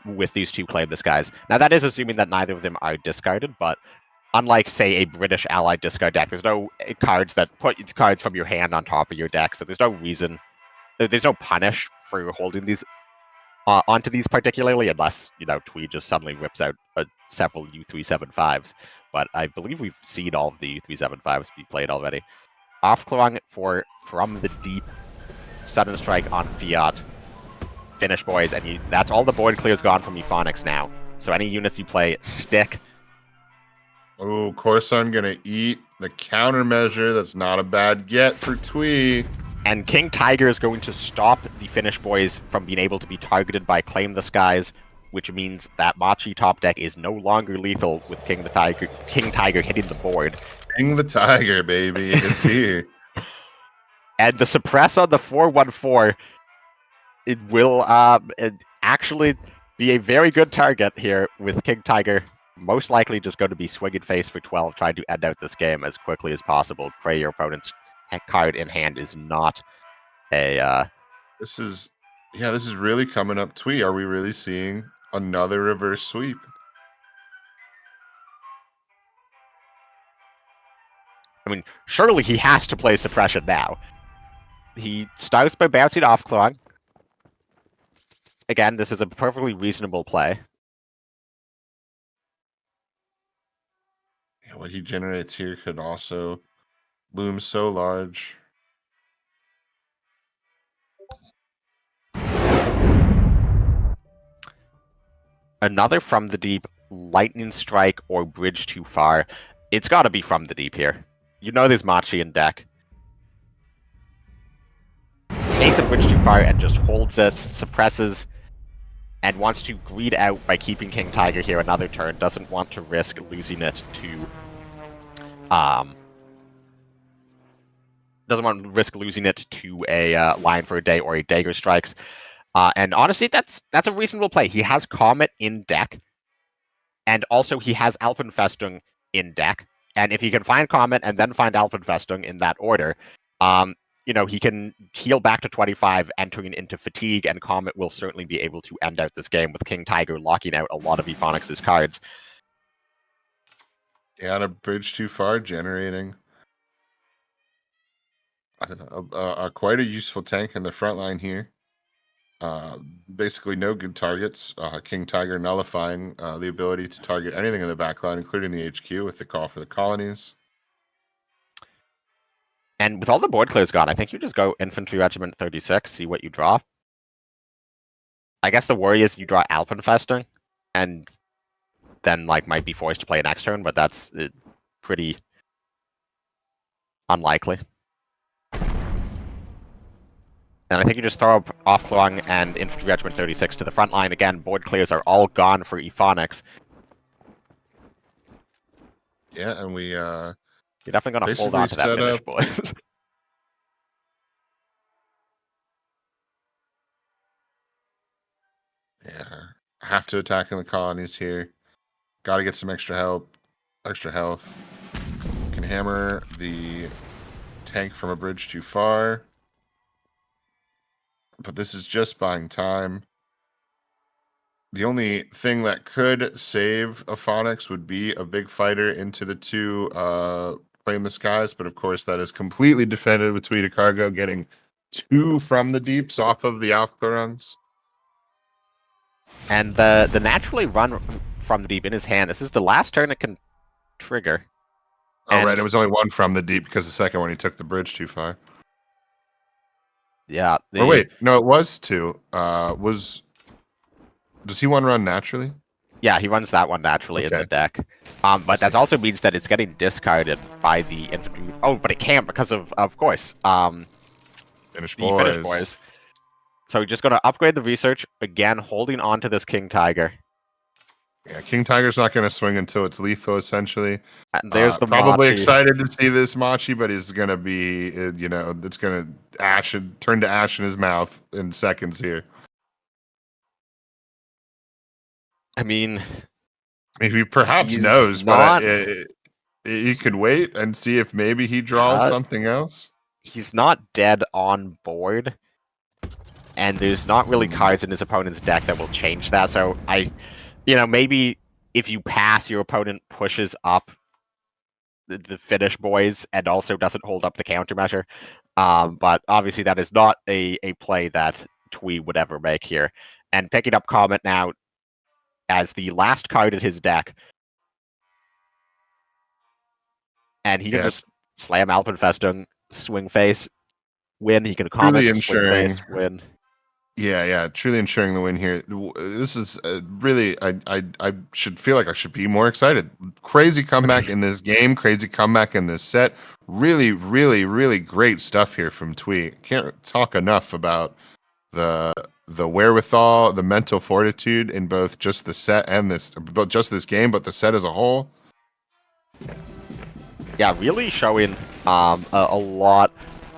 With these 2 Claim the Skies. Now, that is assuming that neither of them are discarded, but unlike, say, a British allied discard deck, there's no cards that put cards from your hand on top of your deck, so there's no reason, there's no punish for holding these onto these particularly, unless, Twee just suddenly whips out several U375s. But I believe we've seen all of the U375s be played already. Off-Klong for From the Deep, Sudden Strike on Fiat, finish boys, and that's all the board clear's gone from Euphonics now. So any units you play, stick. Oh, Corson gonna eat the countermeasure. That's not a bad get for Twee. And King Tiger is going to stop the finish boys from being able to be targeted by Claim the Skies, which means that Machi top deck is no longer lethal with King Tiger hitting the board. King the Tiger, baby. It's here. And the suppress on the 4/1/4, it will actually be a very good target here with King Tiger. Most likely just going to be swinging face for 12, trying to end out this game as quickly as possible. Pray your opponent's card in hand is not a... This is really coming up. Twee, are we really seeing another reverse sweep? I mean, surely he has to play Suppression now. He starts by bouncing off Klong. Again, this is a perfectly reasonable play. Yeah, what he generates here could also loom so large. Another From the Deep, Lightning Strike, or Bridge Too Far. It's got to be From the Deep here. You know there's Machi in deck. Takes a Bridge Too Far and just holds it, suppresses, and wants to greed out by keeping King Tiger here another turn. Doesn't want to risk losing it to... doesn't want to risk losing it to a Lion for a Day or a Dagger Strikes. And honestly, that's a reasonable play. He has Comet in deck, and also he has Alpenfestung in deck. And if he can find Comet and then find Alpenfestung in that order, he can heal back to 25, entering into Fatigue, and Comet will certainly be able to end out this game with King Tiger locking out a lot of Euphonix' cards. Yeah, and a Bridge Too Far generating quite a useful tank in the front line here. Basically no good targets. King Tiger nullifying the ability to target anything in the backline, including the HQ with the call for the colonies. And with all the board clears gone, I think you just go Infantry Regiment 36, see what you draw. I guess the worry is you draw Alpenfestung, and then might be forced to play next turn, but that's pretty unlikely. And I think you just throw up off Klong and Infantry Regiment 36 to the front line. Again, board clears are all gone for Euphonix. Yeah, and we you're definitely going to hold on to that finish, boys. Yeah, have to attack in the colonies here. Got to get some extra help, extra health. Can hammer the tank from a bridge too far. But this is just buying time. The only thing that could save Euphonix would be a big fighter into the 2 Claim the Skies, but of course that is completely defended with Twee Cargo getting 2 From the Deeps off of the Alclarungs. And the naturally run From the Deep in his hand. This is the last turn it can trigger. Oh, right. It was only 1 From the Deep because the second one he took the bridge too far. Yeah. Oh, wait. No, it was 2. Does he 1 run naturally? Yeah, he runs that one naturally in the deck. But that also means that it's getting discarded by the infantry. Oh, but it can't because of course, Finish the Finish Boys. So we're just going to upgrade the research, again, holding on to this King Tiger. Yeah, King Tiger's not going to swing until it's lethal, essentially. And there's the probably Machi. Excited to see this Machi, but he's going to be, it's going to turn to ash in his mouth in seconds here. I mean, He perhaps he's knows, but not. you could wait and see if maybe he draws something else. He's not dead on board, and there's not really cards in his opponent's deck that will change that. So maybe if you pass, your opponent pushes up the finish boys and also doesn't hold up the countermeasure. But obviously that is not a play that Twee would ever make here. And picking up Comet now as the last card in his deck, and he can just slam Alpenfestung, swing face, win. He can Comet, swing face, win. Yeah, truly ensuring the win here. This is really, I should feel like I should be more excited. Crazy comeback in this game, crazy comeback in this set. Really, really, really great stuff here from Twee. Can't talk enough about the wherewithal, the mental fortitude in both just the set and both just this game, but the set as a whole. Yeah, really showing a lot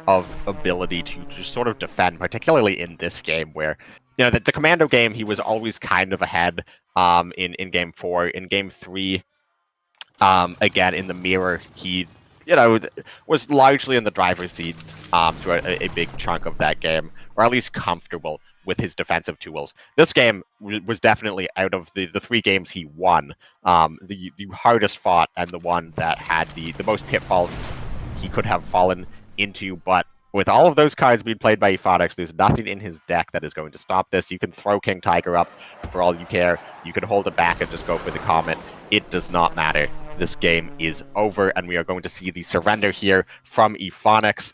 of ability to just sort of defend, particularly in this game where, the Commando game, he was always kind of ahead in Game 4. In Game 3, again, in the mirror, he, was largely in the driver's seat through a big chunk of that game, or at least comfortable with his defensive tools. This game was definitely, out of the 3 games he won, the hardest fought and the one that had the most pitfalls he could have fallen into. But with all of those cards being played by Ephonics, there's nothing in his deck that is going to stop this. You can throw King Tiger up for all you care. You can hold it back and just go for the Comet. It does not matter. This game is over, and we are going to see the surrender here from Ephonics.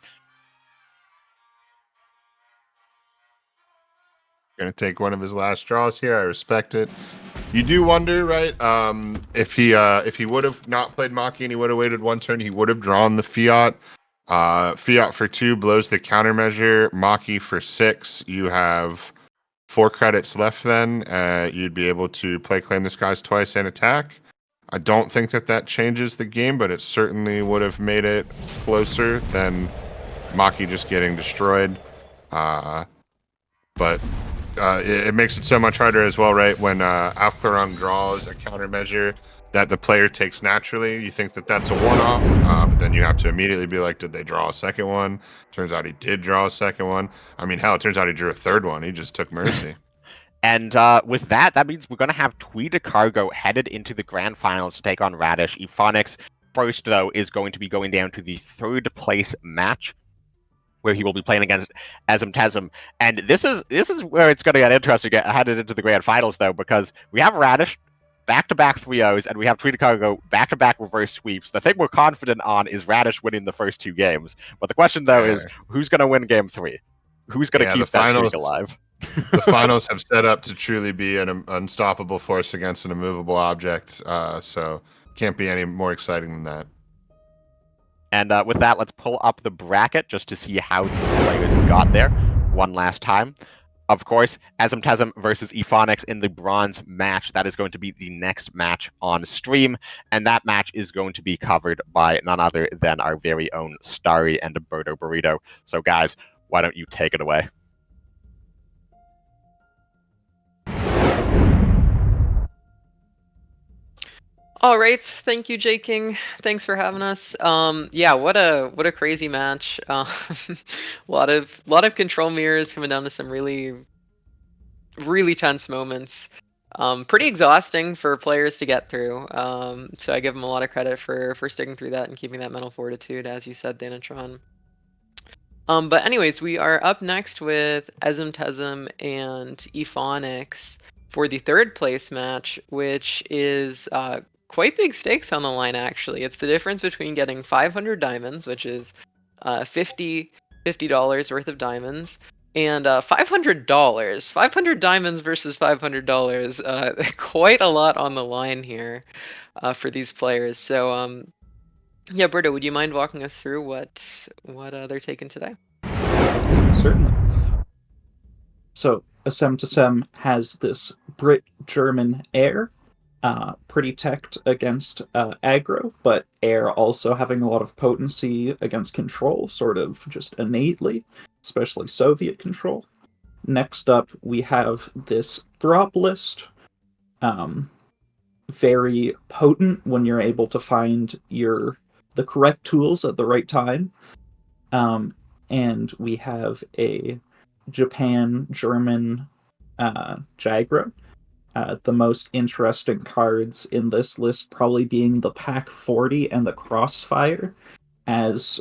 Going to take one of his last draws here. I respect it. You do wonder, right? If he would have not played Maki and he would have waited one turn, he would have drawn the Fiat. Fiat for 2 blows the countermeasure. Maki for 6. You have 4 credits left. Then you'd be able to play Claim the Skies twice and attack. I don't think that changes the game, but it certainly would have made it closer than Maki just getting destroyed. But it makes it so much harder as well, right? When Alclaron draws a countermeasure that the player takes naturally, you think that that's a one-off, but then you have to immediately be like, did they draw a second one? Turns out he did draw a second one. I mean, hell, it turns out he drew a third one. He just took mercy. And with that means we're going to have Twee DeCargo headed into the grand finals to take on Radish. Ephonics first, though, is going to be going down to the 3rd place match, where he will be playing against Azumtezum. And this is where it's going to get interesting headed into the grand finals, though, because we have Radish back-to-back 3-0s, and we have Twee DeCargo back-to-back reverse sweeps. The thing we're confident on is Radish winning the first 2 games. But the question, though, is who's going to win Game 3? Who's going to keep that streak alive? The finals have set up to truly be an unstoppable force against an immovable object, so can't be any more exciting than that. And with that, let's pull up the bracket just to see how these players got there one last time. Of course, Azumtezum versus Ephonics in the bronze match. That is going to be the next match on stream, and that match is going to be covered by none other than our very own Starry and Birdo Burrito. So guys, why don't you take it away? All right, thank you, J King. Thanks for having us. Yeah, what a crazy match. A lot of control mirrors coming down to some really tense moments. Pretty exhausting for players to get through. So I give them a lot of credit for sticking through that and keeping that mental fortitude, as you said, Danatron. But anyways, we are up next with Azumtezum and Ephonics for the 3rd place match, which is quite big stakes on the line, actually. It's the difference between getting 500 diamonds, which is $50 worth of diamonds, and $500. 500 diamonds versus $500. Quite a lot on the line here for these players. So, yeah, Berto, would you mind walking us through what they're taking today? Certainly. So, Azumtezum has this Brit-German air, pretty teched against aggro, but air also having a lot of potency against control, sort of just innately, especially Soviet control. Next up, we have this Throp list, very potent when you're able to find the correct tools at the right time. And we have a Japan-German Jagra. The most interesting cards in this list probably being the Pack 40 and the Crossfire as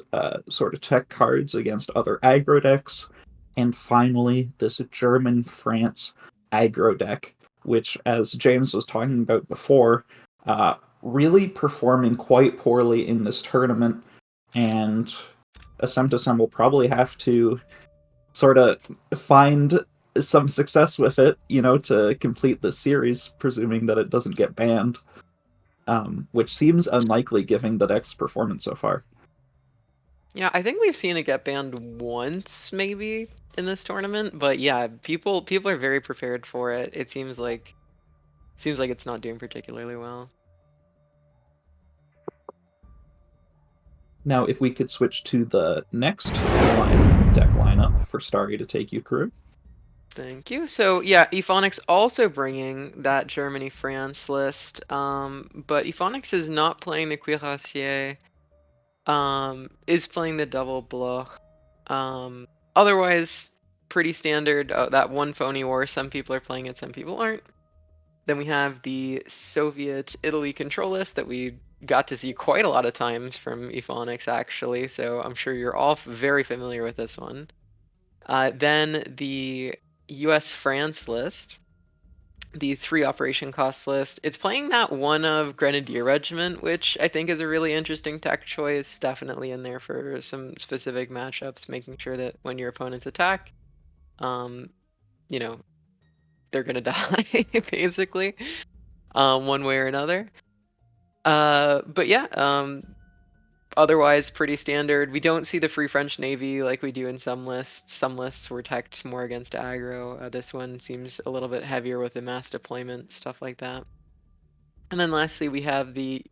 sort of tech cards against other aggro decks. And finally, this German-France aggro deck, which, as James was talking about before, really performing quite poorly in this tournament. And Assemtasem will probably have to sort of find some success with it, to complete the series, presuming that it doesn't get banned, which seems unlikely given the deck's performance so far. Yeah, I think we've seen it get banned once, maybe, in this tournament, but yeah, people are very prepared for it. It seems like it's not doing particularly well. Now, if we could switch to the next deck lineup for Starry to take you through. Thank you. So yeah, Ephonics also bringing that Germany-France list, but Ephonics is not playing the Cuirassier, is playing the Double Bloch. Otherwise, pretty standard. That one phony war, some people are playing it, some people aren't. Then we have the Soviet Italy control list that we got to see quite a lot of times from Ephonics, actually, so I'm sure you're all very familiar with this one. Then the US France list, the 3 operation cost list. It's playing that one of Grenadier Regiment, which I think is a really interesting tech choice, definitely in there for some specific matchups, making sure that when your opponents attack, they're gonna die, basically, one way or another. But yeah, otherwise pretty standard. We don't see the Free French Navy like we do in some lists. Some lists were teched more against aggro. This one seems a little bit heavier with the mass deployment, stuff like that. And then lastly, we have the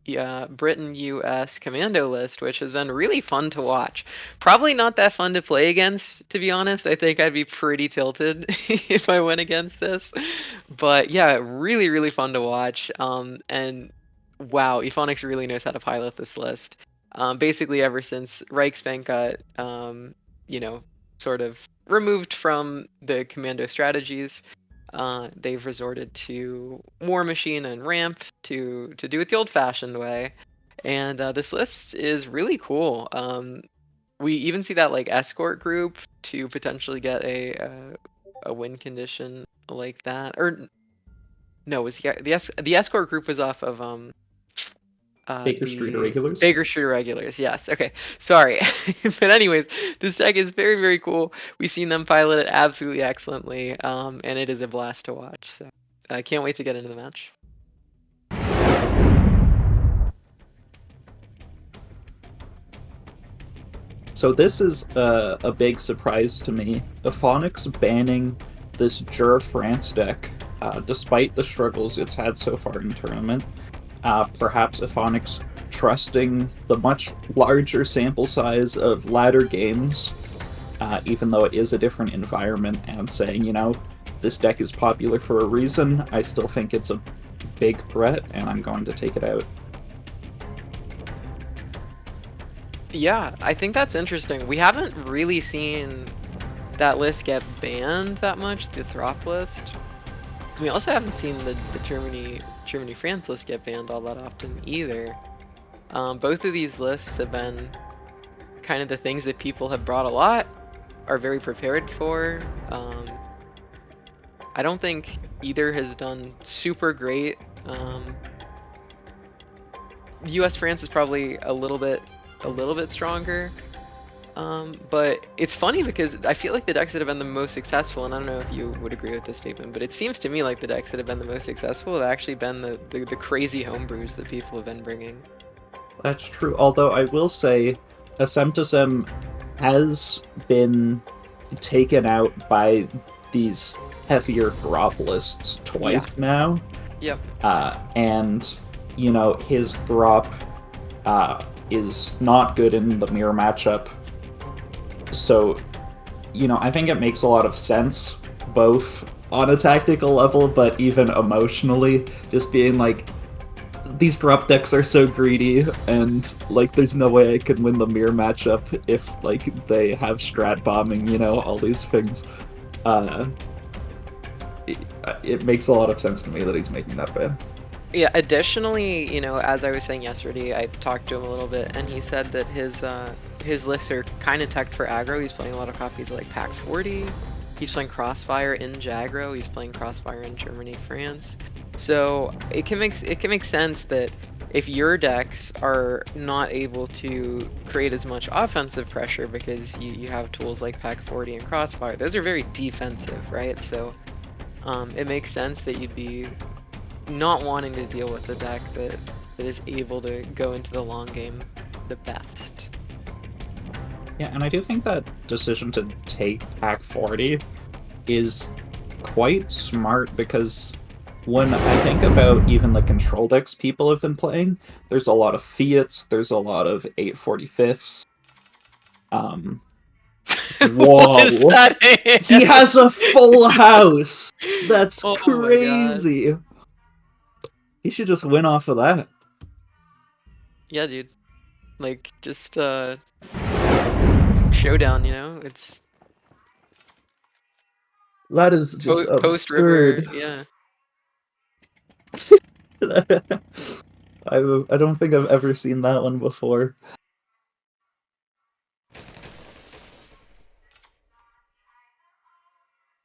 Britain-US Commando list, which has been really fun to watch. Probably not that fun to play against, to be honest. I think I'd be pretty tilted if I went against this. But yeah, really, really fun to watch. And wow, Ephonics really knows how to pilot this list. Basically, ever since Reichsbank got, sort of removed from the commando strategies, they've resorted to War Machine and Ramp to do it the old-fashioned way. And this list is really cool. We even see that escort group to potentially get a win condition like that. Or no, was the escort group was off of Baker Street Irregulars? Baker Street Irregulars, yes. Okay, sorry. But anyways, this deck is very, very cool. We've seen them pilot it absolutely excellently, and it is a blast to watch. So I can't wait to get into the match. So this is a big surprise to me. Ephonics banning this Jur France deck, despite the struggles it's had so far in the tournament. Perhaps Ephonics trusting the much larger sample size of ladder games, even though it is a different environment, and saying, this deck is popular for a reason. I still think it's a big threat, and I'm going to take it out. Yeah, I think that's interesting. We haven't really seen that list get banned that much, the Throp list. We also haven't seen the Germany-France list get banned all that often either. Both of these lists have been kind of the things that people have brought a lot, are very prepared for. I don't think either has done super great. US-France is probably a little bit stronger. But it's funny because I feel like the decks that have been the most successful, and I don't know if you would agree with this statement, but it seems to me like the decks that have been the most successful have actually been the crazy homebrews that people have been bringing. That's true, although I will say Assemtasem has been taken out by these heavier drop lists twice now. Yep. And, his drop is not good in the mirror matchup. So, I think it makes a lot of sense both on a tactical level, but even emotionally, just being like, these drop decks are so greedy, and like there's no way I can win the mirror matchup if like they have strat bombing, you know, all these things. It makes a lot of sense to me that he's making that ban. Yeah, additionally, you know, as I was saying yesterday, I talked to him a little bit, and he said that his lists are kind of teched for aggro. He's playing a lot of copies of like Pack 40. He's playing Crossfire in Jagro. He's playing Crossfire in Germany, France. So it can make sense that if your decks are not able to create as much offensive pressure because you have tools like Pack 40 and Crossfire, those are very defensive, right? So it makes sense that you'd be not wanting to deal with the deck that is able to go into the long game the best. Yeah, and I do think that decision to take Pack 40 is quite smart, because when I think about even the control decks people have been playing, there's a lot of Fiats, there's a lot of 845s. What is Whoa! that He hand? has a full house! That's Oh my god. crazy! He should just win off of that. Yeah, dude. Like, just, showdown, you know? It's That is just post river, absurd. yeah. I don't think I've ever seen that one before.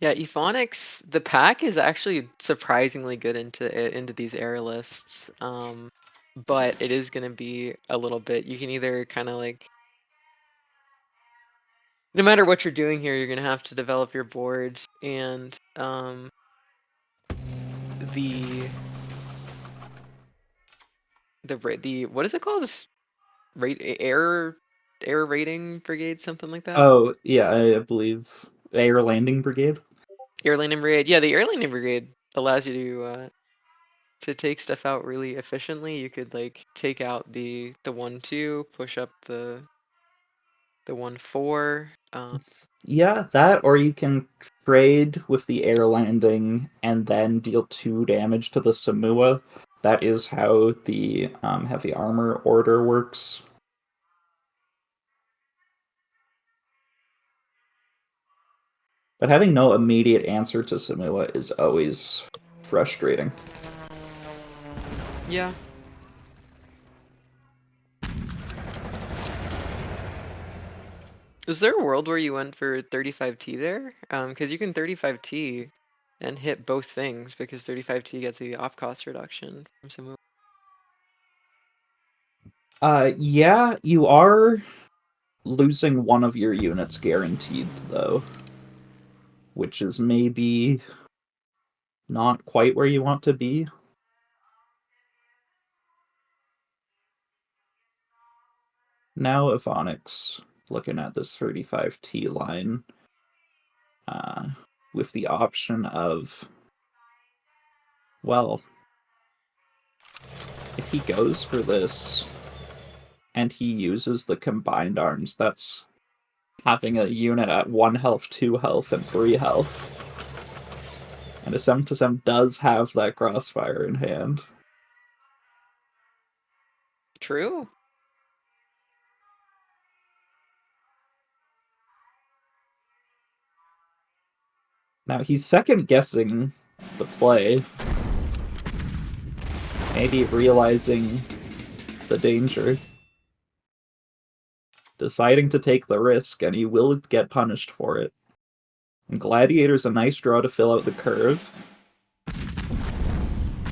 Yeah, Ephonics, the pack is actually surprisingly good into these air lists. But it is gonna be a little bit, you can either kind of like, no matter what you're doing here, you're gonna have to develop your board, and the the what is it called? Rate air rating brigade, something like that. Oh, yeah, I believe Air Landing Brigade. Air landing brigade. Yeah, the air landing brigade allows you to take stuff out really efficiently. You could like take out the 1-2, push up the 1-4. Yeah, that, or you can trade with the air landing and then deal 2 damage to the Samua. That is how the heavy armor order works. But having no immediate answer to Samua is always frustrating. Yeah. Was there a world where you went for 35T there? Because you can 35T and hit both things, because 35T gets the op cost reduction from some. Yeah, you are losing one of your units guaranteed, though, which is maybe not quite where you want to be. Now, Ivonix, looking at this 35T line, with the option of, well, if he goes for this and he uses the combined arms, that's having a unit at 1 health, 2 health, and 3 health. And a 7-7 does have that crossfire in hand. True. Now he's second guessing the play, maybe realizing the danger, deciding to take the risk, and he will get punished for it. And Gladiator's a nice draw to fill out the curve.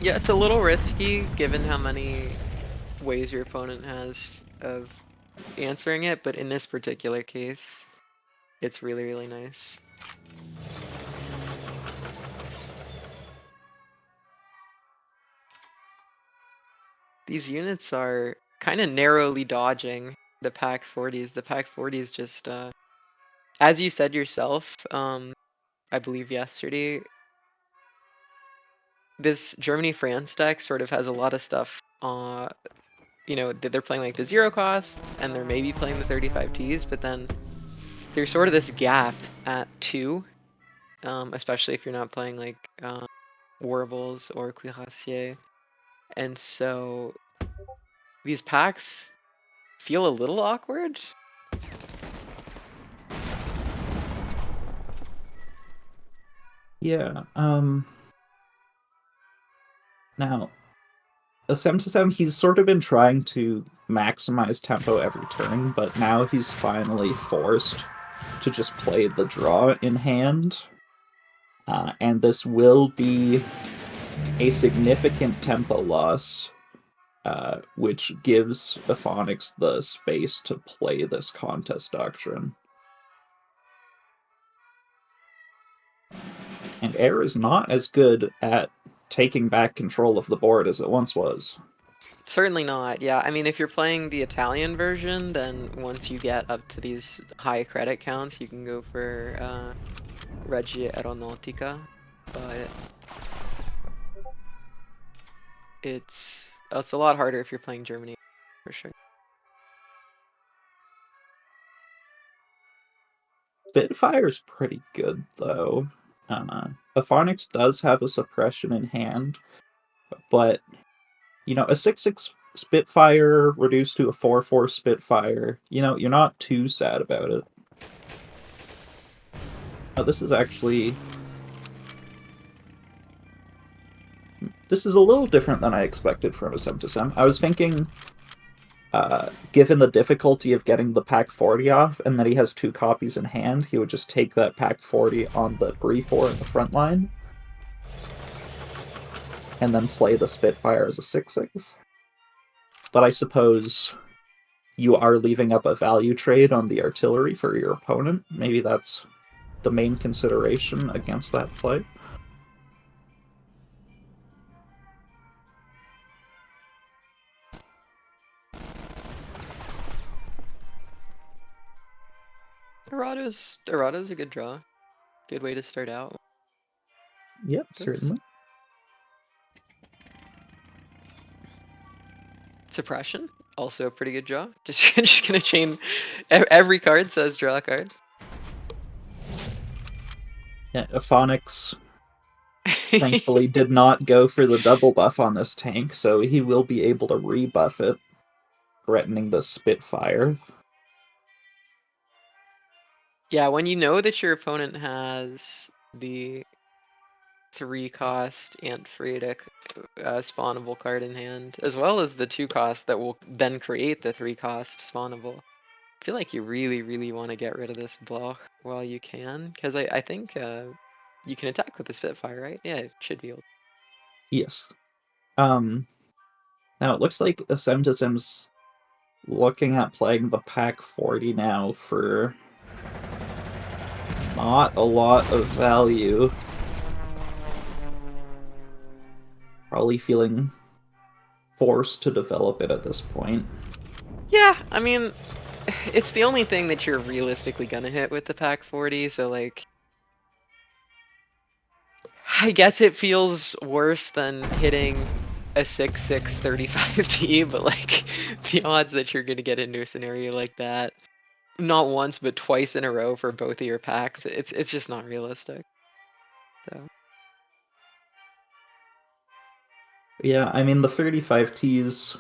Yeah, it's a little risky given how many ways your opponent has of answering it, but in this particular case, it's really, really nice. These units are kind of narrowly dodging the Pack 40s. The Pack 40s just, as you said yourself, I believe yesterday, this Germany-France deck sort of has a lot of stuff, you know, they're playing like the 0 cost, and they're maybe playing the 35Ts, but then there's sort of this gap at 2, especially if you're not playing like Warbles or Cuirassier. And so these packs feel a little awkward. Yeah. Now, a 7-7, he's sort of been trying to maximize tempo every turn, but now he's finally forced to just play the draw in hand. And this will be a significant tempo loss, which gives Ephonics the space to play this contest doctrine. And Air is not as good at taking back control of the board as it once was. Certainly not. Yeah, I mean, if you're playing the Italian version, then once you get up to these high credit counts, you can go for Regia Aeronautica. But it's a lot harder if you're playing Germany, for sure. Spitfire's pretty good, though. Ephonics does have a suppression in hand, but, you know, a 6-6 Spitfire reduced to a 4-4 Spitfire, you know, you're not too sad about it. Now, this is a little different than I expected from a 7-7. I was thinking, given the difficulty of getting the pack 40 off, and that he has 2 copies in hand, he would just take that pack 40 on the Bree-4 in the front line, and then play the Spitfire as a 6-6. But I suppose you are leaving up a value trade on the artillery for your opponent. Maybe that's the main consideration against that play. Errata's a good draw. Good way to start out. Yep, certainly. Suppression, also a pretty good draw. Just gonna chain. Every card says draw a card. Yeah, Ephonics thankfully did not go for the double buff on this tank, so he will be able to rebuff it, threatening the Spitfire. Yeah, when you know that your opponent has the 3-cost Antfreatic spawnable card in hand, as well as the 2-cost that will then create the 3-cost spawnable, I feel like you really, really want to get rid of this block while you can, because I think you can attack with the Spitfire, right? Yeah, it should be able. Yes. Now it looks like a 7-7's looking at playing the pack 40 now for not a lot of value. Probably feeling forced to develop it at this point. Yeah, I mean, it's the only thing that you're realistically gonna hit with the pack 40, so like, I guess it feels worse than hitting a 6-6 35T, but like, the odds that you're gonna get into a scenario like that, not once but twice in a row for both of your packs, it's just not realistic. So. Yeah, I mean, the 35Ts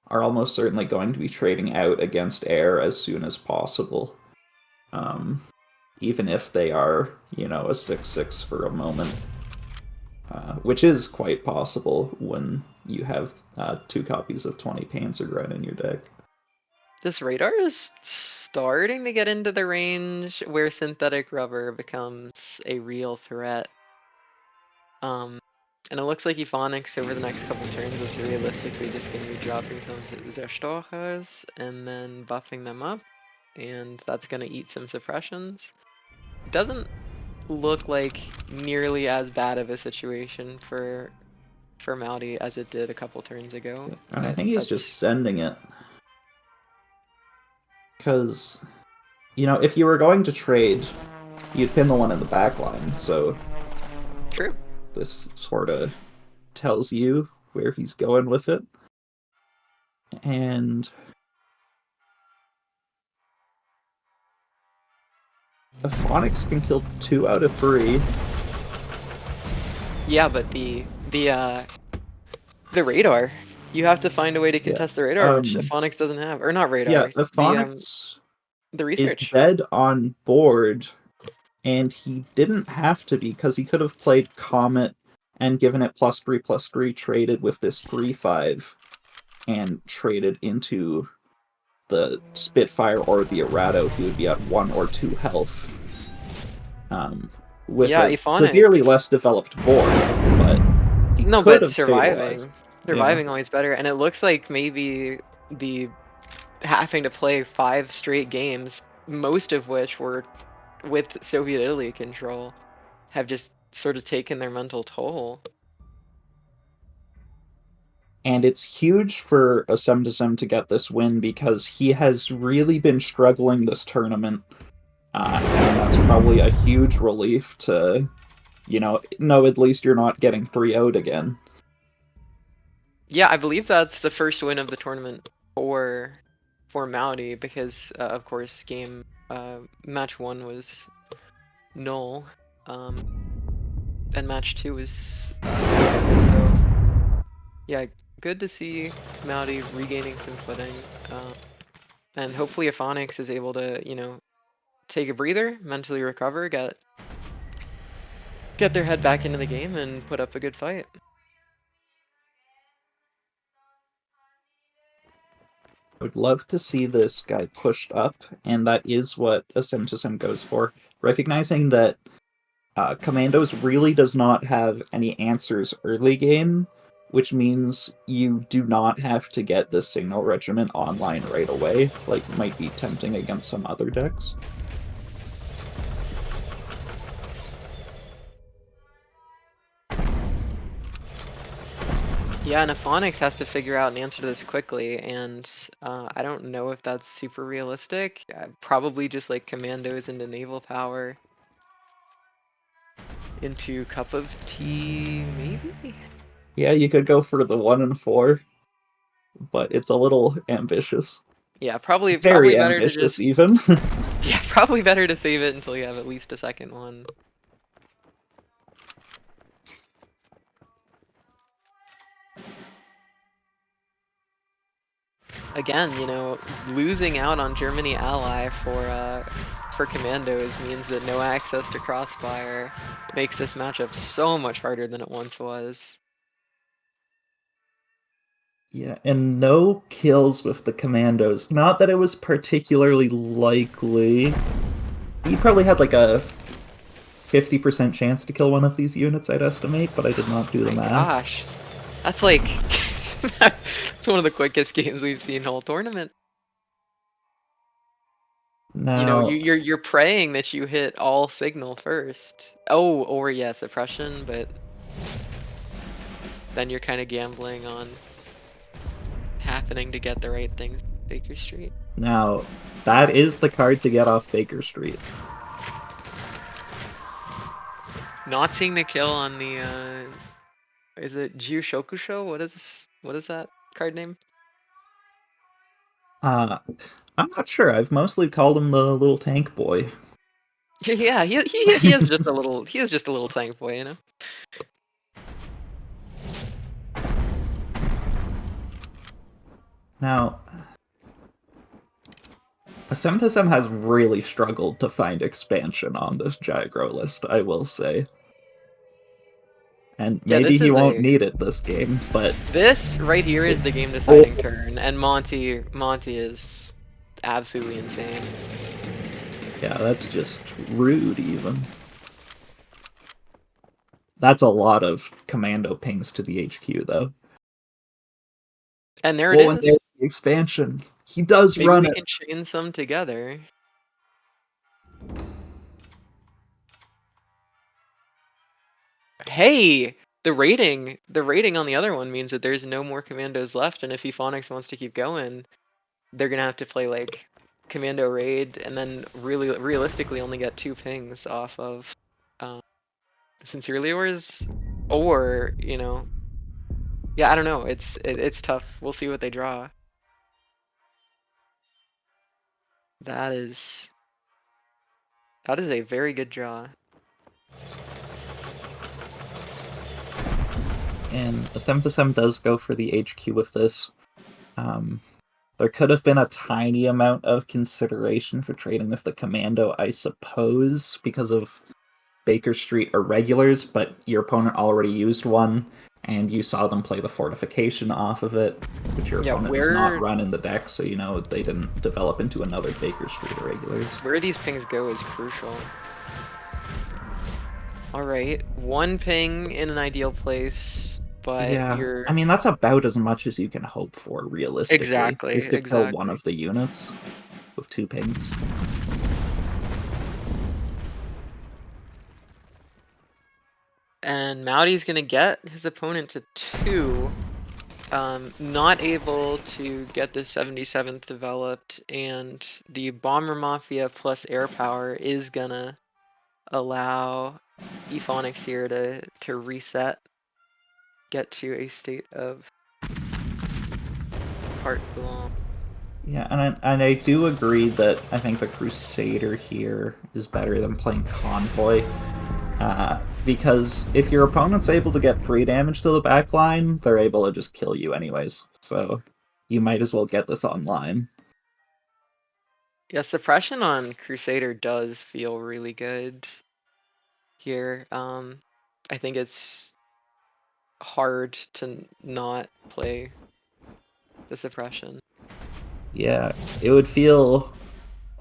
are almost certainly going to be trading out against Air as soon as possible. Even if they are, you know, a 6-6 for a moment. Which is quite possible when you have 2 copies of 20 Panzergren in your deck. This radar is starting to get into the range where synthetic rubber becomes a real threat. And it looks like Ephonics over the next couple turns is realistically just going to be dropping some Zerstochers and then buffing them up, and that's going to eat some suppressions. It doesn't look like nearly as bad of a situation for Maudi as it did a couple turns ago. And I think he's just sending it. Because, you know, if you were going to trade, you'd pin the one in the back line, so... True. This sort of tells you where he's going with it. And... Phonics can kill 2 out of 3. Yeah, but the radar. You have to find a way to Yeah. contest the radar, which Phonics doesn't have. Or not Yeah, radar. the Phonics The is research. dead on board, and he didn't have to be, because he could have played Comet and given it +3/+3, traded with this 3/5, and traded into the Spitfire or the Erato. He would be at 1 or 2 health. With Yeah, a Phonics. severely less developed board, but he No, could but have stayed alive. surviving always better, and it looks like maybe the having to play 5 straight games, most of which were with Soviet Italy control, have just sort of taken their mental toll. And it's huge for a Sem to get this win, because he has really been struggling this tournament. And that's probably a huge relief to, know at least you're not getting 3-0'd again. Yeah, I believe that's the first win of the tournament for Maudi, because of course match 1 was null, and match 2 was so yeah, good to see Maudi regaining some footing, and hopefully Phonics is able to take a breather, mentally recover, get their head back into the game, and put up a good fight. I would love to see this guy pushed up, and that is what a Sem goes for. Recognizing that Commandos really does not have any answers early game, which means you do not have to get the Signal Regiment online right away, like might be tempting against some other decks. Yeah, and Phonics has to figure out an answer to this quickly, and I don't know if that's super realistic. Probably just like Commandos into Naval Power into Cup of Tea, maybe? Yeah, you could go for the 1 and 4, but it's a little ambitious. Yeah, probably Very better to ambitious, just even. yeah, probably better to save it until you have at least a second one. Again, losing out on Germany ally for Commandos means that no access to Crossfire makes this matchup so much harder than it once was. Yeah, and no kills with the Commandos. Not that it was particularly likely. He probably had like a 50% chance to kill one of these units, I'd estimate, but I did not do the My math. gosh, that's like it's one of the quickest games we've seen whole tournament. Now, You're praying that you hit all signal first. Oh, or yeah, suppression, but then you're kind of gambling on happening to get the right things. Baker Street. now, that is the card to get off Baker Street. Not seeing the kill on the is it Jiu Shokusho? What is that card name? I'm not sure. I've mostly called him the little tank boy. Yeah, he is just a little tank boy. Now, Sem has really struggled to find expansion on this Jagro list, I will say. And Yeah, maybe this he is won't need it this game, but this right here is the game deciding turn, and Monty is absolutely insane. yeah, that's just rude even. That's a lot of commando pings to the HQ, though. And there Oh, it and there's is. the expansion. He does Maybe run we it. can chain some together. Hey, the rating on the other one means that there's no more commandos left, and if Ephonics wants to keep going, they're gonna have to play like commando raid, and then really realistically only get 2 pings off of Sincerely Yours, or yeah, I don't know. It's tough. We'll see what they draw. That is That is a very good draw. And a 7/7 does go for the HQ with this. There could have been a tiny amount of consideration for trading with the Commando, I suppose, because of Baker Street irregulars, but your opponent already used one, and you saw them play the fortification off of it, which your Yeah, opponent does not run in the deck, so you know they didn't develop into another Baker Street irregulars. Where these pings go is crucial. Alright, one ping in an ideal place, but Yeah, you're... I mean, that's about as much as you can hope for, realistically. Exactly, Just to kill one exactly. of the units with 2 pings. And Maudi's gonna get his opponent to 2. Not able to get the 77th developed, and the Bomber Mafia plus air power is gonna allow Ephonics here to reset, get to a state of part belong. Yeah, and I do agree that I think the Crusader here is better than playing Convoy. Because if your opponent's able to get 3 damage to the backline, they're able to just kill you anyways. So you might as well get this online. Yeah, suppression on Crusader does feel really good here. I think it's hard to not play the suppression. Yeah, it would feel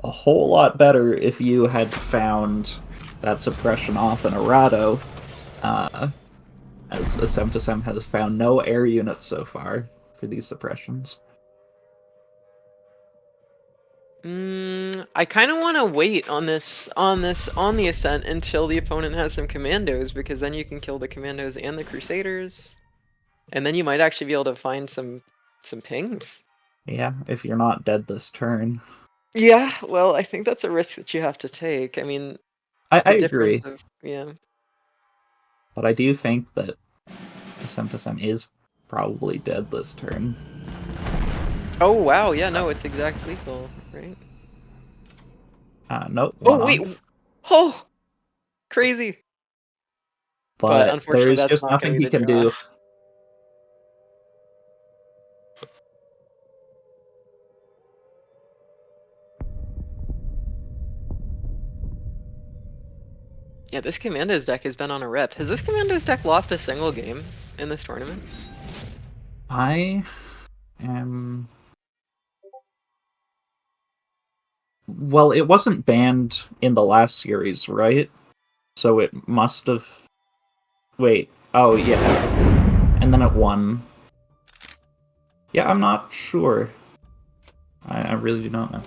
a whole lot better if you had found that suppression off in Arado, as Sem2Sem has found no air units so far for these suppressions. I kind of want to wait on the ascent until the opponent has some commandos, because then you can kill the commandos and the Crusaders, and then you might actually be able to find some pings. Yeah, if you're not dead this turn. Yeah, well, I think that's a risk that you have to take. I mean, I the agree, difference of, yeah. but I do think that Sem2Sem is probably dead this turn. Oh wow, yeah, no, it's exact lethal, right? Nope, Oh wait, oh, crazy. But but unfortunately, there's that's just not going nothing to be he the can draw. do. Yeah, this Commandos deck has been on a rip. Has this Commandos deck lost a single game in this tournament? I am... Well, it wasn't banned in the last series, right? So it must have... Wait, oh yeah. And then it won. Yeah, I'm not sure. I really do not know.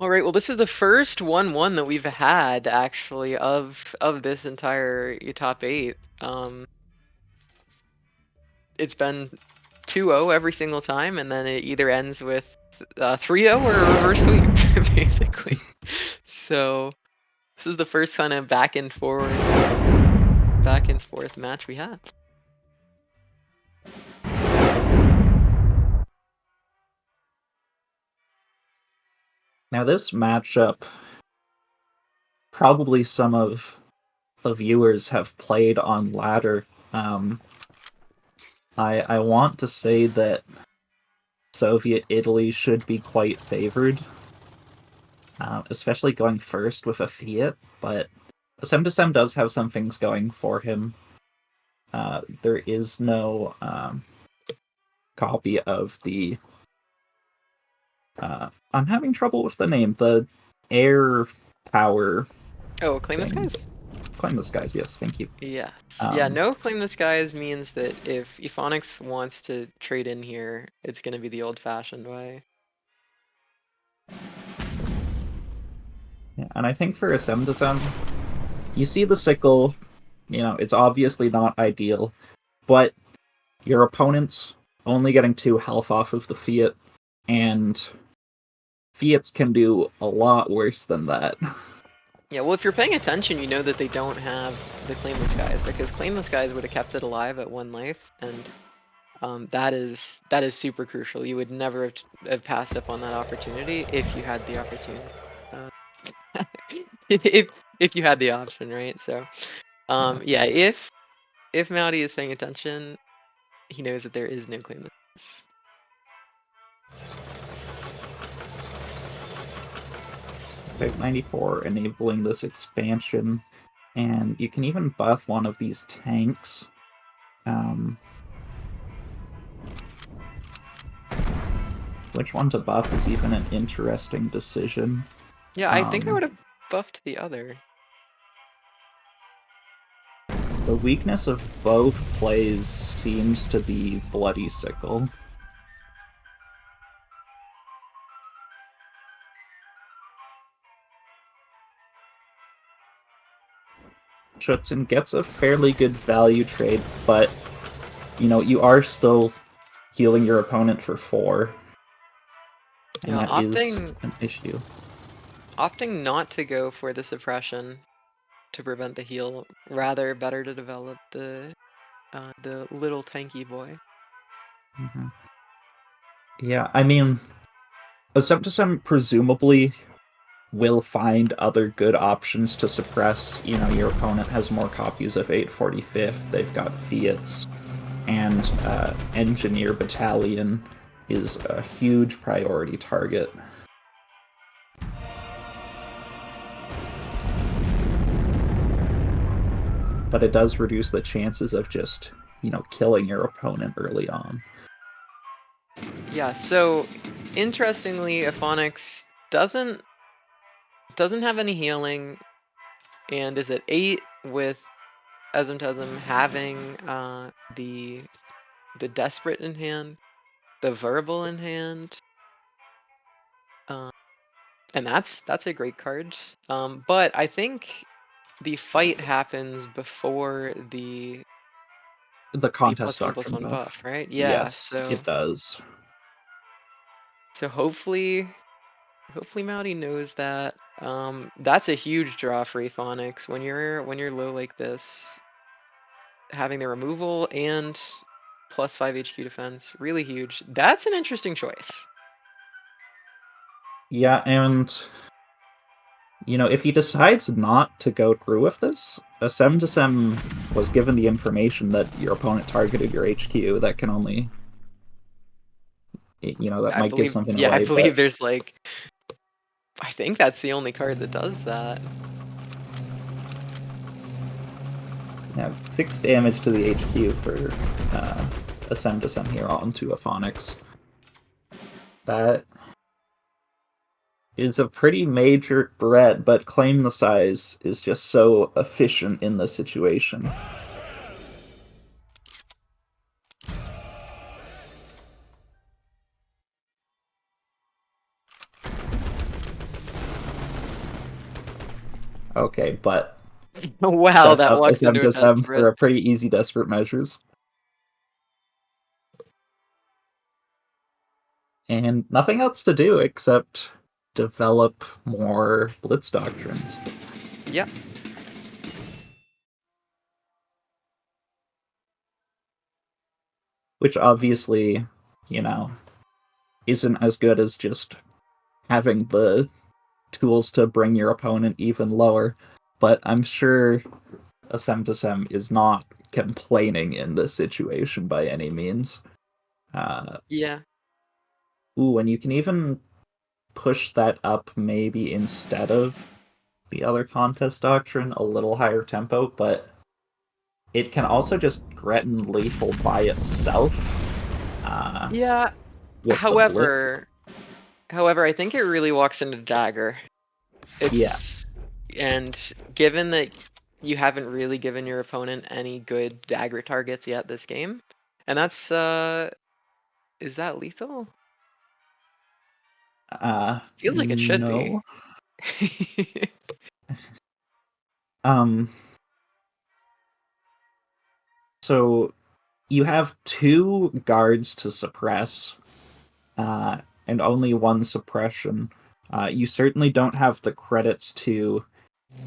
All right, well, this is the first 1-1 that we've had, actually, of this entire top 8. It's been 2-0 every single time, and then it either ends with 3-0 or a reverse sweep, basically. So this is the first kind of back and forth match we had. Now this matchup, probably some of the viewers have played on ladder. I want to say that Soviet Italy should be quite favored, especially going first with a Fiat, but Sem2Sem does have some things going for him. There is no copy of the... I'm having trouble with the name. The air power... Oh, Claim the thing. Skies? Claim the Skies, yes, thank you. Yes. Yeah, no Claim the Skies means that if Ephonics wants to trade in here, it's going to be the old-fashioned way. Yeah, and I think for a Sem2Sem, you see the sickle, you know, it's obviously not ideal, but your opponent's only getting 2 health off of the Fiat, and Fiats can do a lot worse than that. Yeah, well, if you're paying attention, you know that they don't have the Claim the Skies, because Claim the Skies would have kept it alive at 1 life, and that is super crucial. You would never have passed up on that opportunity if you had the opportunity. If you had the option, right? So, yeah, if Mowdy is paying attention, he knows that there is no claim this. Type 94 enabling this expansion, and you can even buff one of these tanks. Which one to buff is even an interesting decision. Yeah, I think I would have buffed the other. The weakness of both plays seems to be Bloody Sickle. Schutzen gets a fairly good value trade, but you are still healing your opponent for 4. And Yeah, that is an issue. Opting not to go for the suppression to prevent the heal, rather better to develop the little tanky boy. Mm-hmm. Yeah, I mean, Asemptisem presumably will find other good options to suppress. Your opponent has more copies of 845th, they've got Fiats, and Engineer Battalion is a huge priority target. But it does reduce the chances of just, killing your opponent early on. Yeah, so interestingly, Aphonix doesn't have any healing and is at 8 with Asmtesm having the Desperate in hand, the Verbal in hand, and that's a great card. But I think the fight happens before the contest +1/+1 buff. buff, right? Yeah, Yes, so it does. So hopefully Mowdy knows that. That's a huge draw for Aphonix when you're low like this. Having the removal and +5 HQ defense, really huge. That's an interesting choice. Yeah, and if he decides not to go through with this, Asem was given the information that your opponent targeted your HQ. That can only, that might give something away. Yeah, I believe there's I think that's the only card that does that. Yeah, 6 damage to the HQ for Asem here onto Aphonix. That is a pretty major threat, but Claim the Size is just so efficient in this situation. Okay, but wow, that walked into a Desperate for a pretty easy Desperate Measures. And nothing else to do except develop more Blitz Doctrines. Yep. Which obviously, isn't as good as just having the tools to bring your opponent even lower. But I'm sure Asem is not complaining in this situation by any means. Yeah. Ooh, and you can even push that up maybe instead of the other Contest Doctrine, a little higher tempo, but it can also just threaten lethal by itself. Yeah. However, I think it really walks into Dagger. And given that you haven't really given your opponent any good Dagger targets yet this game, and that's is that lethal? Feels like it should be. So you have 2 guards to suppress, and only 1 suppression. You certainly don't have the credits to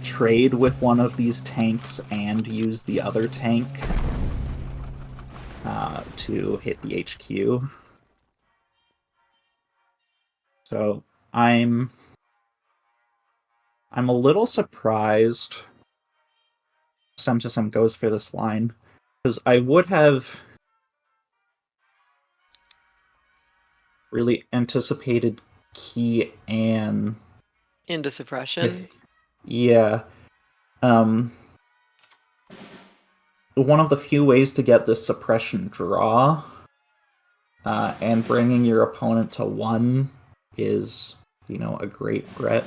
trade with one of these tanks and use the other tank. to hit the HQ. So I'm a little surprised Sem to Sem goes for this line, because I would have really anticipated Key and Into suppression. yeah. One of the few ways to get this suppression draw and bringing your opponent to 1 is, a great threat.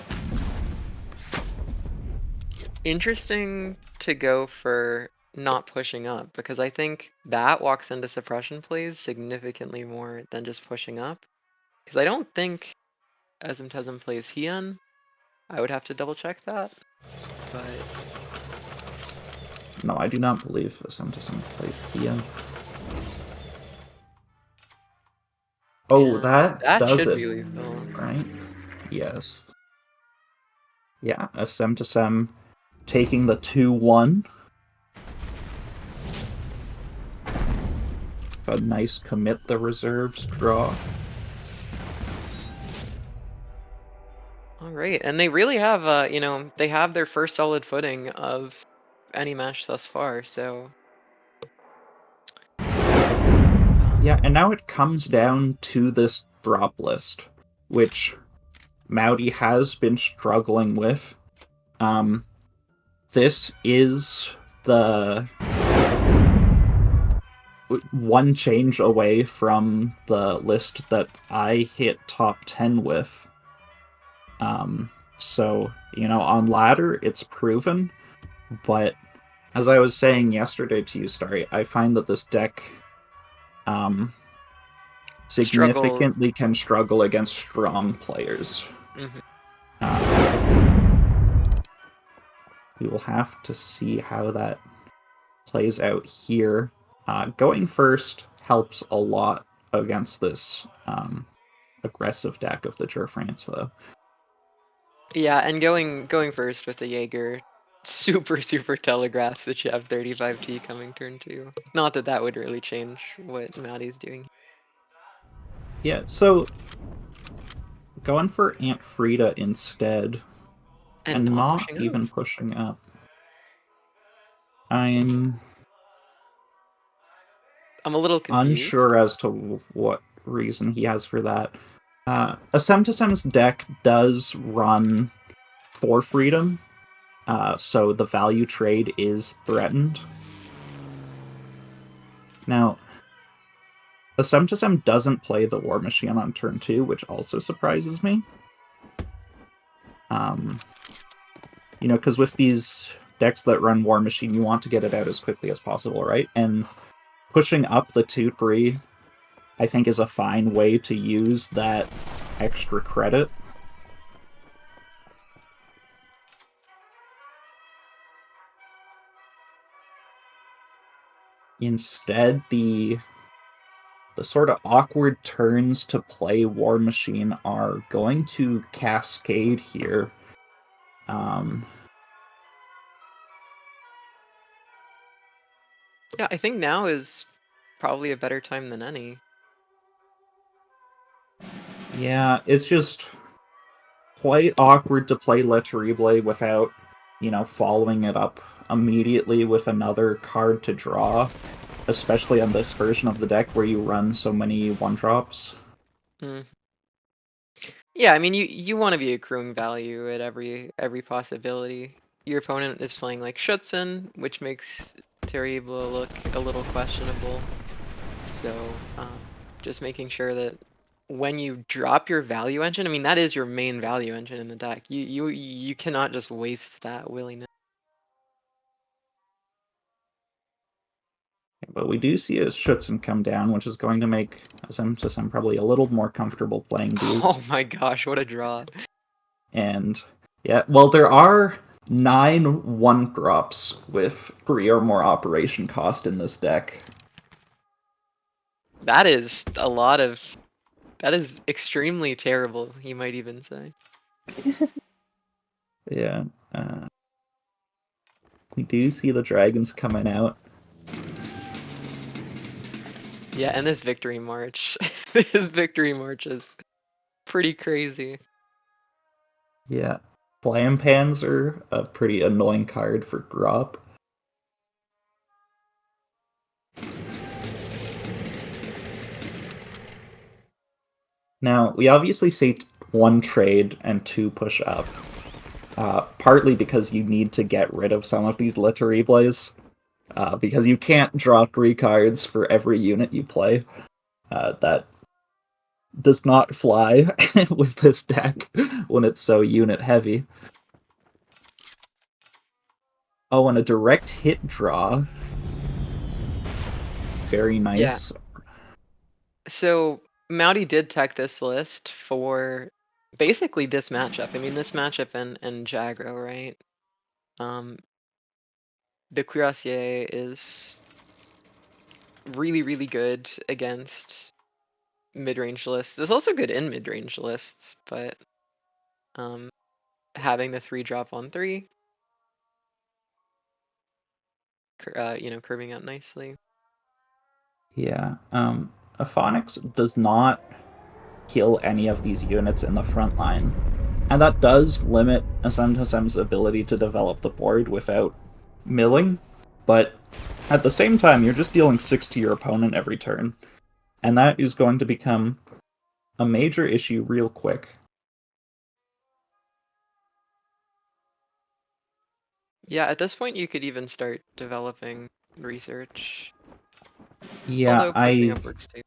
Interesting to go for not pushing up, because I think that walks into suppression plays significantly more than just pushing up. Because I don't think Asmtesm plays Hien. I would have to double check that. But No, I do not believe Sem to Sem plays Kia. Oh, yeah, that that does should it, be lethal. right? Yes. Yeah, a Sem to Sem taking the 2-1. A nice commit the reserves draw. All right, and they really have, they have their first solid footing of any match thus far. So Yeah, and now it comes down to this drop list, which Maudi has been struggling with. This is the one change away from the list that I hit top 10 with. So, on ladder, it's proven, but as I was saying yesterday to you, Starry, I find that this deck struggles. significantly can struggle against strong players. Mhm. We will have to see how that plays out here. Going first helps a lot against this aggressive deck of the Jurfrance, though. Yeah, and going first with the Jaeger super telegraphs that you have 35T coming turn 2. Not that that would really change what Maddie's doing. Yeah, so going for Aunt Frida instead, and not pushing even up. pushing up. I'm I'm a little confused. unsure as to what reason he has for that. A Sem to Sem's deck does run for freedom, so the value trade is threatened. Now, a Sem to Sem doesn't play the War Machine on turn 2, which also surprises me. Because with these decks that run War Machine, you want to get it out as quickly as possible, right? And pushing up the 2-3, I think, is a fine way to use that extra credit. Instead, the sort of awkward turns to play War Machine are going to cascade here. Yeah, I think now is probably a better time than any. Yeah, it's just quite awkward to play Le Terrible without, following it up immediately with another card to draw, especially on this version of the deck where you run so many 1-drops. Yeah, I mean you want to be accruing value at every possibility. Your opponent is playing like Schutzen, which makes Terrible look a little questionable. So just making sure that when you drop your value engine, I mean that is your main value engine in the deck. You cannot just waste that willy-nilly. But we do see a Schutzen come down, which is going to make Sem to Sem probably a little more comfortable playing these. Oh my gosh, what a draw. And yeah, well, there are 9 1-drops with 3 or more operation cost in this deck. That is a lot of... That is extremely terrible, you might even say. Yeah. We do see the dragons coming out. Yeah, and this victory march, this victory march is pretty crazy. Yeah. Flam pans are a pretty annoying card for drop. Now, we obviously see 1 trade and 2 push up. Partly because you need to get rid of some of these Litteribles. Because you can't draw 3 cards for every unit you play. That does not fly with this deck when it's so unit heavy. Oh, and a direct hit draw. Very nice. Yeah. So Mouty did tech this list for basically this matchup. I mean, this matchup and Jagro, right? The Cuirassier is really, really good against mid-range lists. It's also good in mid-range lists, but having the 3 drop on 3, curving out nicely. Yeah. Aphonix does not kill any of these units in the front line. And that does limit SM's ability to develop the board without milling, but at the same time, you're just dealing 6 to your opponent every turn. And that is going to become a major issue real quick. Yeah, at this point you could even start developing research. Yeah, Although pushing up works too.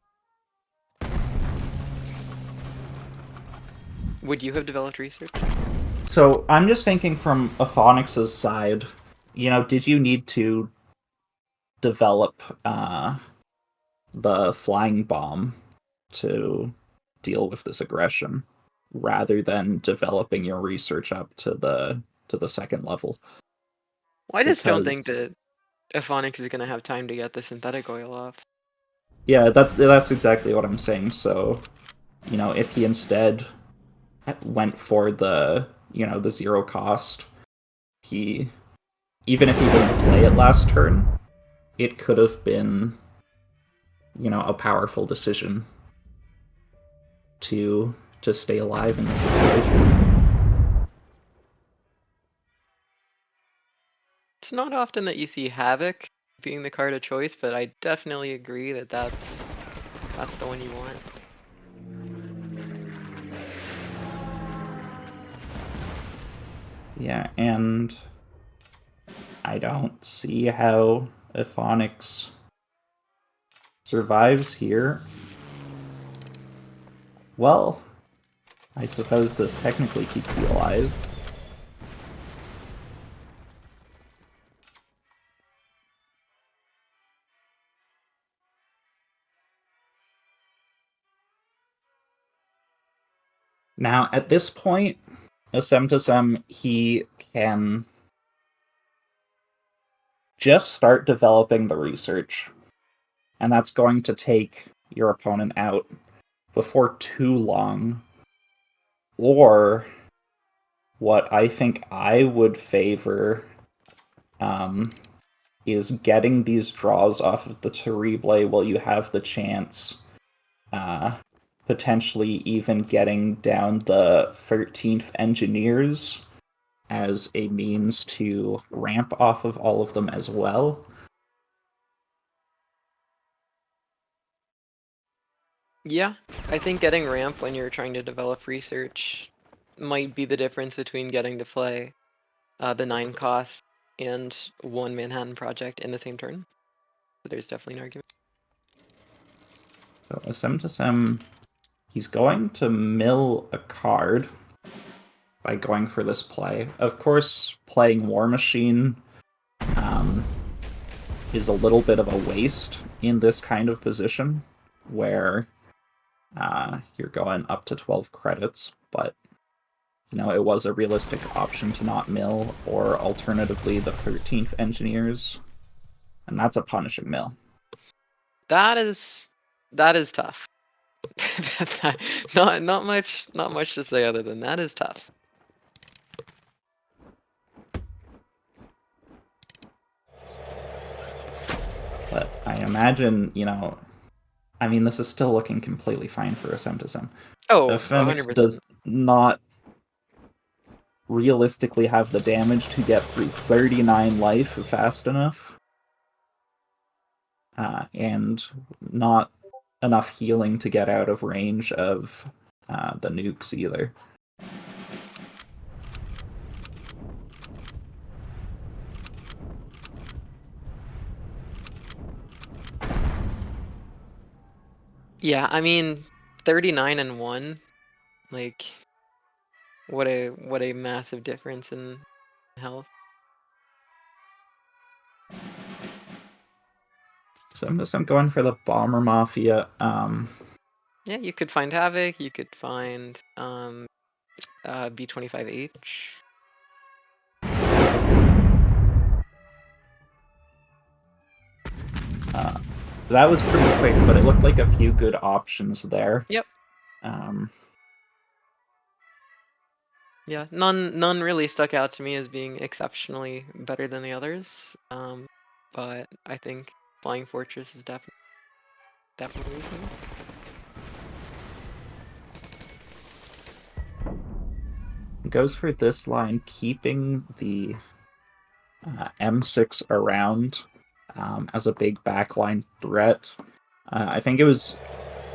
Would you have developed research? So I'm just thinking from Aphonix's side, did you need to develop the flying bomb to deal with this aggression rather than developing your research up to the second level? Well, I just don't think that Aphonix is going to have time to get the synthetic oil off. Yeah, that's exactly what I'm saying. So, if he instead went for the 0 cost, even if he didn't play it last turn, it could have been a powerful decision to stay alive in this situation. It's not often that you see Havoc being the card of choice, but I definitely agree that that's the one you want. Yeah, and I don't see how Aphonix survives here. Well, I suppose this technically keeps you alive. Now, at this point, Sem he can just start developing the research. And that's going to take your opponent out before too long. Or what I think I would favor is getting these draws off of the Terrible while you have the chance, potentially even getting down the 13th Engineers as a means to ramp off of all of them as well. Yeah, I think getting ramp when you're trying to develop research might be the difference between getting to play the 9 cost and 1 Manhattan Project in the same turn. So there's definitely an argument. So Sem, he's going to mill a card by going for this play. Of course, playing War Machine is a little bit of a waste in this kind of position, where you're going up to 12 credits, but it was a realistic option to not mill, or alternatively the 13th Engineers, and that's a punishing mill. That is tough. not much to say other than that is tough. But I imagine, I mean, this is still looking completely fine for a Sem to Sem. Oh, The Phoenix 100%. does not realistically have the damage to get through 39 life fast enough. And not enough healing to get out of range of the nukes either. Yeah, I mean, 39 and 1, like, what a massive difference in health. So I'm going for the Bomber Mafia. Yeah, you could find Havoc, you could find B25H. That was pretty quick, but it looked like a few good options there. Yep. Yeah, none really stuck out to me as being exceptionally better than the others. But I think Flying Fortress is definitely cool. Goes for this line, keeping the M6 around as a big backline threat. I think it was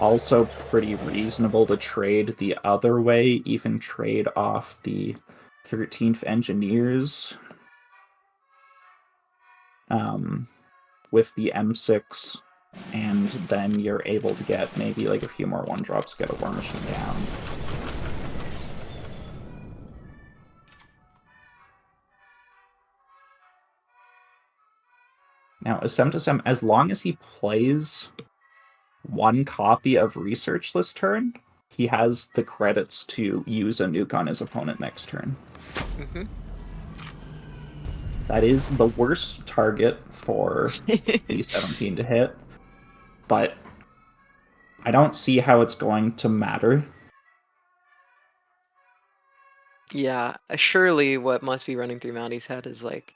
also pretty reasonable to trade the other way, even trade off the 13th Engineers with the M6, and then you're able to get maybe like a few more 1-drops, get a War Machine down. Now, Sem to Sem, as long as he plays one copy of Research this turn, he has the credits to use a nuke on his opponent next turn. Mm-hmm. That is the worst target for B17 to hit, but I don't see how it's going to matter. Yeah, surely what must be running through Mounty's head is like,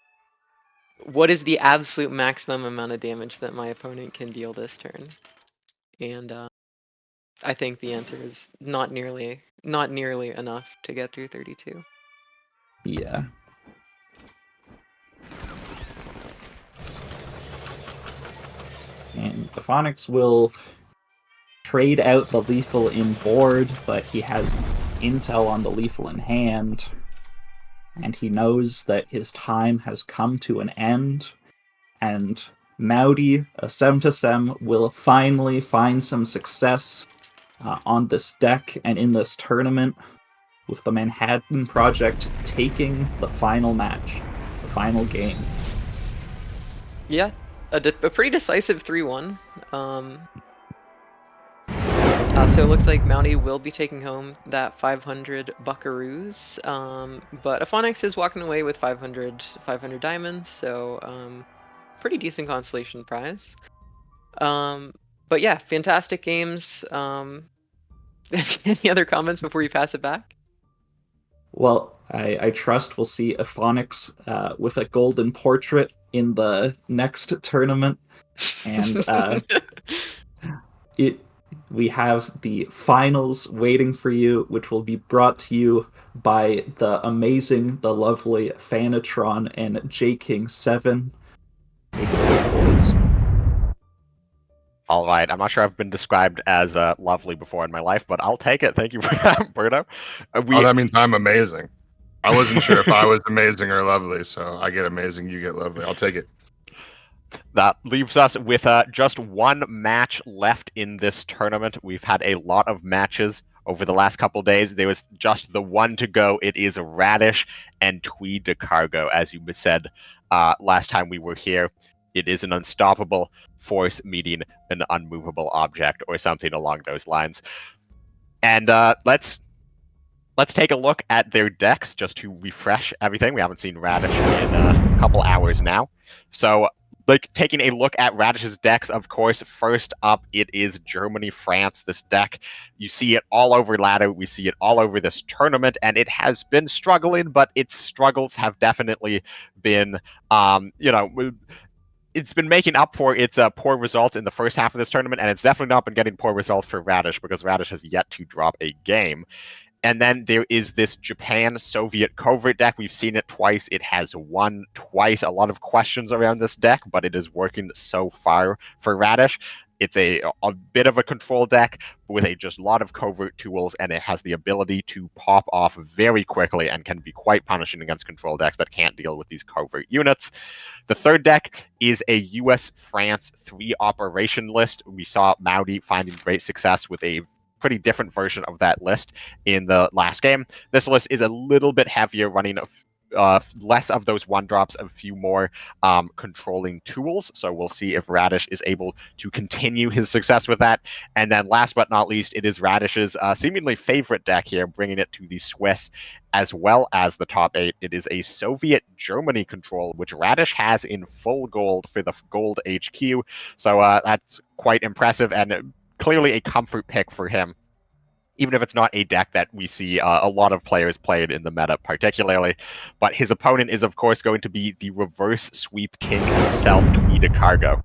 what is the absolute maximum amount of damage that my opponent can deal this turn? And I think the answer is not nearly enough to get through 32. Yeah. And the Phonics will trade out the lethal in board, but he has intel on the lethal in hand, and he knows that his time has come to an end, and Maudi, a Sem to Sem, will finally find some success on this deck and in this tournament, with the Manhattan Project taking the final match, the final game. Yeah, a pretty decisive 3-1. So it looks like Mounty will be taking home that 500 buckaroos, but Aphonix is walking away with 500 diamonds, so pretty decent consolation prize. But yeah, fantastic games. Any other comments before you pass it back? Well, I trust we'll see Aphonix with a golden portrait in the next tournament, and we have the finals waiting for you, which will be brought to you by the amazing, the lovely Fanatron and J King 7. Take it away, boys. All right, I'm not sure I've been described as lovely before in my life, but I'll take it. Thank you for that, Bruno. Oh, that means I'm amazing. I wasn't sure if I was amazing or lovely, so I get amazing, you get lovely. I'll take it. That leaves us with just one match left in this tournament. We've had a lot of matches over the last couple days. There was just the one to go. It is Radish and Tweed to Cargo, as you said last time we were here. It is an unstoppable force meeting an unmovable object, or something along those lines. And let's take a look at their decks just to refresh everything. We haven't seen Radish in a couple hours now. So, like, taking a look at Radish's decks, of course, first up, it is Germany, France. This deck, you see it all over ladder. We see it all over this tournament, and it has been struggling, but its struggles have definitely been, it's been making up for its poor results in the first half of this tournament, and it's definitely not been getting poor results for Radish because Radish has yet to drop a game. And then there is this Japan-Soviet covert deck. We've seen it twice. It has won twice. A lot of questions around this deck, but it is working so far for Radish. It's a bit of a control deck with a just lot of covert tools, and it has the ability to pop off very quickly and can be quite punishing against control decks that can't deal with these covert units. The third deck is a US-France 3-operation list. We saw Maudi finding great success with a pretty different version of that list in the last game. This list is a little bit heavier, running less of those one drops, a few more controlling tools. So we'll see if Radish is able to continue his success with that. And then last but not least, it is Radish's seemingly favorite deck here, bringing it to the Swiss as well as the top 8. It is a Soviet Germany control, which Radish has in full gold for the gold HQ. So that's quite impressive and clearly a comfort pick for him, even if it's not a deck that we see a lot of players played in the meta particularly. But his opponent is, of course, going to be the reverse sweep king himself, Twee Cargo.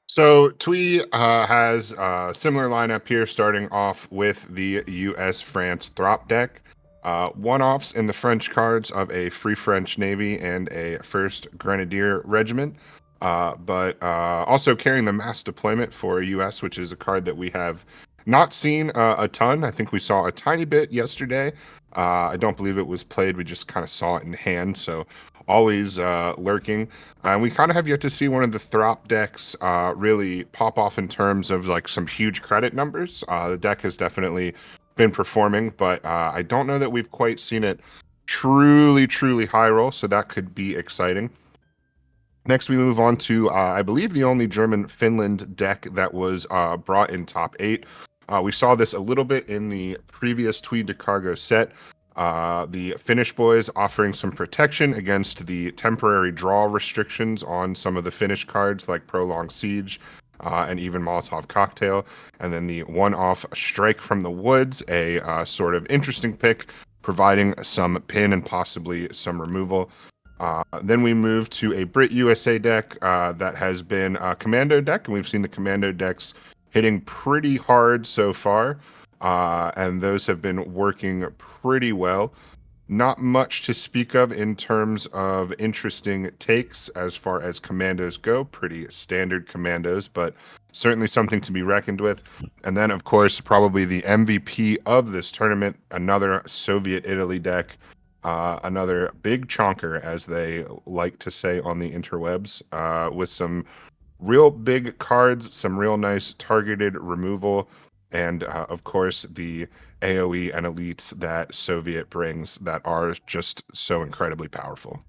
So Twee has a similar lineup here, starting off with the US-France Throp deck. One-offs in the French cards of a Free French Navy and a 1st Grenadier Regiment. But also carrying the mass deployment for US, which is a card that we have not seen a ton. I think we saw a tiny bit yesterday. I don't believe it was played. We just kind of saw it in hand. So always lurking. And we kind of have yet to see one of the Throp decks really pop off in terms of like some huge credit numbers. The deck has definitely been performing, but I don't know that we've quite seen it truly high roll. So that could be exciting. Next, we move on to, I believe, the only German-Finland deck that was brought in top 8. We saw this a little bit in the previous Twee de Cargo set. The Finnish boys offering some protection against the temporary draw restrictions on some of the Finnish cards like Prolonged Siege and even Molotov Cocktail. And then the one-off Strike from the Woods, a sort of interesting pick, providing some pin and possibly some removal. Then we move to a Brit USA deck that has been a Commando deck, and we've seen the Commando decks hitting pretty hard so far, and those have been working pretty well. Not much to speak of in terms of interesting takes as far as Commandos go. Pretty standard Commandos, but certainly something to be reckoned with. And then, of course, probably the MVP of this tournament, another Soviet Italy deck. Another big chonker, as they like to say on the interwebs, with some real big cards, some real nice targeted removal, and of course the AoE and elites that Soviet brings that are just so incredibly powerful.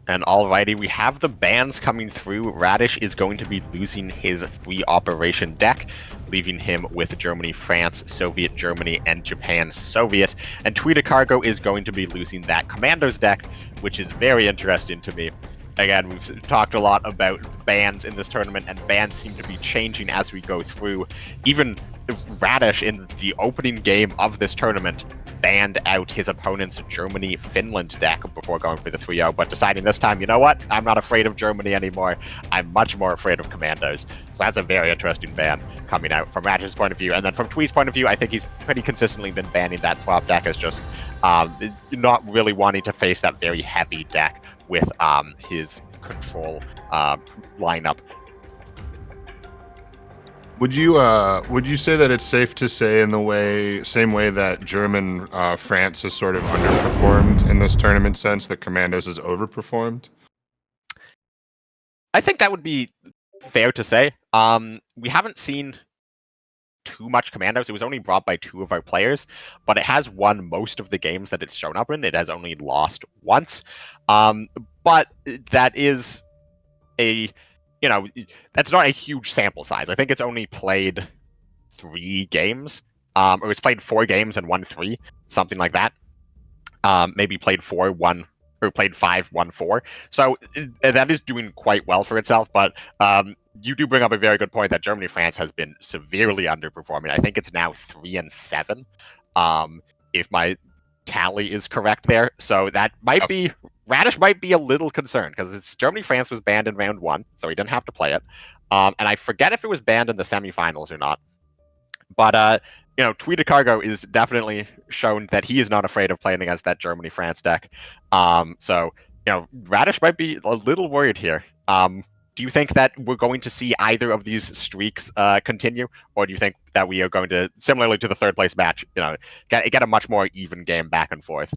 And alrighty, we have the bans coming through. Radish is going to be losing his 3-operation deck, leaving him with Germany, France, Soviet, Germany, and Japan, Soviet. And Twee de Cargo is going to be losing that Commandos deck, which is very interesting to me. Again, we've talked a lot about bans in this tournament, and bans seem to be changing as we go through. Even Radish, in the opening game of this tournament, banned out his opponent's Germany-Finland deck before going for the 3-0, but deciding this time, you know what? I'm not afraid of Germany anymore. I'm much more afraid of Commandos. So that's a very interesting ban coming out from Radish's point of view. And then from Twee's point of view, I think he's pretty consistently been banning that flop deck as just not really wanting to face that very heavy deck with his control lineup. Would you say that it's safe to say in the same way that German France has sort of underperformed in this tournament sense that Commandos has overperformed? I think that would be fair to say. We haven't seen too much Commandos. It was only brought by 2 of our players, but it has won most of the games that it's shown up in. It has only lost once. But that is that's not a huge sample size. I think it's only played 3 games, or it's played 4 games and won 3, something like that. Maybe played 4, 1, or played 5, 1, 4. So that is doing quite well for itself. But you do bring up a very good point that Germany-France has been severely underperforming. I think it's now 3-7. If my tally is correct there. So that might be Radish might be a little concerned because it's Germany-France was banned in round 1, so he didn't have to play it. And I forget if it was banned in the semifinals or not. But Tweeted Cargo is definitely shown that he is not afraid of playing against that Germany-France deck. So Radish might be a little worried here. Do you think that we're going to see either of these streaks continue, or do you think that we are going to, similarly to the third place match, get a much more even game back and forth?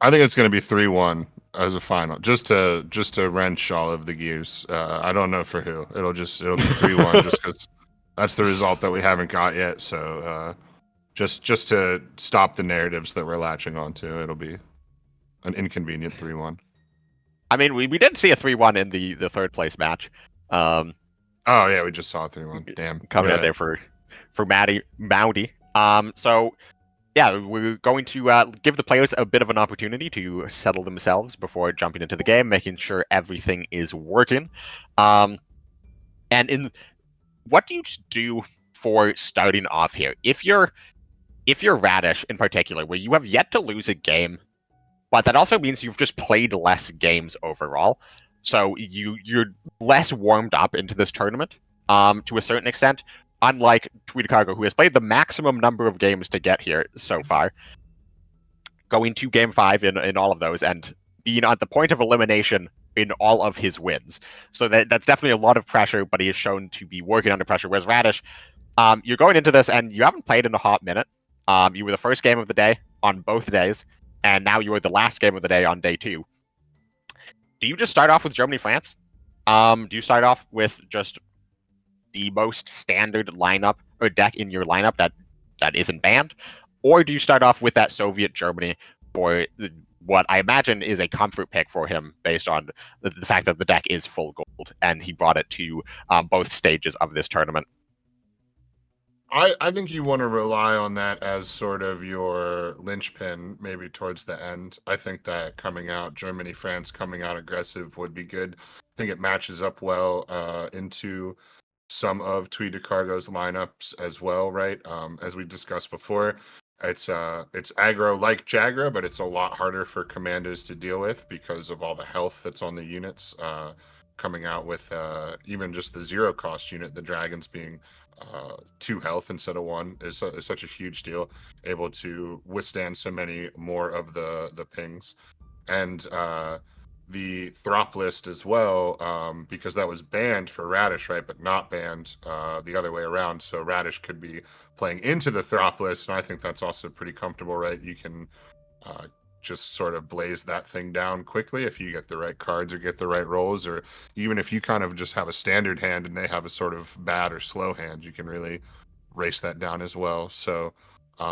I think it's going to be 3-1 as a final, just to wrench all of the gears. I don't know for who. It'll be 3-1 just because that's the result that we haven't got yet. So just to stop the narratives that we're latching onto, it'll be an inconvenient 3-1. I mean, we did see a 3-1 in the third place match. Oh yeah, we just saw 3-1. Damn, coming out there for Mowdy. So yeah, we're going to give the players a bit of an opportunity to settle themselves before jumping into the game, making sure everything is working. And what do you do for starting off here? If you're Radish in particular, where you have yet to lose a game, but that also means you've just played less games overall. So you're less warmed up into this tournament to a certain extent, unlike Tweeted Cargo, who has played the maximum number of games to get here so far, going to Game 5 in all of those, and being at the point of elimination in all of his wins. So that's definitely a lot of pressure, but he is shown to be working under pressure. Whereas Radish, you're going into this, and you haven't played in a hot minute. You were the first game of the day on both days, and now you were the last game of the day on day 2. Do you just start off with Germany-France? Do you start off with just the most standard lineup or deck in your lineup that isn't banned? Or do you start off with that Soviet Germany for what I imagine is a comfort pick for him based on the fact that the deck is full gold and he brought it to both stages of this tournament? I think you want to rely on that as sort of your linchpin, maybe towards the end. I think that Germany, France coming out aggressive would be good. I think it matches up well into some of Tweeted Cargo's lineups as well, right? As we discussed before, it's aggro like Jagro, but it's a lot harder for commanders to deal with because of all the health that's on the units. Coming out with even just the 0 cost unit, the dragons being 2 health instead of 1 is such a huge deal, able to withstand so many more of the pings. And the Throp list as well, because that was banned for Radish, right, but not banned the other way around. So Radish could be playing into the Throp list, and I think that's also pretty comfortable, right? You can just sort of blaze that thing down quickly if you get the right cards or get the right rolls, or even if you kind of just have a standard hand and they have a sort of bad or slow hand, you can really race that down as well. So 2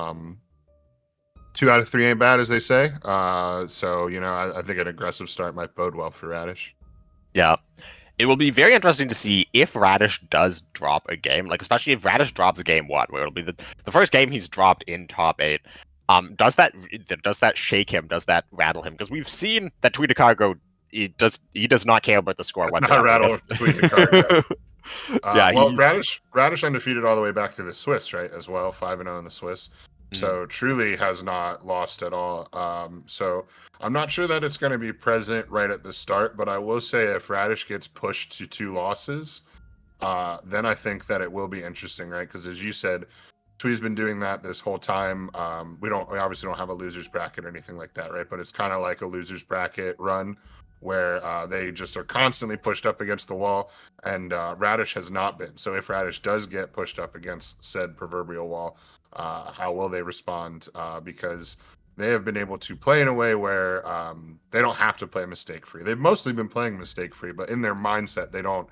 out of 3 ain't bad, as they say. So I think an aggressive start might bode well for Radish. Yeah. It will be very interesting to see if Radish does drop a game, like especially if Radish drops a game 1, where it'll be the first game he's dropped in top 8. Does that shake him? Does that rattle him? Because we've seen that Tweeted Cargo, he does not care about the score whatsoever. Not rattle Tweeted Cargo. Yeah. Radish undefeated all the way back to the Swiss, right? As well, 5-0 in the Swiss. So truly has not lost at all. So I'm not sure that it's going to be present right at the start, but I will say if Radish gets pushed to 2 losses, then I think that it will be interesting, right? Because as you said, Twee's been doing that this whole time. We obviously don't have a losers bracket or anything like that, right? But it's kind of like a losers bracket run where they just are constantly pushed up against the wall, and Radish has not been. So if Radish does get pushed up against said proverbial wall, how will they respond? Because they have been able to play in a way where they don't have to play mistake-free. They've mostly been playing mistake-free, but in their mindset, they don't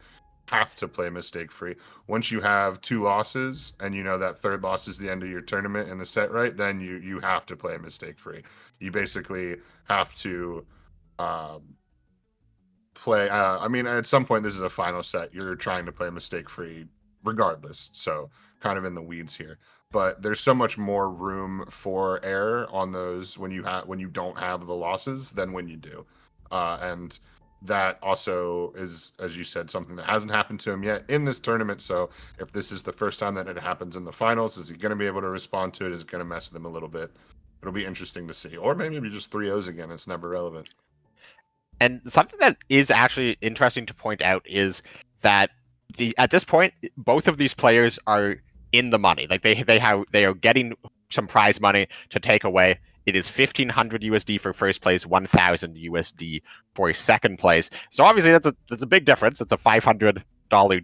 have to play mistake-free. Once you have 2 losses and you know that third loss is the end of your tournament in the set, right, then you have to play mistake-free. You basically have to play. I mean, at some point, this is a final set. You're trying to play mistake-free regardless. So kind of in the weeds here. But there's so much more room for error on those when you don't have the losses than when you do. And that also is, as you said, something that hasn't happened to him yet in this tournament. So if this is the first time that it happens in the finals, is he going to be able to respond to it? Is it going to mess with him a little bit? it'll be interesting to see. Or maybe it'll be just 3-0s again. It's never relevant. And something that is actually interesting to point out is that at this point, both of these players are in the money. Like they are getting some prize money to take away. It is 1,500 USD for first place, 1,000 USD for second place. So obviously that's a big difference. It's a $500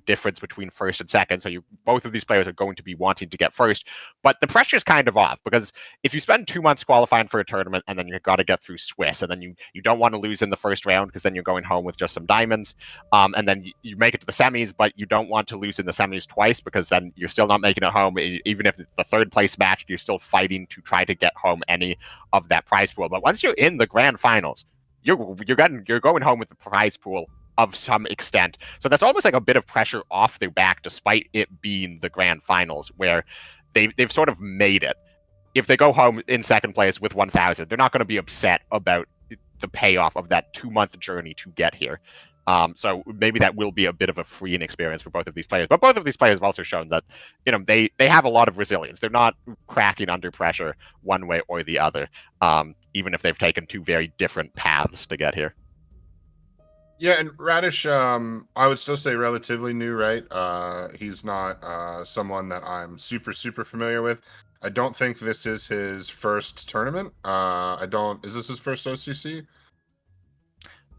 difference between first and second. So both of these players are going to be wanting to get first. But the pressure is kind of off because if you spend 2 months qualifying for a tournament and then you've got to get through Swiss and then you don't want to lose in the first round because then you're going home with just some diamonds, and then you make it to the semis, but you don't want to lose in the semis twice because then you're still not making it home. Even if the third place match, you're still fighting to try to get home any of that prize pool. But once you're in the grand finals, you're going home with the prize pool of some extent. So that's almost like a bit of pressure off their back, despite it being the grand finals, where they've sort of made it. If they go home in second place with 1,000, they're not going to be upset about the payoff of that 2-month journey to get here. So maybe that will be a bit of a freeing experience for both of these players. But both of these players have also shown that, they have a lot of resilience. They're not cracking under pressure one way or the other, even if they've taken two very different paths to get here. Yeah, and Radish, I would still say relatively new, right? He's not someone that I'm super familiar with. I don't think this is his first tournament. Is this his first OCC?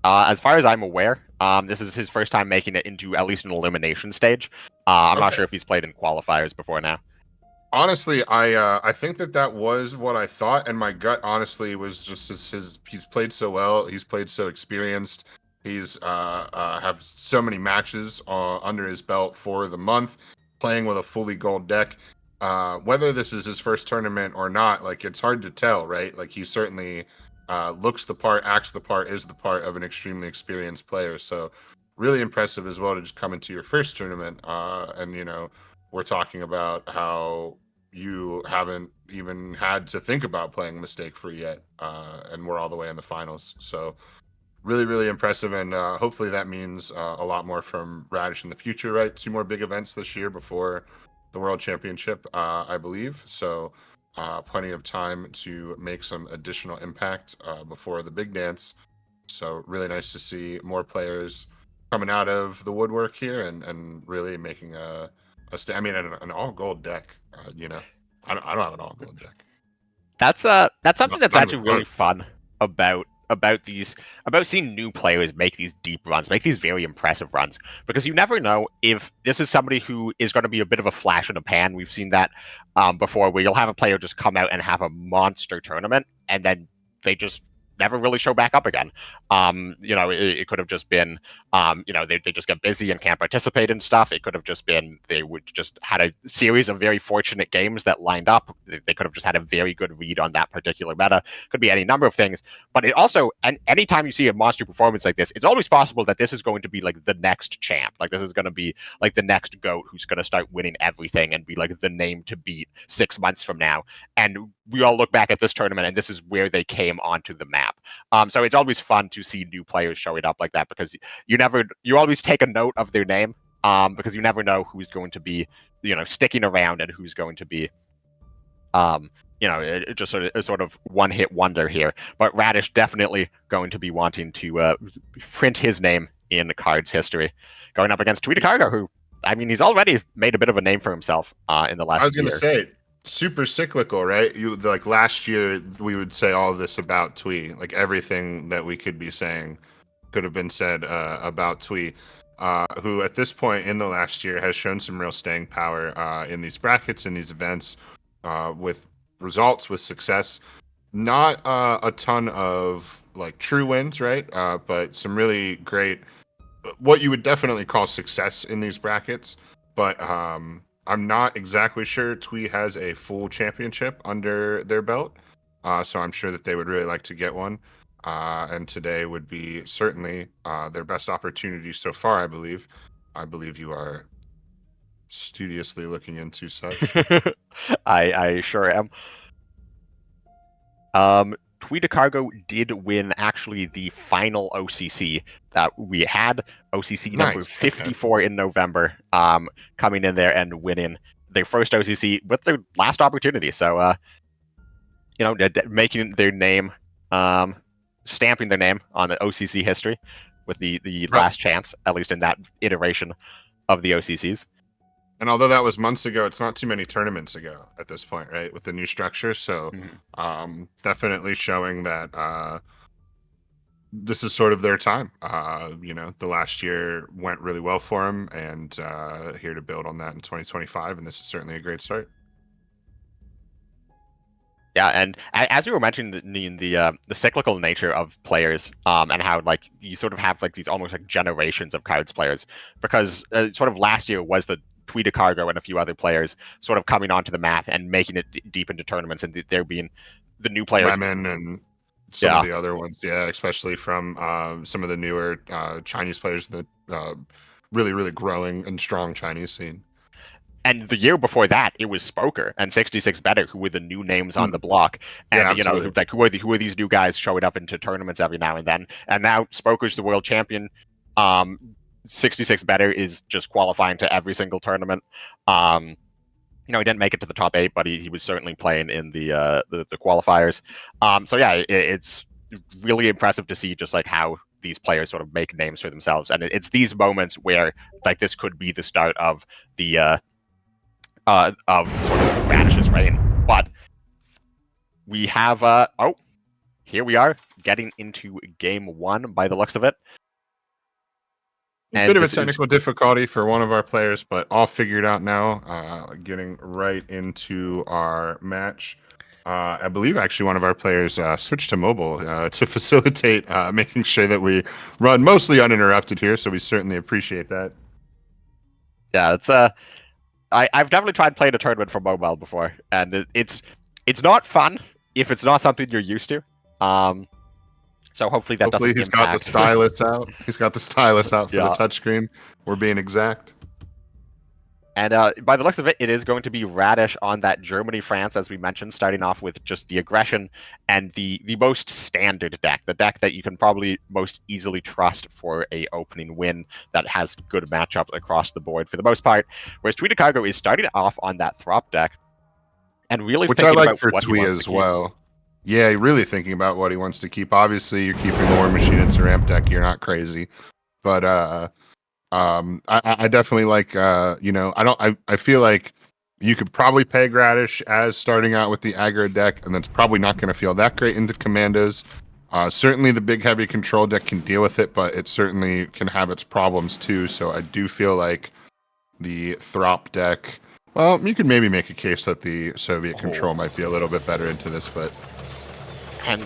As far as I'm aware, this is his first time making it into at least an elimination stage. I'm not sure if he's played in qualifiers before now. Honestly, I think that was what I thought, and my gut honestly was just he's played so well, he's played so experienced. He's have so many matches under his belt for the month, playing with a fully gold deck. Whether this is his first tournament or not, like, it's hard to tell, right? Like, he certainly looks the part, acts the part, is the part of an extremely experienced player. So really impressive as well to just come into your first tournament. And we're talking about how you haven't even had to think about playing mistake free yet, and we're all the way in the finals. So really impressive, and hopefully that means a lot more from Radish in the future, right? 2 more big events this year before the World Championship, I believe. So plenty of time to make some additional impact before the big dance. So really nice to see more players coming out of the woodwork here and really making an all gold deck. I don't have an all gold deck. That's something that's actually really fun about seeing new players make these deep runs, make these very impressive runs, because you never know if this is somebody who is going to be a bit of a flash in the pan. We've seen that before, where you'll have a player just come out and have a monster tournament, and then they just never really show back up again. It could have just been, they just get busy and can't participate in stuff. It could have just been they would just had a series of very fortunate games that lined up. They could have just had a very good read on that particular meta. Could be any number of things. But it also, and anytime you see a monster performance like this, it's always possible that this is going to be like the next champ. Like, this is going to be like the next GOAT who's going to start winning everything and be like the name to beat 6 months from now. And we all look back at this tournament, and this is where they came onto the map. So it's always fun to see new players showing up like that, because you always take a note of their name, because you never know who's going to be, sticking around and who's going to be, just sort of one-hit wonder here. But Radish definitely going to be wanting to print his name in KARDS history, going up against Tweetakargo, who, he's already made a bit of a name for himself in the last year. I was going to say, super cyclical, right? Like last year, we would say all of this about Twee. Like, everything that we could be saying could have been said about Twee, who at this point in the last year has shown some real staying power in these brackets, in these events, with results, with success. Not a ton of like true wins, right? But some really great, what you would definitely call success in these brackets. But I'm not exactly sure Twee has a full championship under their belt, so I'm sure that they would really like to get one. And today would be certainly their best opportunity so far, I believe. I believe you are studiously looking into such. I sure am. Tweetakargo did win actually the final OCC that we had, OCC number 54 in November, coming in there and winning their first OCC with their last opportunity. So making their name, stamping their name on the OCC history with the Right. last chance, at least in that iteration of the OCCs. And although that was months ago, it's not too many tournaments ago at this point, right? With the new structure. So definitely showing that this is sort of their time. The last year went really well for them, and here to build on that in 2025. And this is certainly a great start. Yeah, and as we were mentioning the cyclical nature of players, and how like you sort of have like these almost like generations of cards players, because sort of last year was the Tweeta Cargo and a few other players sort of coming onto the map and making it deep into tournaments, and there being the new players. Lemon and some of the other ones, yeah, especially from some of the newer Chinese players, the really, really growing and strong Chinese scene. And the year before that, it was Spoker and 66 Better, who were the new names on the block. And like who are these new guys showing up into tournaments every now and then? And now Spoker's the world champion. 66 Better is just qualifying to every single tournament. He didn't make it to the top 8, but he was certainly playing in the qualifiers. So yeah, it's really impressive to see just like how these players sort of make names for themselves, and it's these moments where like this could be the start of the of sort of Radish's reign. But we have here we are getting into game 1 by the looks of it. A bit of a technical difficulty for one of our players, but all figured out now. Getting right into our match. I believe actually one of our players switched to mobile to facilitate making sure that we run mostly uninterrupted here, so we certainly appreciate that. Yeah, it's I've definitely tried playing a tournament from mobile before, and it's not fun if it's not something you're used to. So hopefully that doesn't he's got the stylus out. He's got the stylus out for the touchscreen. We're being exact. And by the looks of it, it is going to be Radish on that Germany-France, as we mentioned, starting off with just the aggression and the most standard deck, the deck that you can probably most easily trust for a opening win that has good matchups across the board for the most part. Whereas Tweeta Cargo is starting off on that Throp deck, and really which I like for Twee as well. Yeah, really thinking about what he wants to keep. Obviously, you're keeping War Machine. It's a ramp deck. You're not crazy, but I definitely like I feel like you could probably peg Radish as starting out with the aggro deck, and that's probably not going to feel that great into commandos. Certainly the big heavy control deck can deal with it, but it certainly can have its problems too. So I do feel like the Throp deck, well, you could maybe make a case that the Soviet control might be a little bit better into this, but and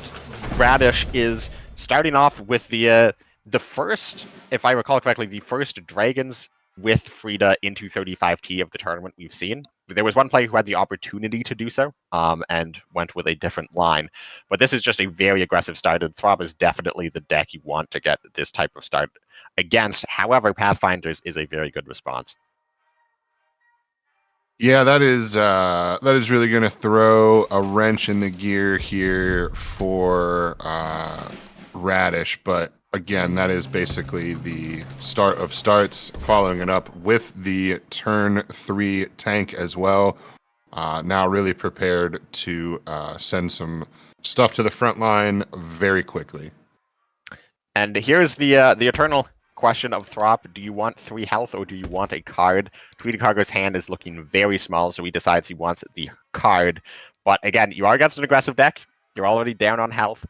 Radish is starting off with the first, if I recall correctly, the first Dragons with Frida into 35T of the tournament we've seen. There was one player who had the opportunity to do so, and went with a different line. But this is just a very aggressive start, and Throb is definitely the deck you want to get this type of start against. However, Pathfinders is a very good response. Yeah, that is really going to throw a wrench in the gear here for Radish, but again, that is basically the start of starts, following it up with the turn 3 tank as well. Now really prepared to send some stuff to the front line very quickly. And here's the eternal question of Throp. Do you want 3 health or do you want a card? Tweeta Cargo's hand is looking very small, so he decides he wants the card. But again, you are against an aggressive deck. You're already down on health.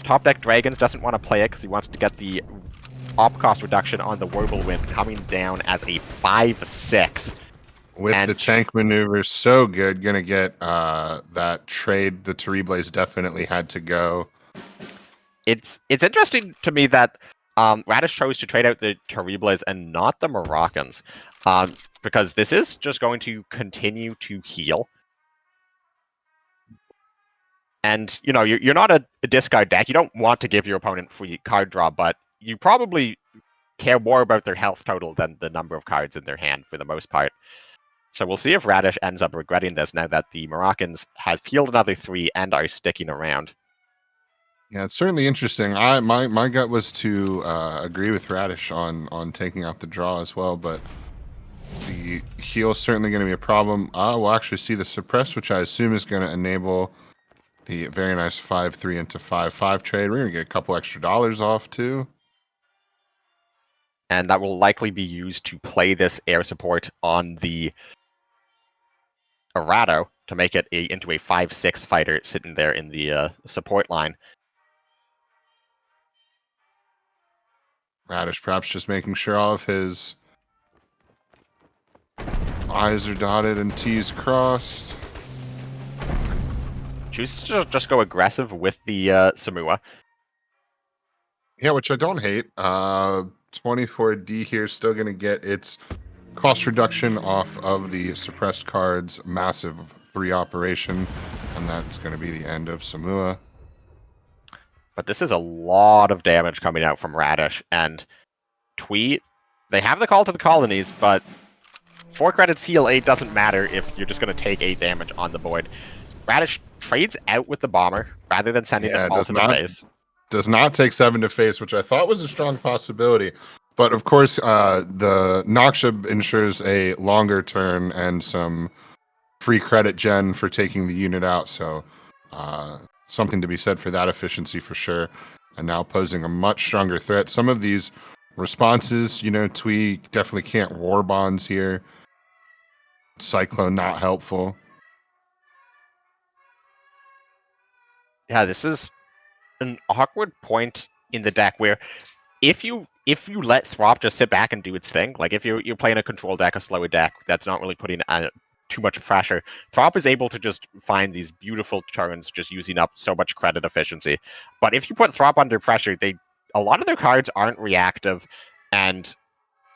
Top deck Dragons doesn't want to play it because he wants to get the op cost reduction on the Whirlwind, coming down as a 5/6. With the tank maneuvers so good, gonna get that trade. The Terribles definitely had to go. It's interesting to me that Radish chose to trade out the Terribles and not the Moroccans, because this is just going to continue to heal. And, you're not a discard deck. You don't want to give your opponent free card draw, but you probably care more about their health total than the number of cards in their hand for the most part. So we'll see if Radish ends up regretting this now that the Moroccans have healed another 3 and are sticking around. Yeah, it's certainly interesting. My gut was to agree with Radish on taking out the draw as well, but The heal is certainly going to be a problem. We'll actually see the suppress, which I assume is going to enable the very nice 5-3 into 5-5 trade. We're going to get a couple extra dollars off too. And that will likely be used to play this air support on the Arado to make it into a 5-6 fighter sitting there in the support line. Radish perhaps just making sure all of his I's are dotted and T's crossed. Chooses to just go aggressive with the Samua. Yeah, which I don't hate. 24D here still going to get its cost reduction off of the suppressed cards, massive 3 operation, and that's going to be the end of Samua. But this is a lot of damage coming out from Radish, and Twee, they have the call to the colonies, but 4 credits heal 8 doesn't matter if you're just going to take 8 damage on the board. Radish trades out with the bomber rather than sending the call to the face. Does not take 7 to face, which I thought was a strong possibility. But of course, the Noxia ensures a longer turn and some free credit gen for taking the unit out. So something to be said for that efficiency for sure. And now posing a much stronger threat. Some of these responses, Twee definitely can't war bonds here. Cyclone not helpful. Yeah, this is an awkward point in the deck where if you let Throp just sit back and do its thing, like if you're playing a control deck, a slower deck that's not really putting too much pressure, Throp is able to just find these beautiful turns just using up so much credit efficiency. But if you put Throp under pressure, a lot of their cards aren't reactive, and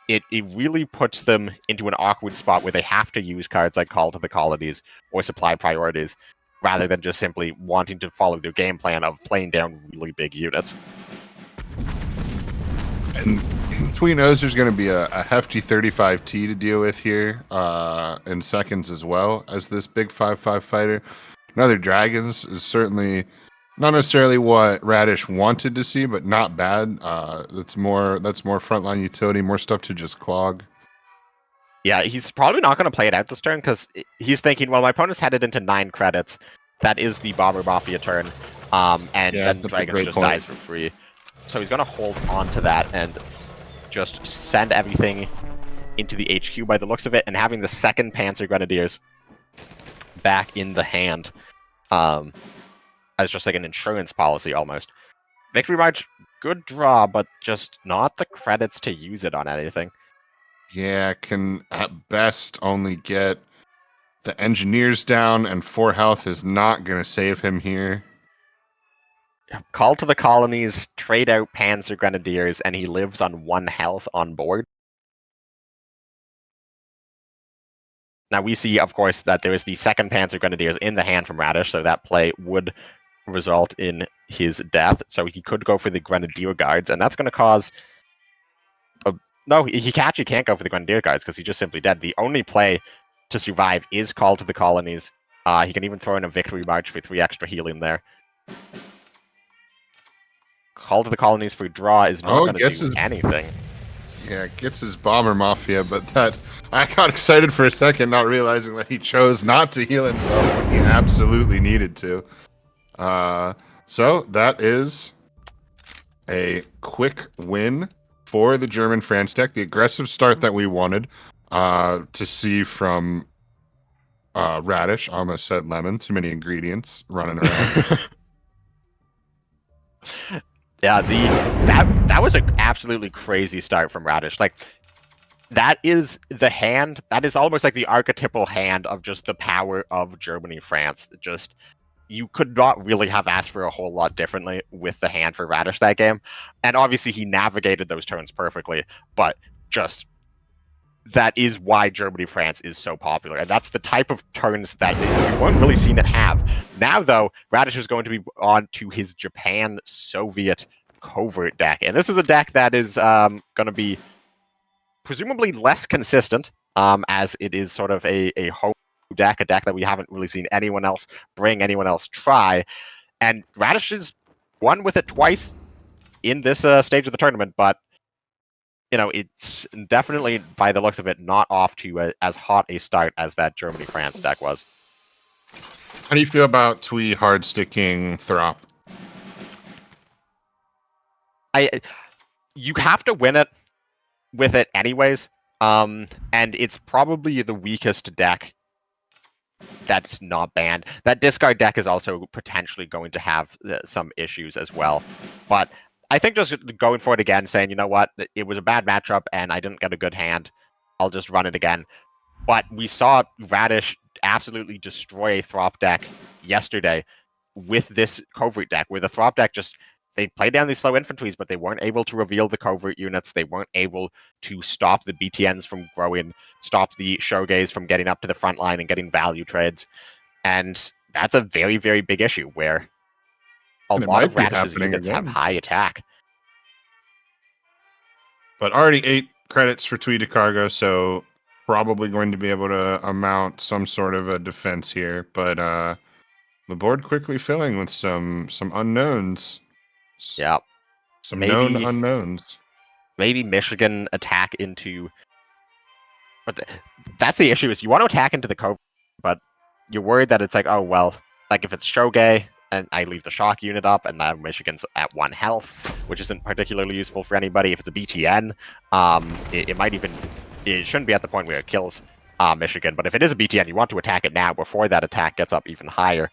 it really puts them into an awkward spot where they have to use cards like Call to the Colonies or Supply Priorities, rather than just simply wanting to follow their game plan of playing down really big units. And Twee knows there's going to be a hefty 35T to deal with here in seconds, as well as this big 5-5 fighter. Another Dragons is certainly not necessarily what Radish wanted to see, but not bad. That's more frontline utility, more stuff to just clog. Yeah, he's probably not going to play it out this turn because he's thinking, well, my opponent's headed into 9 credits. That is the Bomber Mafia turn. And then Dragons just dies for free. So he's going to hold on to that and just send everything into the HQ by the looks of it, and having the second Panzer Grenadiers back in the hand as just like an insurance policy almost. Victory March, good draw, but just not the credits to use it on anything. Yeah, can at best only get the engineers down, and 4 health is not going to save him here. Call to the Colonies, trade out Panzer Grenadiers, and he lives on 1 health on board. Now we see, of course, that there is the second Panzer Grenadiers in the hand from Radish, so that play would result in his death. So he could go for the Grenadier Guards, and that's going to cause... No, he actually can't go for the Grenadier Guards because he's just simply dead. The only play to survive is Call to the Colonies. He can even throw in a Victory March for 3 extra healing there. Call to the Colonies for draw is not going to do anything. Yeah, gets his Bomber Mafia, but I got excited for a second, not realizing that he chose not to heal himself when he absolutely needed to. So that is a quick win for the German France deck. The aggressive start that we wanted to see from Radish. I almost said lemon. Too many ingredients running around. Yeah, that was an absolutely crazy start from Radish. Like, that is the hand, that is almost like the archetypal hand of just the power of Germany, France. Just, you could not really have asked for a whole lot differently with the hand for Radish that game. And obviously he navigated those turns perfectly, but just, that is why Germany, France is so popular. And that's the type of turns that we weren't really seen it have. Now, though, Radish is going to be on to his Japan-Soviet covert deck. And this is a deck that is going to be presumably less consistent, as it is sort of a home deck, a deck that we haven't really seen anyone else bring, anyone else try. And Radish has won with it twice in this stage of the tournament, but it's definitely, by the looks of it, not off to as hot a start as that Germany-France deck was. How do you feel about Twee hard sticking Throp? You have to win it with it anyways, and it's probably the weakest deck that's not banned. That discard deck is also potentially going to have some issues as well, but I think just going for it again, saying, you know what, it was a bad matchup and I didn't get a good hand, I'll just run it again. But we saw Radish absolutely destroy a Throp deck yesterday with this Covert deck, where the Throp deck they played down these slow infantries, but they weren't able to reveal the Covert units. They weren't able to stop the BTNs from growing, stop the Shogays from getting up to the front line and getting value trades. And that's a very, very big issue, where a lot of Radish's units have high attack. But already 8 credits for Twee Cargo, so probably going to be able to amount some sort of a defense here. But the board quickly filling with some unknowns. Yeah. Some known unknowns. Maybe Michigan attack into... But that's the issue, is you want to attack into the Covert, but you're worried that it's like, oh, well, like if it's Shogay, and I leave the shock unit up, and now Michigan's at 1 health, which isn't particularly useful for anybody. If it's a BTN, it shouldn't be at the point where it kills Michigan, but if it is a BTN, you want to attack it now before that attack gets up even higher.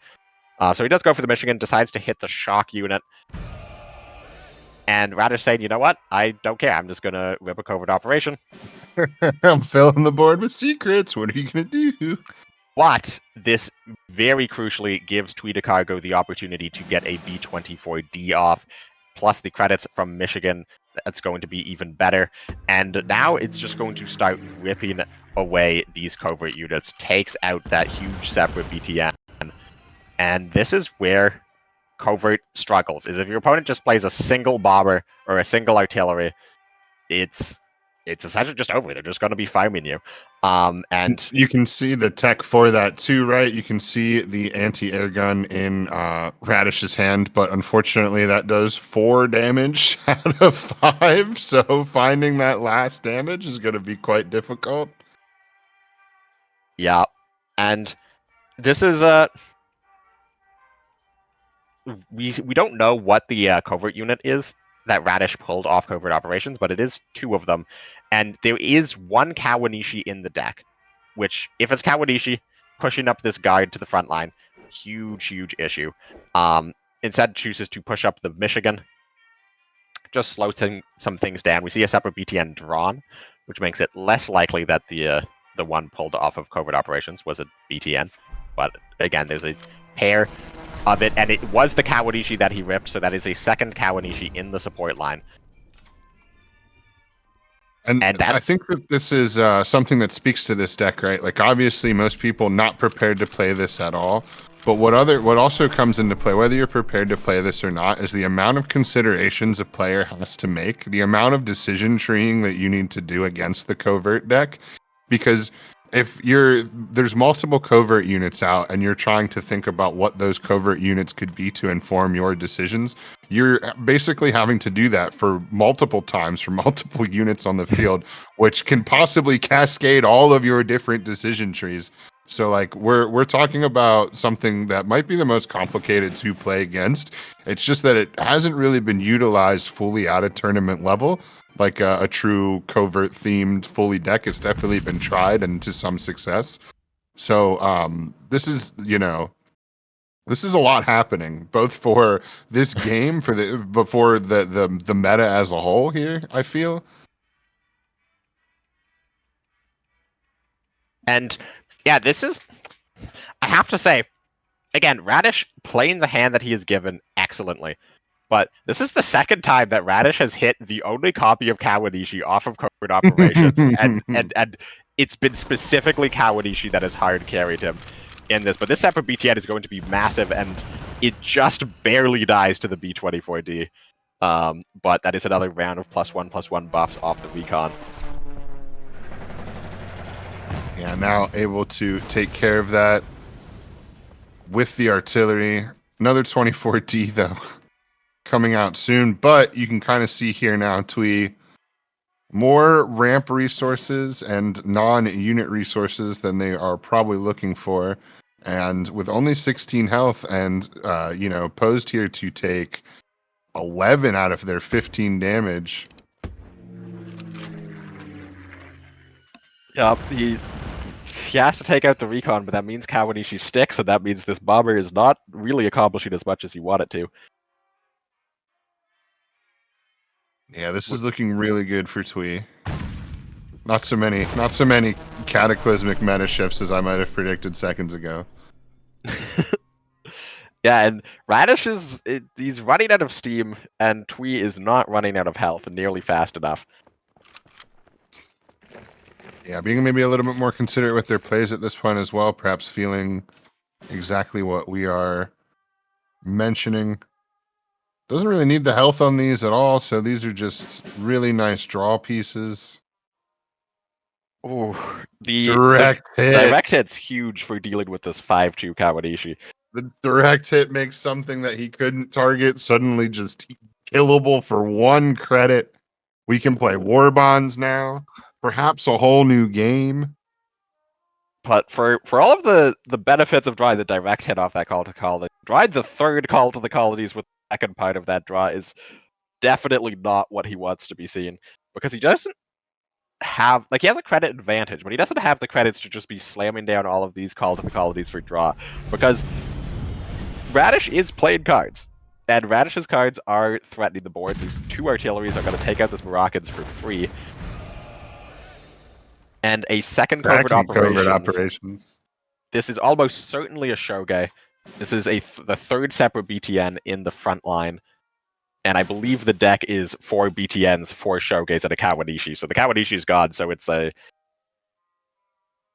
So he does go for the Michigan, decides to hit the shock unit, and Radish saying, you know what, I don't care, I'm just going to rip a covert operation. I'm filling the board with secrets, what are you going to do? But this very crucially gives Twee Cargo the opportunity to get a B24D off, plus the credits from Michigan. That's going to be even better. And now it's just going to start ripping away these covert units, takes out that huge separate BTN. And this is where covert struggles, is if your opponent just plays a single bomber or a single artillery, it's essentially just over. They're just going to be farming you. And you can see the tech for that too, right? You can see the anti-air gun in Radish's hand, but unfortunately that does 4 damage out of 5. So finding that last damage is going to be quite difficult. Yeah, and this is we don't know what the covert unit is that Radish pulled off covert operations, but it is 2 of them. And there is 1 Kawanishi in the deck, which, if it's Kawanishi, pushing up this guard to the front line, huge issue. Instead chooses to push up the Michigan, just slow some things down. We see a separate BTN drawn, which makes it less likely that the one pulled off of covert operations was a BTN. But again, there's a pair of it, and it was the Kawanishi that he ripped, so that is a second Kawanishi in the support line. And I think that this is something that speaks to this deck, right? Like, obviously, most people not prepared to play this at all. But what also comes into play, whether you're prepared to play this or not, is the amount of considerations a player has to make, the amount of decision treeing that you need to do against the covert deck. Because if there's multiple covert units out and you're trying to think about what those covert units could be to inform your decisions, you're basically having to do that for multiple times for multiple units on the field, which can possibly cascade all of your different decision trees. So like we're talking about something that might be the most complicated to play against. It's just that it hasn't really been utilized fully at a tournament level. Like a true covert themed fully deck. It's definitely been tried and to some success. So this is a lot happening, both for this game, before the meta as a whole here, I feel. And yeah, this is, I have to say, again, Radish playing the hand that he is given excellently. But this is the second time that Radish has hit the only copy of Kawanishi off of covert operations, and it's been specifically Kawanishi that has hard carried him in this. But this separate BTN is going to be massive, and it just barely dies to the B24D. But that is another round of +1/+1 buffs off the recon. Yeah, now able to take care of that with the artillery. Another 24D though. Coming out soon, but you can kind of see here now Twee more ramp resources and non-unit resources than they are probably looking for. And with only 16 health and, posed here to take 11 out of their 15 damage. Yeah, he has to take out the recon, but that means Kawanishi sticks, and that means this bomber is not really accomplishing as much as you want it to. Yeah, this is looking really good for Twee. Not so many cataclysmic meta shifts as I might have predicted seconds ago. Yeah, and Radish he's running out of steam, and Twee is not running out of health nearly fast enough. Yeah, being maybe a little bit more considerate with their plays at this point as well, perhaps feeling exactly what we are mentioning. Doesn't really need the health on these at all, so these are just really nice draw pieces. Ooh, Direct hit. Direct hit's huge for dealing with this 5-2 Kawanishi. The direct hit makes something that he couldn't target suddenly just killable for 1 credit. We can play war bonds now. Perhaps a whole new game. But for all of the benefits of drawing the direct hit off that call to colony, drawing the third call to the colonies with the second part of that draw is definitely not what he wants to be seen. Because he doesn't have, like, he has a credit advantage, but he doesn't have the credits to just be slamming down all of these call to the colonies for draw. Because Radish is playing cards. And Radish's cards are threatening the board. These 2 artilleries are going to take out this Moroccans for free. And a second covert operations. This is almost certainly a Shogai. This is the third separate BTN in the front line. And I believe the deck is 4 BTNs, 4 Shogays, and a Kawanishi. So the Kawanishi is gone, so it's a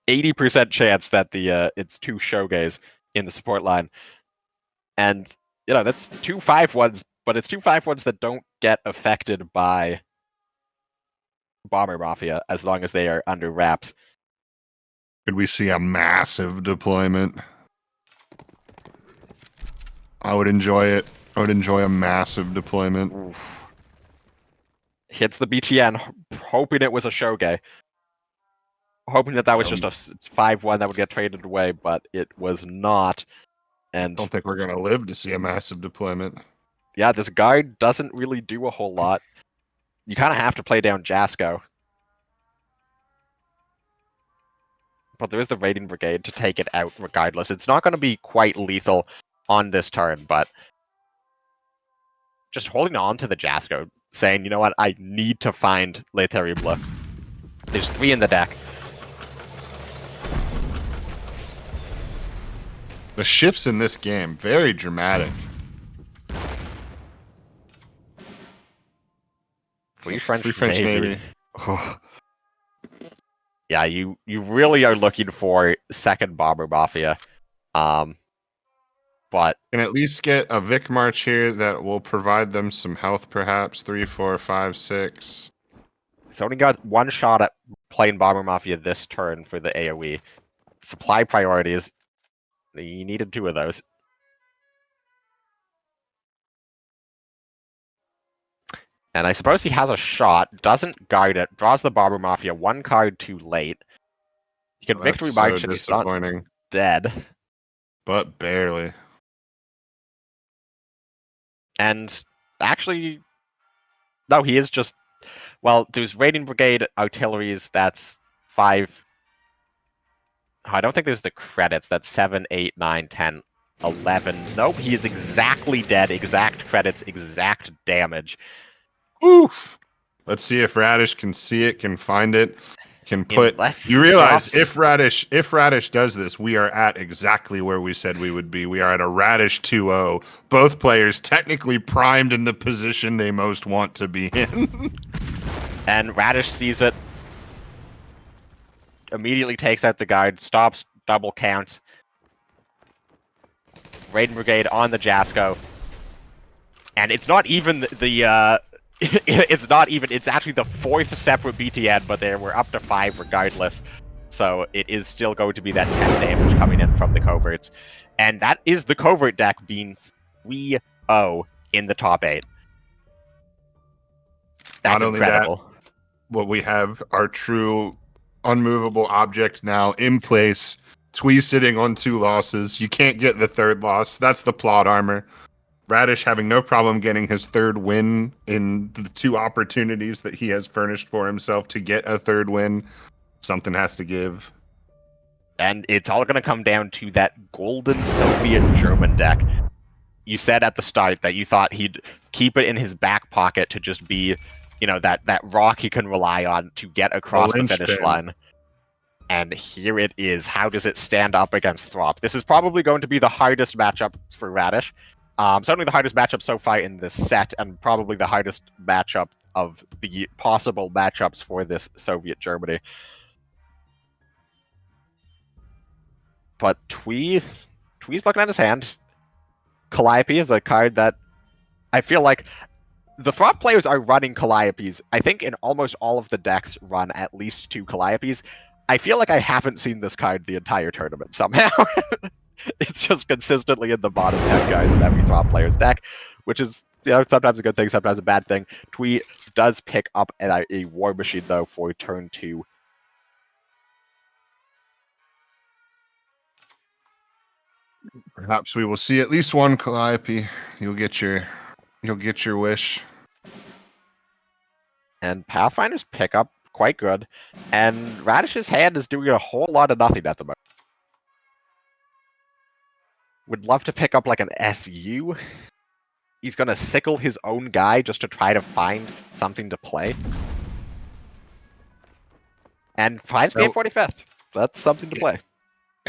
80% chance that it's 2 Shogays in the support line. And, that's 2 5-1s, but it's 2 5-1s that don't get affected by Bomber Mafia as long as they are under wraps. Could we see a massive deployment? I would enjoy it. I would enjoy a massive deployment. Oof. Hits the BTN, hoping it was a Shogai. Hoping that was just a 5-1 that would get traded away, but it was not. And I don't think we're going to live to see a massive deployment. Yeah, this guard doesn't really do a whole lot. You kind of have to play down Jasko. But there is the Raiding Brigade to take it out regardless. It's not going to be quite lethal on this turn, but just holding on to the Jasko, saying, you know what, I need to find Le Terrible. There's 3 in the deck. The shifts in this game, very dramatic. Free French Navy. Oh. Yeah, you really are looking for second Bomber Mafia. But can at least get a Vic March here that will provide them some health, perhaps 3, 4, 5, 6. It's only got 1 shot at playing Bomber Mafia this turn for the AoE. Supply priorities. You needed 2 of those. And I suppose he has a shot, doesn't guard it, draws the Bomber Mafia 1 card too late. He can victory march and he's not dead. But barely. And actually, no, he is just, well, there's Raiding Brigade artilleries, that's 5. I don't think there's the credits, that's 7, 8, 9, 10, 11. Nope, he is exactly dead, exact credits, exact damage. Oof! Let's see if Radish can see it, can find it, can put... You realize if Radish does this, we are at exactly where we said we would be. We are at a Radish 2-0. Both players technically primed in the position they most want to be in. And Radish sees it, immediately takes out the guard, stops, double counts. Raiding Brigade on the Jasko. And it's not even it's not even, it's actually the 4th separate BTN, but they were up to 5 regardless. So it is still going to be that 10 damage coming in from the coverts. And that is the covert deck being 3-0 in the top 8. That's incredible. what we have, our true unmovable object now in place. Twee sitting on 2 losses. You can't get the 3rd loss. That's the plot armor. Radish having no problem getting his 3rd win in the 2 opportunities that he has furnished for himself to get a 3rd win. Something has to give. And it's all going to come down to that golden Soviet German deck. You said at the start that you thought he'd keep it in his back pocket to just be, that rock he can rely on to get across the finish line. And here it is. How does it stand up against Throp? This is probably going to be the hardest matchup for Radish. Certainly the hardest matchup so far in this set, and probably the hardest matchup of the possible matchups for this Soviet Germany. But Twee's looking at his hand. Calliope is a card that I feel like the Throp players are running Calliopes. I think in almost all of the decks run at least 2 Calliopes. I feel like I haven't seen this card the entire tournament somehow. It's just consistently in the bottom 10 guys in every Throp player's deck, which is sometimes a good thing, sometimes a bad thing. Twee does pick up a War Machine, though, for turn 2. Perhaps we will see at least one Calliope. You'll get your wish. And Pathfinder's pickup quite good, and Radish's hand is doing a whole lot of nothing at the moment. Would love to pick up like an SU. He's gonna sickle his own guy just to try to find something to play. And finds game 45th. That's something to play.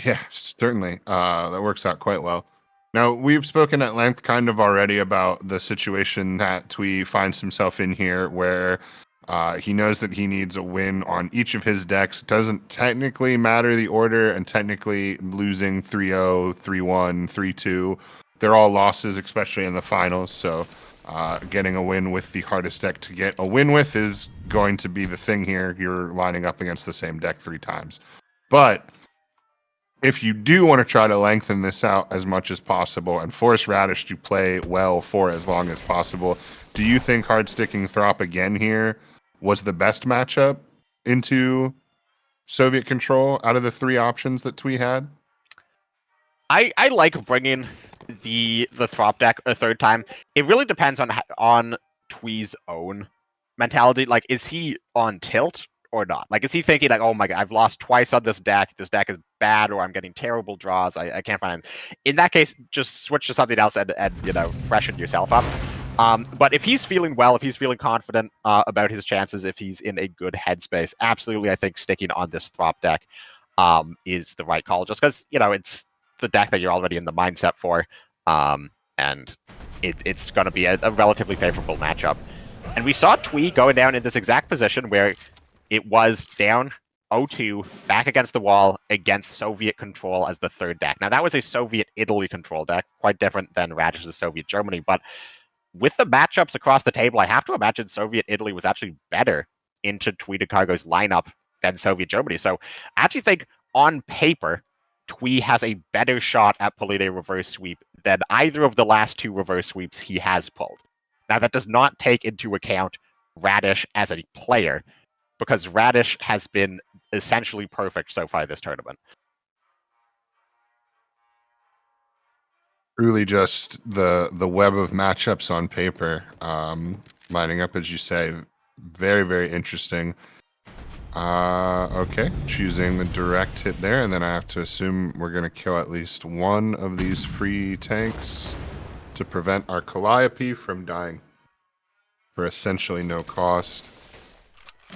Yeah, certainly. That works out quite well. Now, we've spoken at length kind of already about the situation that Twee finds himself in here, where he knows that he needs a win on each of his decks. Doesn't technically matter the order, and technically losing 3-0, 3-1, 3-2, they're all losses, especially in the finals. So getting a win with the hardest deck to get a win with is going to be the thing here. You're lining up against the same deck 3 times. But if you do want to try to lengthen this out as much as possible and force Radish to play well for as long as possible, do you think hard sticking Throp again here was the best matchup into Soviet control out of the 3 options that Twee had? I like bringing the Throp deck a 3rd time. It really depends on Twee's own mentality. Like, is he on tilt or not? Like, is he thinking like, oh my god, I've lost twice on this deck is bad, or I'm getting terrible draws, I can't find him. In that case, just switch to something else and freshen yourself up. But if he's feeling well, if he's feeling confident about his chances, if he's in a good headspace, absolutely, I think sticking on this Throp deck is the right call, just because, it's the deck that you're already in the mindset for, and it's going to be a relatively favorable matchup. And we saw Twee going down in this exact position where it was down 0-2, back against the wall against Soviet control as the 3rd deck. Now, that was a Soviet Italy control deck, quite different than Radish's Soviet Germany, but with the matchups across the table, I have to imagine Soviet Italy was actually better into Twee DeCargo's lineup than Soviet Germany. So I actually think on paper, Twee has a better shot at pulling a reverse sweep than either of the last 2 reverse sweeps he has pulled. Now, that does not take into account Radish as a player, because Radish has been essentially perfect so far this tournament. Truly just the web of matchups on paper, lining up, as you say. Very, very interesting. Okay, choosing the direct hit there, and then I have to assume we're going to kill at least one of these free tanks to prevent our Calliope from dying for essentially no cost,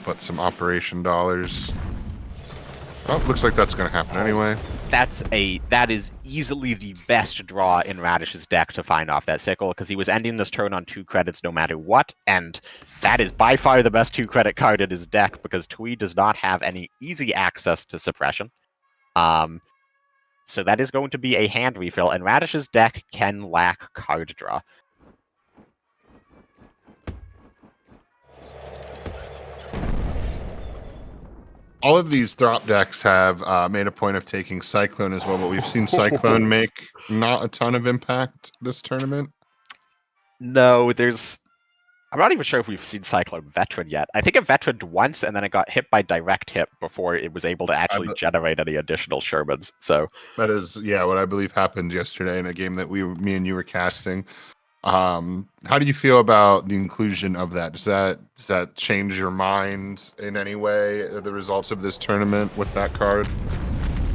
but some operation dollars. Oh, looks like that's going to happen anyway. That is easily the best draw in Radish's deck to find off that sickle, because he was ending this turn on 2 credits no matter what, and that is by far the best 2 credit card in his deck, because Twee does not have any easy access to suppression. So that is going to be a hand refill, and Radish's deck can lack card draw. All of these Throp decks have made a point of taking Cyclone as well, but we've seen Cyclone make not a ton of impact this tournament. No, there's I'm not even sure if we've seen Cyclone Veteran yet. I think it veteraned once, and then it got hit by direct hit before it was able to actually generate any additional Shermans. So that is, yeah, what I believe happened yesterday in a game that me and you were casting. How do you feel about the inclusion of that? Does that change your mind in any way? The results of this tournament with that card?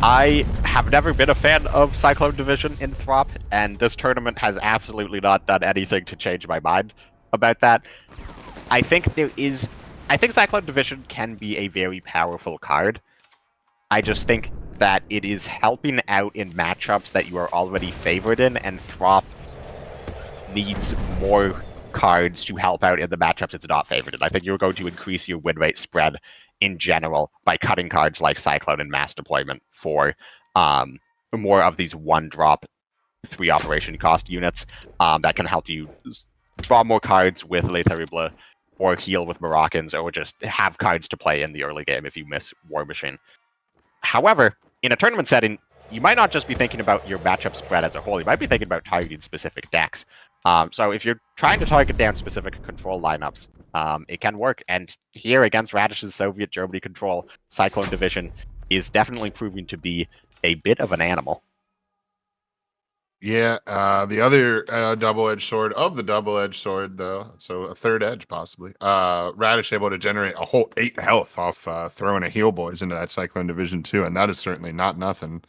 I have never been a fan of Cyclone Division in Throp, and this tournament has absolutely not done anything to change my mind about that. I think Cyclone Division can be a very powerful card. I just think that it is helping out in matchups that you are already favored in, and Throp needs more cards to help out in the matchups it's not favored in. I think you're going to increase your win rate spread in general by cutting cards like Cyclone and Mass Deployment for more of these 1-drop 3 operation cost units that can help you draw more cards with Le Terrible, or heal with Moroccans, or just have cards to play in the early game if you miss War Machine. However, in a tournament setting, you might not just be thinking about your matchup spread as a whole, you might be thinking about targeting specific decks. So if you're trying to target down specific control lineups, it can work. And here against Radish's Soviet Germany control, Cyclone Division is definitely proving to be a bit of an animal. Yeah, the other double-edged sword of the double-edged sword, though, so a third edge possibly. Radish able to generate a whole 8 health off throwing a heal boys into that Cyclone Division too, and that is certainly not nothing.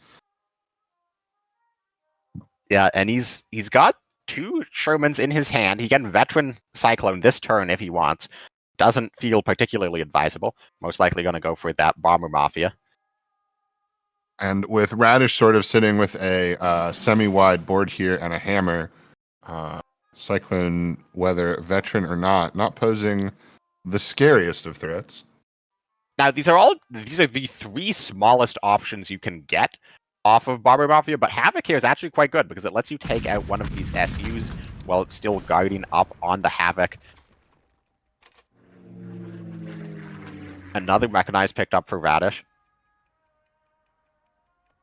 Yeah, and he's got 2 Shermans in his hand. He can veteran Cyclone this turn if he wants. Doesn't feel particularly advisable. Most likely going to go for that Bomber Mafia. And with Radish sort of sitting with a semi-wide board here and a hammer, Cyclone, whether veteran or not posing the scariest of threats. Now, these are the 3 smallest options you can get off of Bomber Mafia, but Havoc here is actually quite good because it lets you take out one of these SUs while it's still guarding up on the Havoc. Another Mechanized picked up for Radish.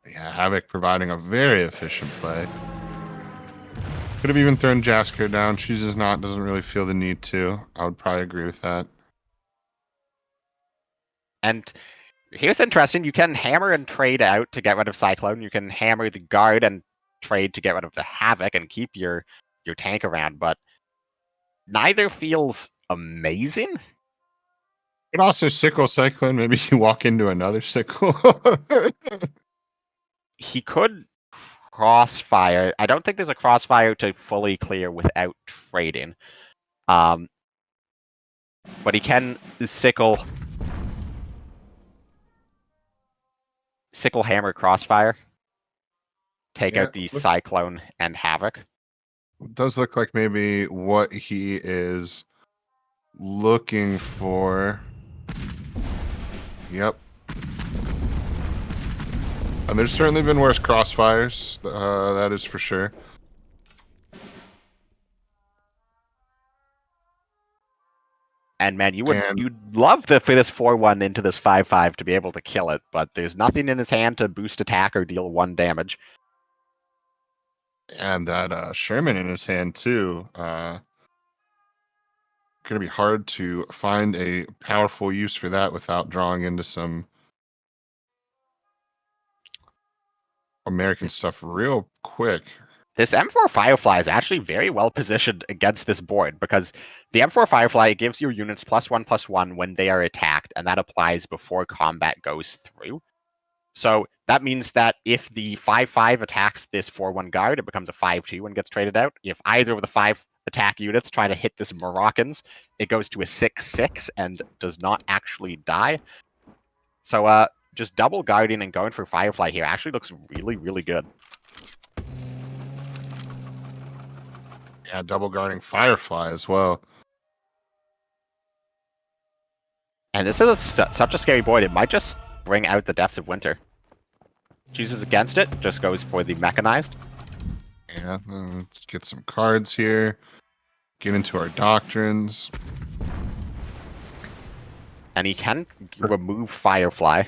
Yeah, Havoc providing a very efficient play. Could have even thrown Jasker down. Chooses not, doesn't really feel the need to. I would probably agree with that. And here's interesting. You can hammer and trade out to get rid of Cyclone. You can hammer the guard and trade to get rid of the Havoc and keep your tank around, but neither feels amazing. It also sickle Cyclone. Maybe you walk into another sickle. He could crossfire. I don't think there's a crossfire to fully clear without trading. But he can sickle hammer crossfire. Take out the Cyclone and Havoc. It does look like maybe what he is looking for. Yep. And there's certainly been worse crossfires. That is for sure. And man, you'd love for this 4-1 into this 5-5 to be able to kill it, but there's nothing in his hand to boost attack or deal 1 damage. And that Sherman in his hand too. Gonna be hard to find a powerful use for that without drawing into some American stuff real quick. This M4 Firefly is actually very well positioned against this board because the M4 Firefly gives your units +1/+1 when they are attacked, and that applies before combat goes through. So that means that if the 5-5 attacks this 4-1 guard, it becomes a 5-2 and gets traded out. If either of the 5 attack units try to hit this Moroccans, it goes to a 6-6 and does not actually die. So just double guarding and going for Firefly here actually looks really, really good. Yeah, double guarding Firefly as well. And this is such a scary board, it might just bring out the Depths of Winter. Chooses against it, just goes for the Mechanized. Yeah, let's get some cards here. Get into our doctrines. And he can remove Firefly.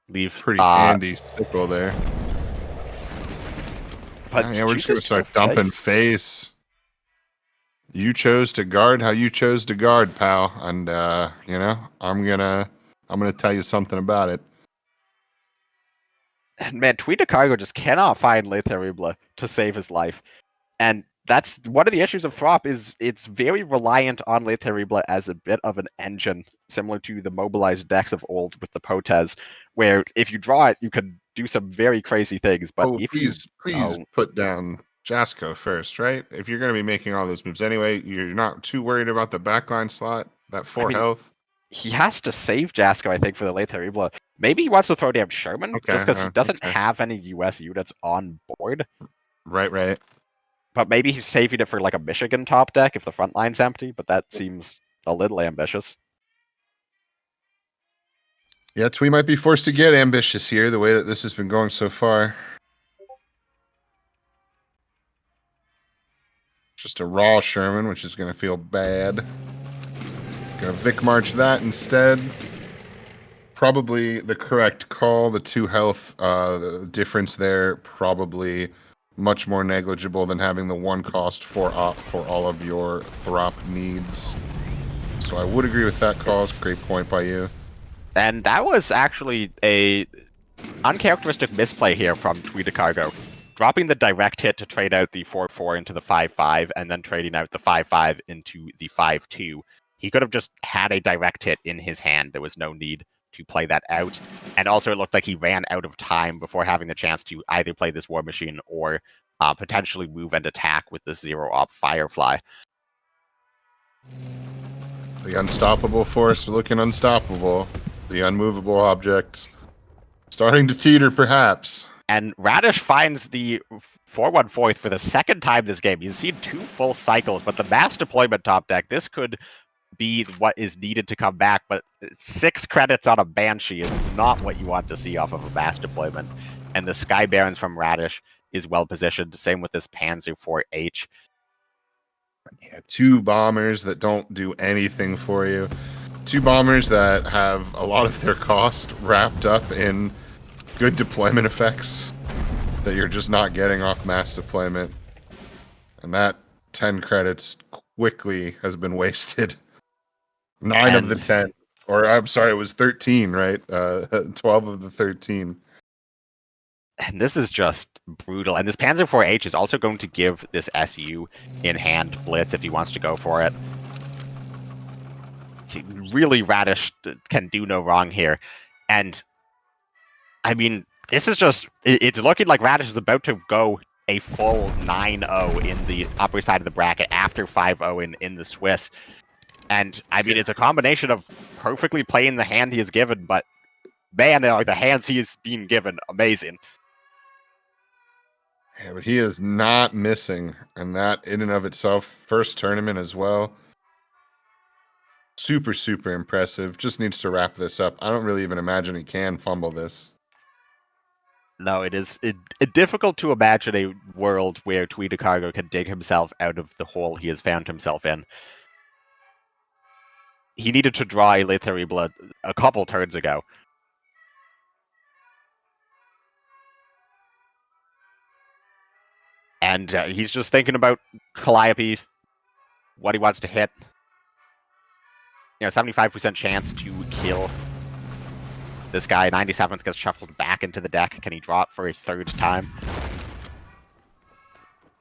Leave pretty handy sickle there. But yeah, we're just gonna start dumping face. You chose to guard how you chose to guard, pal, and you know, I'm gonna tell you something about it. And man, Tweet Cargo just cannot find Le Terrible to save his life. And that's one of the issues of Throp is it's very reliant on Le Terrible as a bit of an engine, similar to the mobilized decks of old with the Potez, where if you draw it, you can do some very crazy things. But Oh, if please put down Jasko first, right? If you're gonna be making all those moves anyway, you're not too worried about the backline slot, that 4 health. He has to save Jasko, I think, for the Le Terrible. Maybe he wants to throw down Sherman, just because he doesn't have any US units on board. Right. But maybe he's saving it for like a Michigan top deck if the front line's empty, but that seems a little ambitious. Yeah, we might be forced to get ambitious here, the way that this has been going so far. Just a raw Sherman, which is going to feel bad. Gonna Vic March that instead. Probably the correct call. The 2 health the difference there, probably much more negligible than having the 1 cost for all of your Throp needs. So I would agree with that call. It's a great point by you. And that was actually a uncharacteristic misplay here from Tweet Cargo. Dropping the direct hit to trade out the 4-4 into the 5-5, and then trading out the 5-5 into the 5-2. He could have just had a direct hit in his hand. There was no need to play that out. And also it looked like he ran out of time before having the chance to either play this War Machine or potentially move and attack with this 0-op Firefly. The unstoppable force looking unstoppable. The unmovable object starting to teeter, perhaps. And Radish finds the 4-1-4 for the second time this game. He's seen 2 full cycles, but the mass deployment top deck, this could be what is needed to come back, but 6 credits on a Banshee is not what you want to see off of a mass deployment. And the Sky Barons from Radish is well positioned. Same with this Panzer 4H. Yeah, 2 bombers that don't do anything for you. 2 bombers that have a lot of their cost wrapped up in good deployment effects that you're just not getting off mass deployment. And that 10 credits quickly has been wasted. 9 of the 10. Or I'm sorry, it was 13, right? 12 of the 13. And this is just brutal. And this Panzer 4H is also going to give this SU in hand blitz if he wants to go for it. Really, Radish can do no wrong here. And, I mean, this is just... It's looking like Radish is about to go a full 9-0 in the upper side of the bracket after 5-0 in the Swiss. And, I mean, it's a combination of perfectly playing the hand he is given, but, man, the hands he is being given, amazing. Yeah, but he is not missing, and that in and of itself, first tournament as well. Super, super impressive. Just needs to wrap this up. I don't really even imagine he can fumble this. No, it is difficult to imagine a world where Tweet Cargo can dig himself out of the hole he has found himself in. He needed to draw a Le Terrible a couple turns ago. And he's just thinking about Calliope, what he wants to hit. 75% chance to kill this guy. 97th gets shuffled back into the deck. Can he draw it for a 3rd time?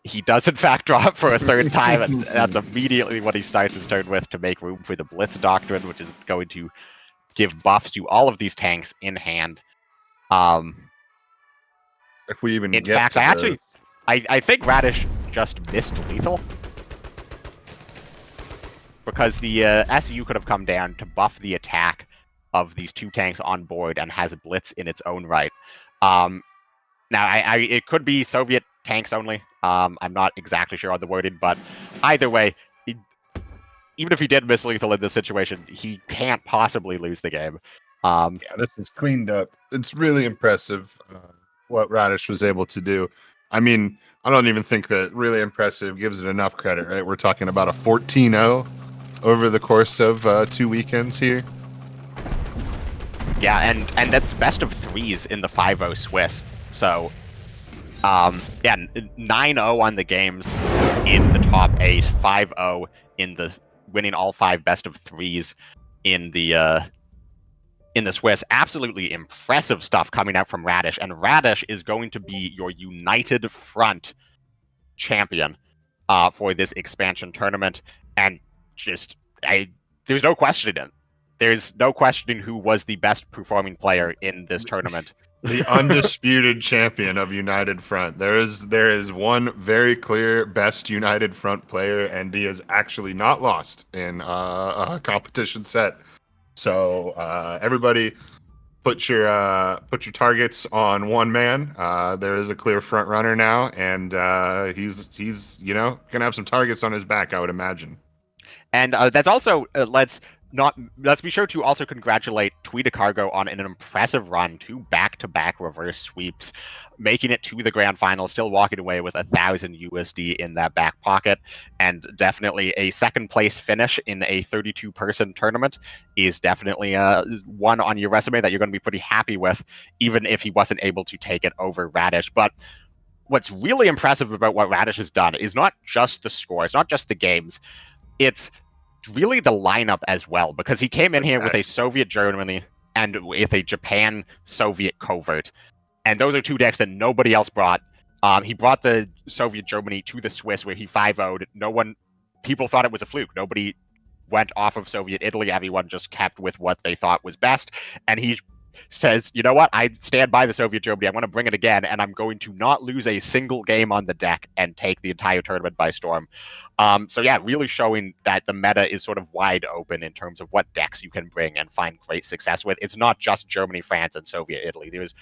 He does, in fact, draw it for a 3rd time, and that's immediately what he starts his turn with to make room for the Blitz Doctrine, which is going to give buffs to all of these tanks in hand. If we even in fact, I think Radish just missed lethal. Because the SU could have come down to buff the attack of these 2 tanks on board and has a blitz in its own right. Now, it could be Soviet tanks only. I'm not exactly sure on the wording, but either way, even if he did miss lethal in this situation, he can't possibly lose the game. Yeah, this is cleaned up. It's really impressive what Radish was able to do. I mean, I don't even think that really impressive gives it enough credit, right? We're talking about a 14-0 over the course of 2 weekends here. Yeah, and that's best of 3s in the 5-0 Swiss. So Yeah, 9-0 on the games in the top 8, 5-0 in the winning all 5 best of 3s in the Swiss. Absolutely impressive stuff coming out from Radish, and Radish is going to be your United Front champion for this expansion tournament, and just there's no questioning it. There's no questioning who was the best performing player in this tournament. The undisputed champion of United Front. There is one very clear best United Front player, and he is actually not lost in a competition set. So everybody, put your targets on one man. There is a clear front runner now, and he's gonna have some targets on his back, I would imagine. And that's also let's be sure to also congratulate Tweedicargo on an impressive run, 2 back-to-back reverse sweeps, making it to the grand final, still walking away with 1,000 USD in that back pocket, and definitely a second place finish in a 32-person tournament is definitely one on your resume that you're going to be pretty happy with, even if he wasn't able to take it over Radish. But what's really impressive about what Radish has done is not just the score, it's not just the games, it's really the lineup as well, because he came in here with a Soviet Germany and with a Japan Soviet covert, and those are 2 decks that nobody else brought. He brought the Soviet Germany to the Swiss where he 5-0'd. People thought it was a fluke. Nobody went off of Soviet Italy. Everyone just kept with what they thought was best, and he says, you know what, I stand by the Soviet Germany, I'm going to bring it again, and I'm going to not lose a single game on the deck and take the entire tournament by storm. So yeah, really showing that the meta is sort of wide open in terms of what decks you can bring and find great success with. It's not just Germany, France, and Soviet Italy. There's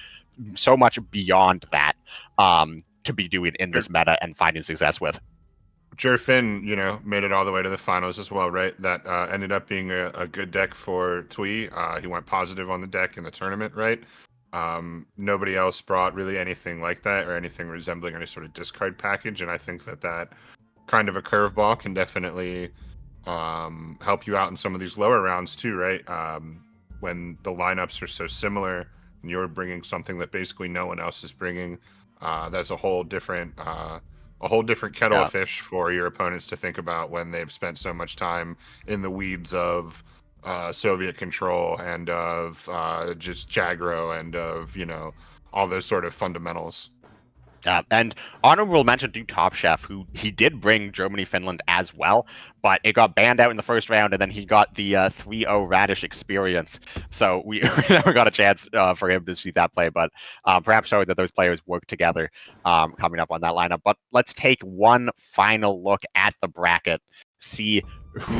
so much beyond that to be doing in this meta and finding success with. Jerfin, made it all the way to the finals as well, right? That ended up being a good deck for Twee. He went positive on the deck in the tournament, right? Nobody else brought really anything like that or anything resembling any sort of discard package, and I think that kind of a curveball can definitely help you out in some of these lower rounds too, right? When the lineups are so similar and you're bringing something that basically no one else is bringing, that's a whole different kettle of fish for your opponents to think about when they've spent so much time in the weeds of Soviet control and of just Jagro and of all those sort of fundamentals. And honorable mention to Top Chef, who he did bring Germany, Finland as well, but it got banned out in the first round, and then he got the 3-0 Radish experience. So we never got a chance for him to see that play, but perhaps showing that those players work together coming up on that lineup. But let's take one final look at the bracket, see who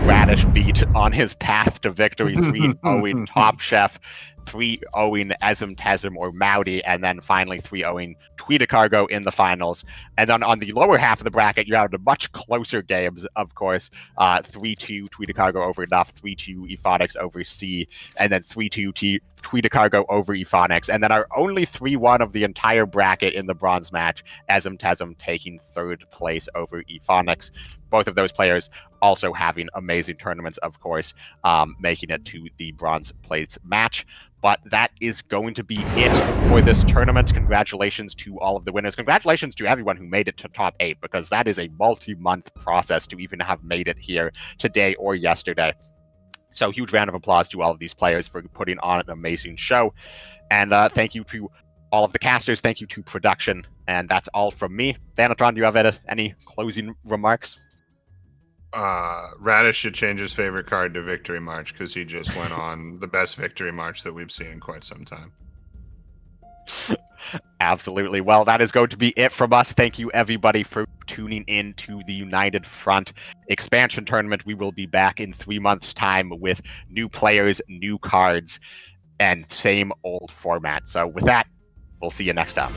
Radish beat on his path to victory. 3-0 Top Chef, 3-0 Ezim or Maudi, and then finally 3-0 Tweedicargo in the finals. And then on the lower half of the bracket, you have the much closer games, of course. 3-2 Tweedicargo over Nuff, 3-2 Ephonics over C, and then 3-2 Tweedicargo over Ephonics. And then our only 3-1 of the entire bracket in the bronze match, Ezim taking 3rd place over Ephonics. Both of those players also having amazing tournaments, of course, making it to the bronze plates match. But that is going to be it for this tournament. Congratulations to all of the winners. Congratulations to everyone who made it to top 8, because that is a multi-month process to even have made it here today or yesterday. So huge round of applause to all of these players for putting on an amazing show. And thank you to all of the casters. Thank you to production. And that's all from me. Thanatron, do you have any closing remarks? Radish should change his favorite card to Victory March, because he just went on the best Victory March that we've seen in quite some time. Absolutely. Well, that is going to be it from us. Thank you, everybody, for tuning in to the United Front Expansion Tournament. We will be back in 3 months' time with new players, new cards, and same old format. So with that, we'll see you next time.